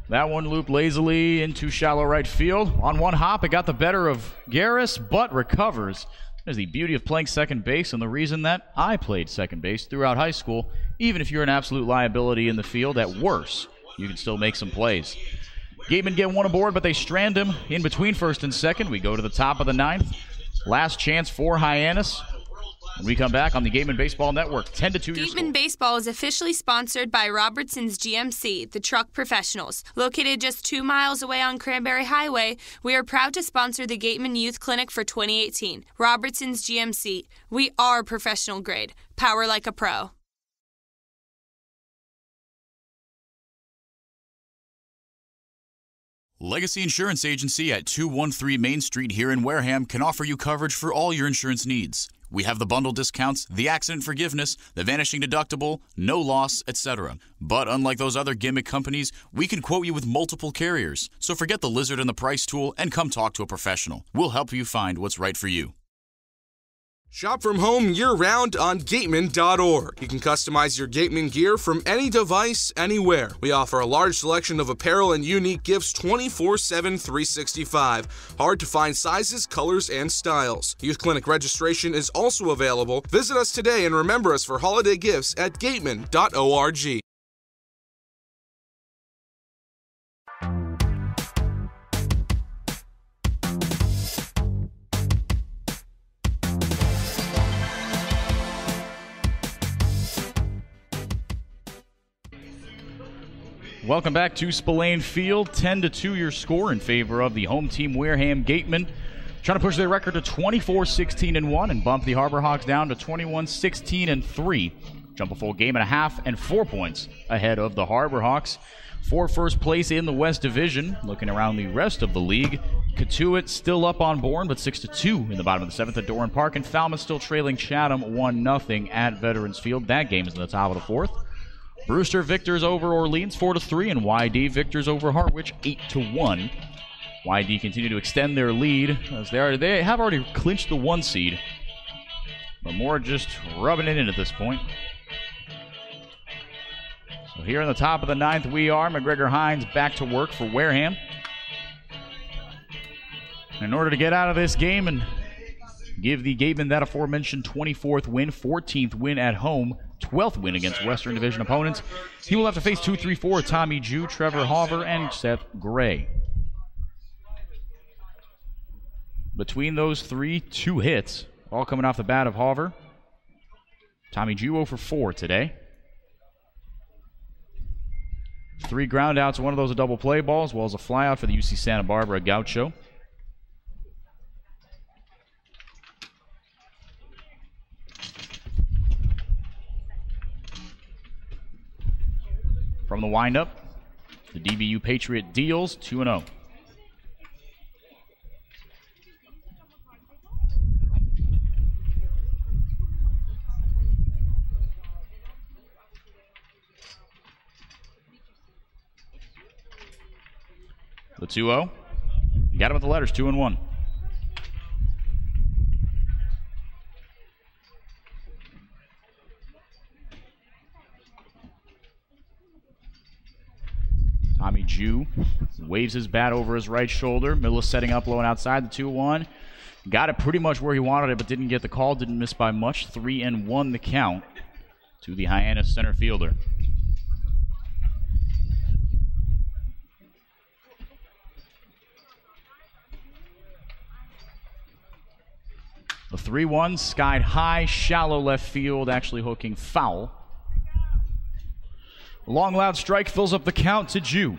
That one looped lazily into shallow right field. On one hop, it got the better of Garris, but recovers. There's the beauty of playing second base and the reason that I played second base throughout high school. Even if you're an absolute liability in the field, at worst, you can still make some plays. Gatemen get 1 aboard, but they strand him in between first and second. We go to the top of the 9th. Last chance for Hyannis. When we come back on the Gatemen Baseball Network, 10-2 your Gatemen Baseball is officially sponsored by Robertson's GMC, the truck professionals. Located just 2 miles away on Cranberry Highway, we are proud to sponsor the Gatemen Youth Clinic for 2018. Robertson's GMC. We are professional grade. Power like a pro. Legacy Insurance Agency at 213 Main Street here in Wareham can offer you coverage for all your insurance needs. We have the bundle discounts, the accident forgiveness, the vanishing deductible, no loss, etc. But unlike those other gimmick companies, we can quote you with multiple carriers. So forget the lizard and the price tool and come talk to a professional. We'll help you find what's right for you. Shop from home year-round on Gatemen.org. You can customize your Gatemen gear from any device, anywhere. We offer a large selection of apparel and unique gifts 24/7, 365. Hard to find sizes, colors, and styles. Youth Clinic registration is also available. Visit us today and remember us for holiday gifts at Gatemen.org. Welcome back to Spillane Field. 10-2 your score in favor of the home team Wareham Gatemen. Trying to push their record to 24-16-1 and bump the Harbor Hawks down to 21-16-3. Jump a full game and a half and 4 points ahead of the Harbor Hawks for first place in the West Division. Looking around the rest of the league, Catuit still up on Bourne, but 6-2 in the bottom of the 7th at Doran Park, and Falmouth still trailing Chatham 1-0 at Veterans Field. That game is in the top of the 4th. Brewster victors over Orleans 4-3, and YD victors over Harwich 8-1. YD continue to extend their lead as they have already clinched the 1 seed, but more just rubbing it in at this point. So here in the top of the 9th we are. McGregor Hines back to work for Wareham. In order to get out of this game and give the Gatemen that aforementioned 24th win, 14th win at home, 12th win against Western Division opponents, he will have to face 2-3-4 Tommy Jew, Trevor Hauver, and Seth Gray. Between those 3, 2 hits, all coming off the bat of Hauver. Tommy Jew 0 for 4 today. 3 ground outs, one of those a double play ball, as well as a flyout for the UC Santa Barbara Gaucho. From the windup, the DBU Patriot deals 2-0. The 2-0. Got him with the letters, 2-1. Tommy Jew waves his bat over his right shoulder. Middle is setting up low and outside. The 2-1. Got it pretty much where he wanted it, but didn't get the call. Didn't miss by much. 3-1 the count to the Hyannis center fielder. The 3-1 skied high, shallow left field, actually hooking foul. A long, loud strike fills up the count to Jew.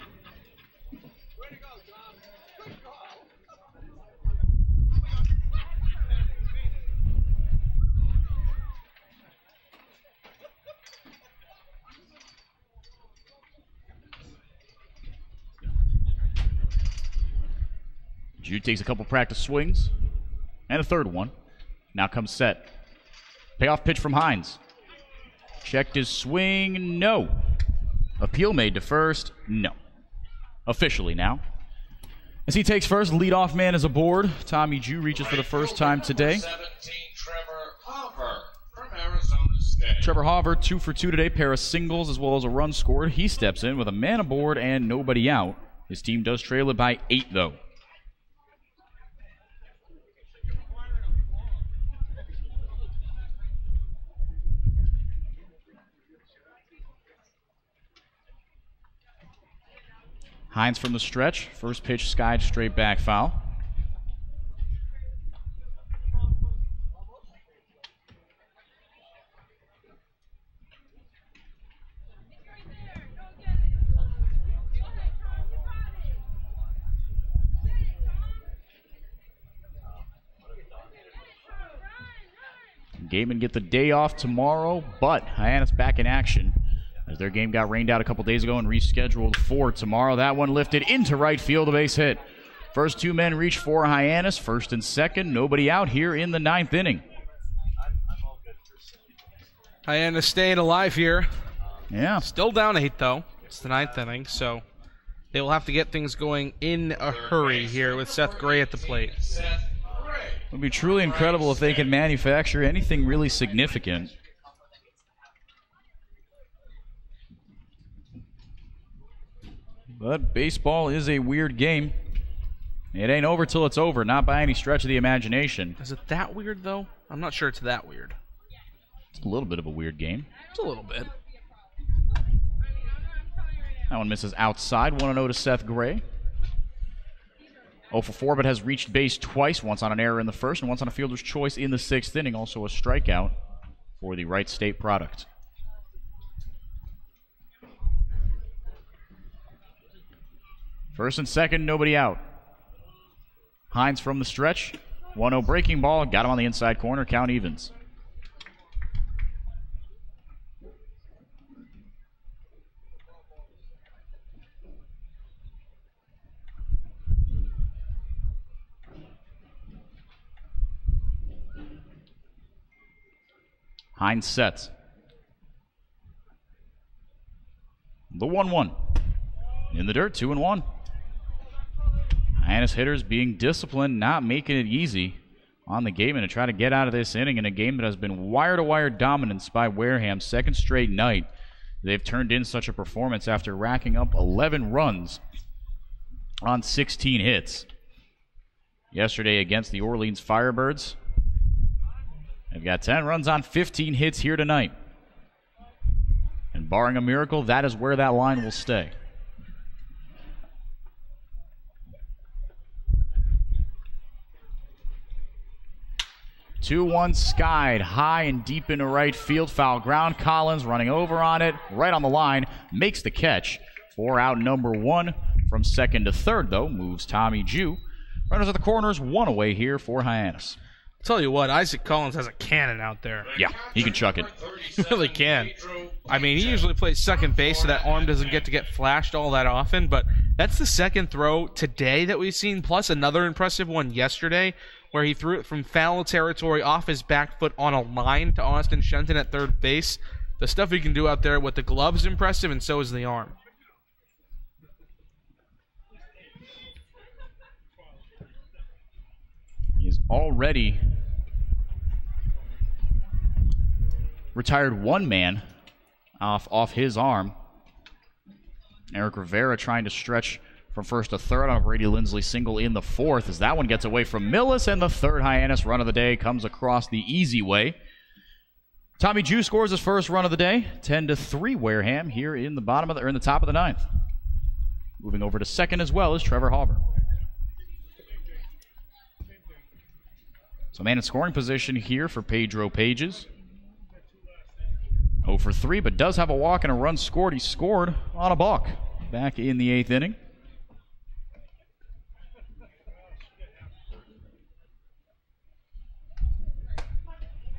Jew takes a couple practice swings and a third one. Now comes set. Payoff pitch from Hines. Checked his swing. No. Appeal made to first. No. Officially now. As he takes first, leadoff man is aboard. Tommy Jew reaches for the first time today. 17, Trevor Hauver from Arizona State. Trevor Hauver 2 for 2 today. Pair of singles as well as a run scored. He steps in with a man aboard and nobody out. His team does trail it by 8 though. Hines from the stretch. First pitch skied straight back foul. Gatemen get the day off tomorrow, but Hyannis back in action as their game got rained out a couple days ago and rescheduled for tomorrow. That one lifted into right field, a base hit. First 2 men reach for Hyannis, first and second. Nobody out here in the 9th inning. Hyannis staying alive here. Yeah. Still down 8, though. It's the 9th inning, so they will have to get things going in a hurry here with Seth Gray at the plate. It would be truly incredible if they could manufacture anything really significant. But baseball is a weird game. It ain't over till it's over, not by any stretch of the imagination. Is it that weird, though? I'm not sure it's that weird. It's a little bit of a weird game. It's a little bit. That one misses outside. 1-0 to Seth Gray. 0 for 4, but has reached base twice, once on an error in the first and once on a fielder's choice in the 6th inning. Also a strikeout for the Wright State product. First and second, nobody out. Hines from the stretch. 1-0 breaking ball. Got him on the inside corner. Count evens. Hines sets. The 1-1. In the dirt, 2-1. Hyannis hitters being disciplined, not making it easy on the Gatemen to try to get out of this inning in a game that has been wire-to-wire dominance by Wareham. Second straight night they've turned in such a performance after racking up 11 runs on 16 hits. Yesterday against the Orleans Firebirds, they've got 10 runs on 15 hits here tonight. And barring a miracle, that is where that line will stay. Two-one skied high and deep into right field. Foul ground. Collins running over on it, right on the line, makes the catch for out number 1. From second to third, though, moves Tommy Jew. Runners at the corners, 1 away here for Hyannis. I'll tell you what, Isaac Collins has a cannon out there. Yeah, he can chuck it. He really can. I mean, he usually plays second base, so that arm doesn't get flashed all that often, but that's the second throw today that we've seen, plus another impressive one yesterday, where he threw it from foul territory off his back foot on a line to Austin Shenton at third base. The stuff he can do out there with the glove is impressive, and so is the arm. He's already retired one man off his arm. Eric Rivera trying to stretch from first to third on a Brady Lindsley single in the fourth as that one gets away from Millis, and the third Hyannis run of the day comes across the easy way. Tommy Jew scores his first run of the day, 10-3 Wareham here in the top of the ninth. Moving over to second as well is Trevor Hauber. So man in scoring position here for Pedro Pages. 0 for 3, but does have a walk and a run scored. He scored on a balk back in the 8th inning.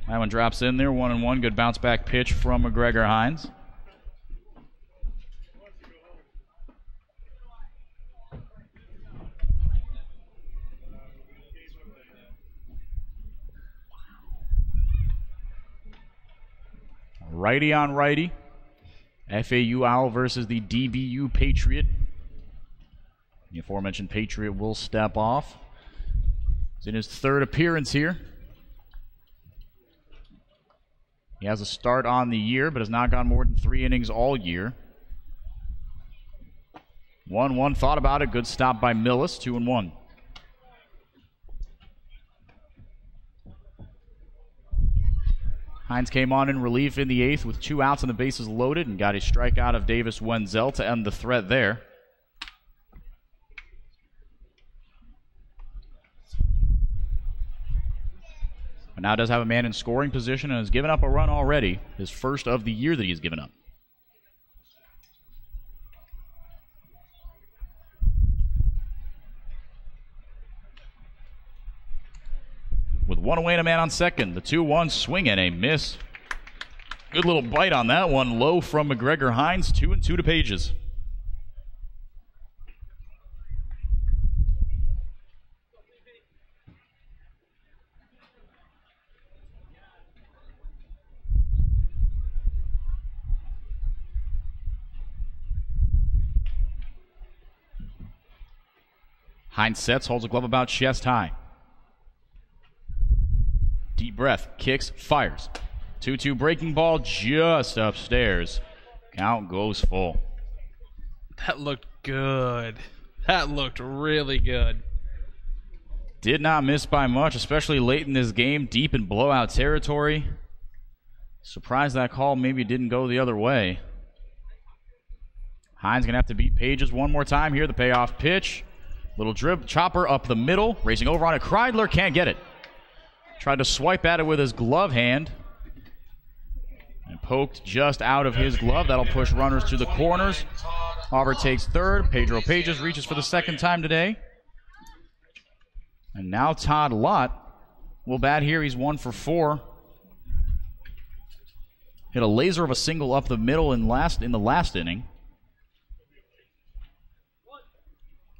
That one drops in there, 1-1. Good bounce back pitch from McGregor Hines. Righty on righty. FAU Owl versus the DBU Patriot. The aforementioned Patriot will step off. He's in his third appearance here. He has a start on the year, but has not gone more than 3 innings all year. 1-1, thought about it. Good stop by Millis, 2-1. Hines came on in relief in the 8th with 2 outs and the bases loaded and got a strikeout of Davis Wenzel to end the threat there. But now does have a man in scoring position and has given up a run already, his first of the year that he's given up. With 1 away and a man on second, the 2-1 swing and a miss. Good little bite on that one, low from McGregor Hines, 2-2 to Pages. Hines sets, holds a glove about chest high. Deep breath, kicks, fires. 2-2 breaking ball just upstairs. Count goes full. That looked good. That looked really good. Did not miss by much, especially late in this game, deep in blowout territory. Surprised that call maybe didn't go the other way. Hines going to have to beat Pages one more time here. The payoff pitch. Little drib, chopper up the middle. Racing over on it. Kreidler can't get it. Tried to swipe at it with his glove hand. And poked just out of his glove. That'll push runners to the corners. Hauber takes third. Pedro Pages reaches for the second time today. And now Todd Lott will bat here. He's 1 for 4. Hit a laser of a single up the middle in the last inning.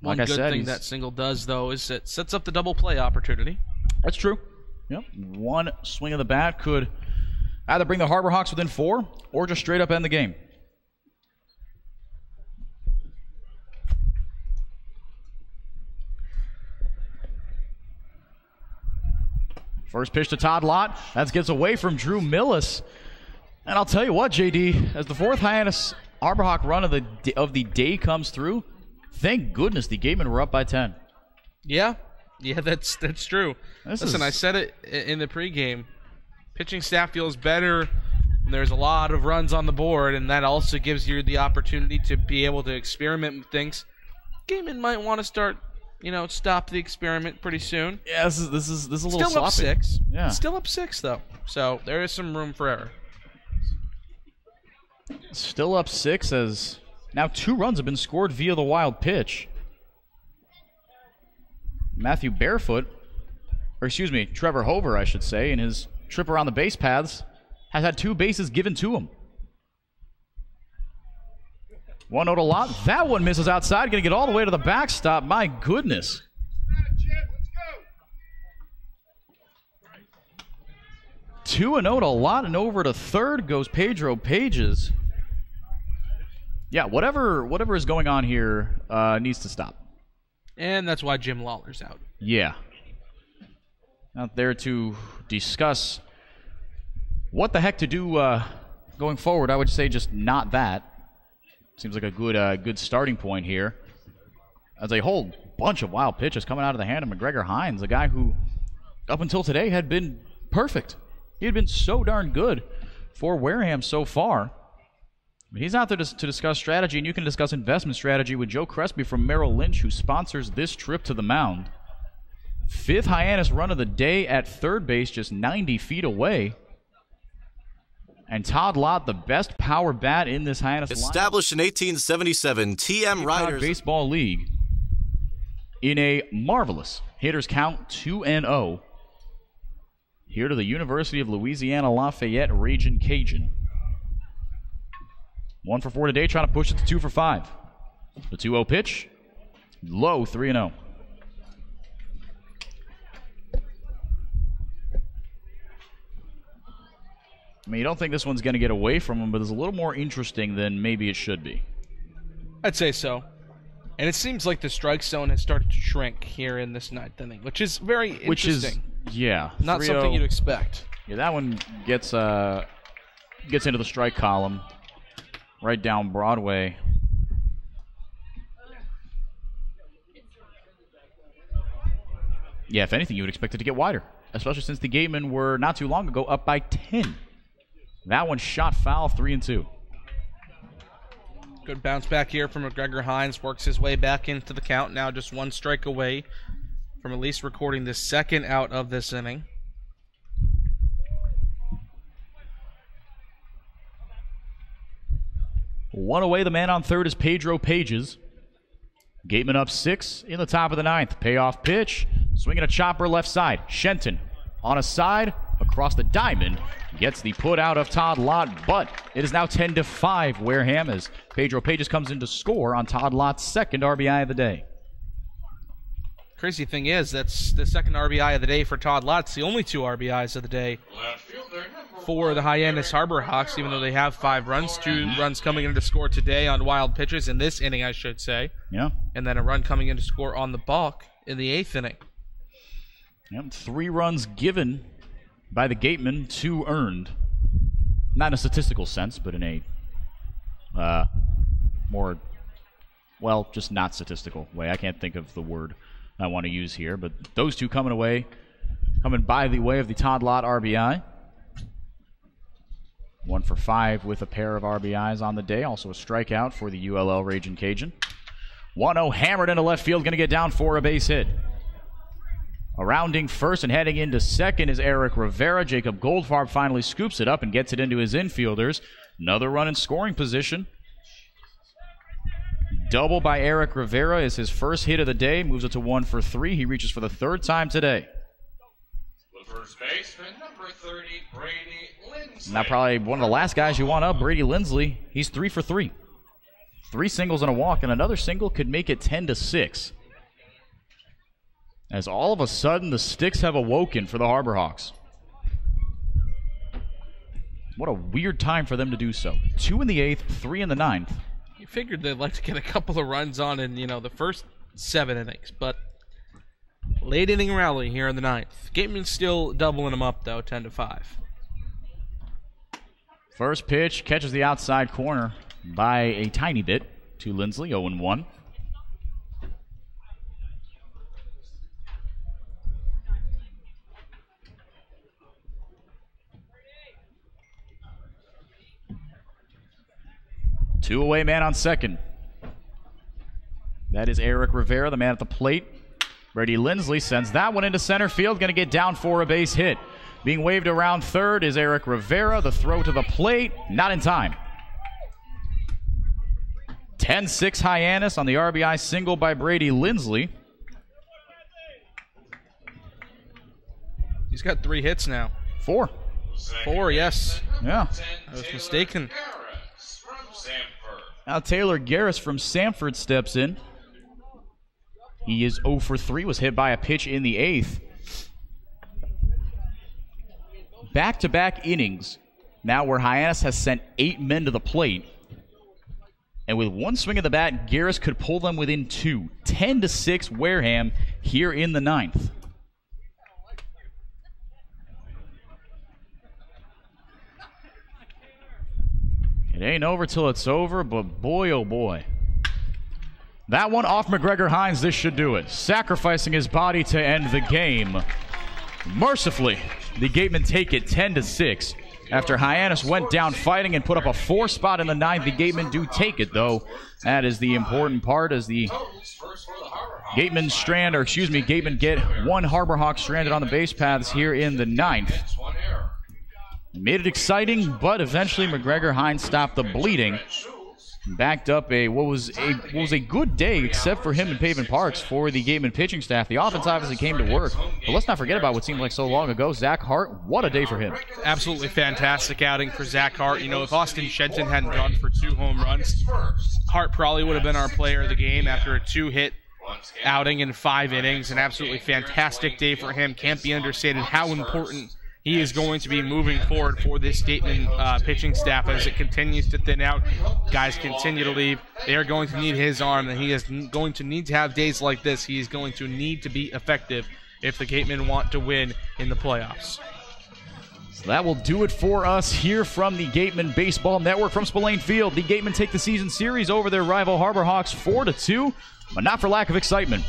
One good thing that single does, though, is it sets up the double play opportunity. That's true. Yep. One swing of the bat could either bring the Harbor Hawks within 4 or just straight up end the game. First pitch to Todd Lott. That gets away from Drew Millis. And I'll tell you what, JD, as the fourth Hyannis Harborhawk run of the day comes through, thank goodness the Gatemen were up by 10. Yeah, that's true. Listen, I said it in the pregame. Pitching staff feels better when there's a lot of runs on the board, and that also gives you the opportunity to be able to experiment with things. Gatemen might want to start, stop the experiment pretty soon. Yeah, this is a little Still sloppy. Up 6. Yeah. Still up 6 though, so there is some room for error. Still up 6 as now 2 runs have been scored via the wild pitch. Trevor Hover, I should say, in his trip around the base paths, has had 2 bases given to him. 1-0 to Lott. That one misses outside, going to get all the way to the backstop. My goodness. Two and 0 to Lott, and over to third goes Pedro Pages. Yeah, whatever is going on here needs to stop. And that's why Jim Lawler's out. Yeah. Out there to discuss what the heck to do going forward. I would say just not that. Seems like a good starting point here. As a whole bunch of wild pitches coming out of the hand of McGregor Hines, a guy who up until today had been perfect. He had been so darn good for Wareham so far. But he's out there to discuss strategy, and you can discuss investment strategy with Joe Crespi from Merrill Lynch, who sponsors this trip to the mound. 5th Hyannis run of the day at third base, just 90 feet away. And Todd Lott, the best power bat in this Hyannis Established in 1877, TM Riders Baseball League in a marvelous hitters count 2-0. Here to the University of Louisiana Lafayette Ragin' Cajun. 1 for 4 today, trying to push it to 2 for 5. The 2-0 pitch, low, 3-0. I mean, you don't think this one's going to get away from him, but it's a little more interesting than maybe it should be. I'd say so. And it seems like the strike zone has started to shrink here in this 9th inning, which is very interesting. Which is, yeah. Not something you'd expect. Yeah, that one gets into the strike column right down Broadway. Yeah, if anything, you would expect it to get wider, especially since the Gatemen were not too long ago up by 10. That one shot foul, 3-2. Good bounce back here from McGregor Hines. Works his way back into the count. Now just 1 strike away from at least recording the second out of this inning. One away, the man on third is Pedro Pages. Gatemen up 6 in the top of the 9th. Payoff pitch. Swinging a chopper left side. Shenton on a side across the diamond. Gets the put out of Todd Lott, but it is now 10-5 Wareham as Pedro Pages comes in to score on Todd Lott's second RBI of the day. Crazy thing is, that's the second RBI of the day for Todd Lott. It's the only 2 RBIs of the day for the Hyannis Harborhawks, even though they have 5 runs. 2 runs coming in to score today on wild pitches in this inning, I should say. Yeah. And then a run coming in to score on the balk in the 8th inning. Yep, 3 runs given by the Gatemen, 2 earned. Not in a statistical sense, but in a more, well, just not statistical way. I can't think of the word I want to use here, but those 2 coming by the way of the Todd Lott RBI. 1 for 5 with a pair of RBIs on the day. Also a strikeout for the ULL Ragin' Cajun. 1-0 hammered into left field, going to get down for a base hit. Rounding first and heading into second is Eric Rivera. Jacob Goldfarb finally scoops it up and gets it into his infielders. Another run in scoring position. Double by Eric Rivera is his first hit of the day. Moves it to 1 for 3. He reaches for the 3rd time today. The first baseman, number 30, Brady Lindsley. Now probably one of the last guys you want up, Brady Lindsley. He's 3 for 3. 3 singles and a walk, and another single could make it 10-6. As all of a sudden, the sticks have awoken for the Harborhawks. What a weird time for them to do so. 2 in the 8th, 3 in the 9th. You figured they'd like to get a couple of runs on in, the first 7 innings, but Late inning rally here in the 9th. Gatemen still doubling them up, though, 10-5. First pitch catches the outside corner by a tiny bit to Lindsley, 0-1. Two away man on second. That is Eric Rivera, the man at the plate. Brady Lindsley sends that one into center field, going to get down for a base hit. Being waved around third is Eric Rivera. The throw to the plate, not in time. 10-6 Hyannis on the RBI single by Brady Lindsley. He's got 3 hits now. 4. 4, yes. Yeah. I was mistaken. Now Taylor Garris from Samford steps in. He is 0 for 3, was hit by a pitch in the 8th. Back-to-back innings now where Hyannis has sent 8 men to the plate. And with one swing of the bat, Garris could pull them within 2. 10-6 Wareham here in the 9th. It ain't over till it's over, but boy, oh boy. That one off McGregor Hines, this should do it. Sacrificing his body to end the game. Mercifully, the Gatemen take it 10-6. After Hyannis went down fighting and put up a 4 spot in the 9th, the Gatemen do take it, though. That is the important part as the Gatemen get one Harbor Hawk stranded on the base paths here in the 9th. Made it exciting, but eventually McGregor Hines stopped the bleeding. Backed up what was a good day, except for him and Pavement Parks, for the Gatemen pitching staff. The offense obviously came to work, but let's not forget about what seemed like so long ago. Zack Hart, what a day for him. Absolutely fantastic outing for Zack Hart. You know, if Austin Shenton hadn't gone for 2 home runs, Hart probably would have been our player of the game after a 2-hit outing in 5 innings. An absolutely fantastic day for him. Can't be understated how important he is going to be moving forward for this Gatemen pitching staff as it continues to thin out. Guys continue to leave. They are going to need his arm, and he is going to need to have days like this. He is going to need to be effective if the Gatemen want to win in the playoffs. So that will do it for us here from the Gatemen Baseball Network from Spillane Field. The Gatemen take the season series over their rival Harbor Hawks 4-2, but not for lack of excitement.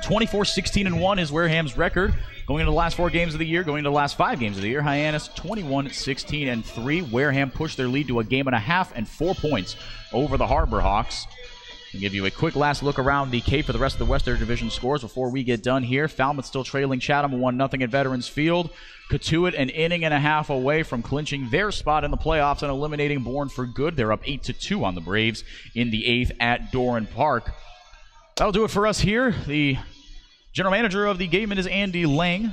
24-16-1 is Wareham's record. Going into the last 4 games of the year, going into the last 5 games of the year, Hyannis 21-16-3. Wareham pushed their lead to a 1.5 and 4 points over the Harbor Hawks. I'll give you a quick last look around the Cape for the rest of the Western Division scores before we get done here. Falmouth still trailing Chatham 1-0 at Veterans Field. Catuit an inning and a half away from clinching their spot in the playoffs and eliminating Bourne for good. They're up 8-2 on the Braves in the 8th at Doran Park. That'll do it for us here. The general manager of the Gatemen is Andy Lang.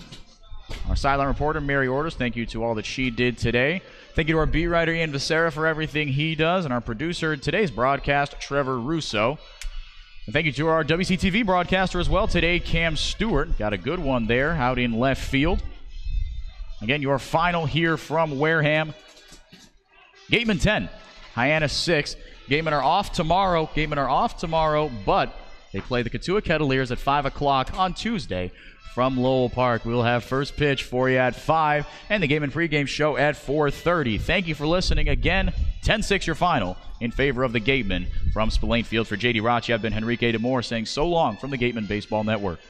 Our sideline reporter, Mary Orders, thank you to all that she did today. Thank you to our beat writer, Ian Becerra, for everything he does, and our producer today's broadcast, Trevor Russo. And thank you to our WCTV broadcaster as well today, Cam Stewart. Got a good one there out in left field. Again, your final here from Wareham. Gatemen 10, Hyannis 6. Gatemen are off tomorrow. But they play the Catuit Kettleers at 5 o'clock on Tuesday from Lowell Park. We'll have first pitch for you at 5 and the Gatemen Pregame Show at 4:30. Thank you for listening again. 10-6 your final in favor of the Gatemen. From Spillane Field for J.D. Roche, I've been Henrique de Moore saying so long from the Gatemen Baseball Network.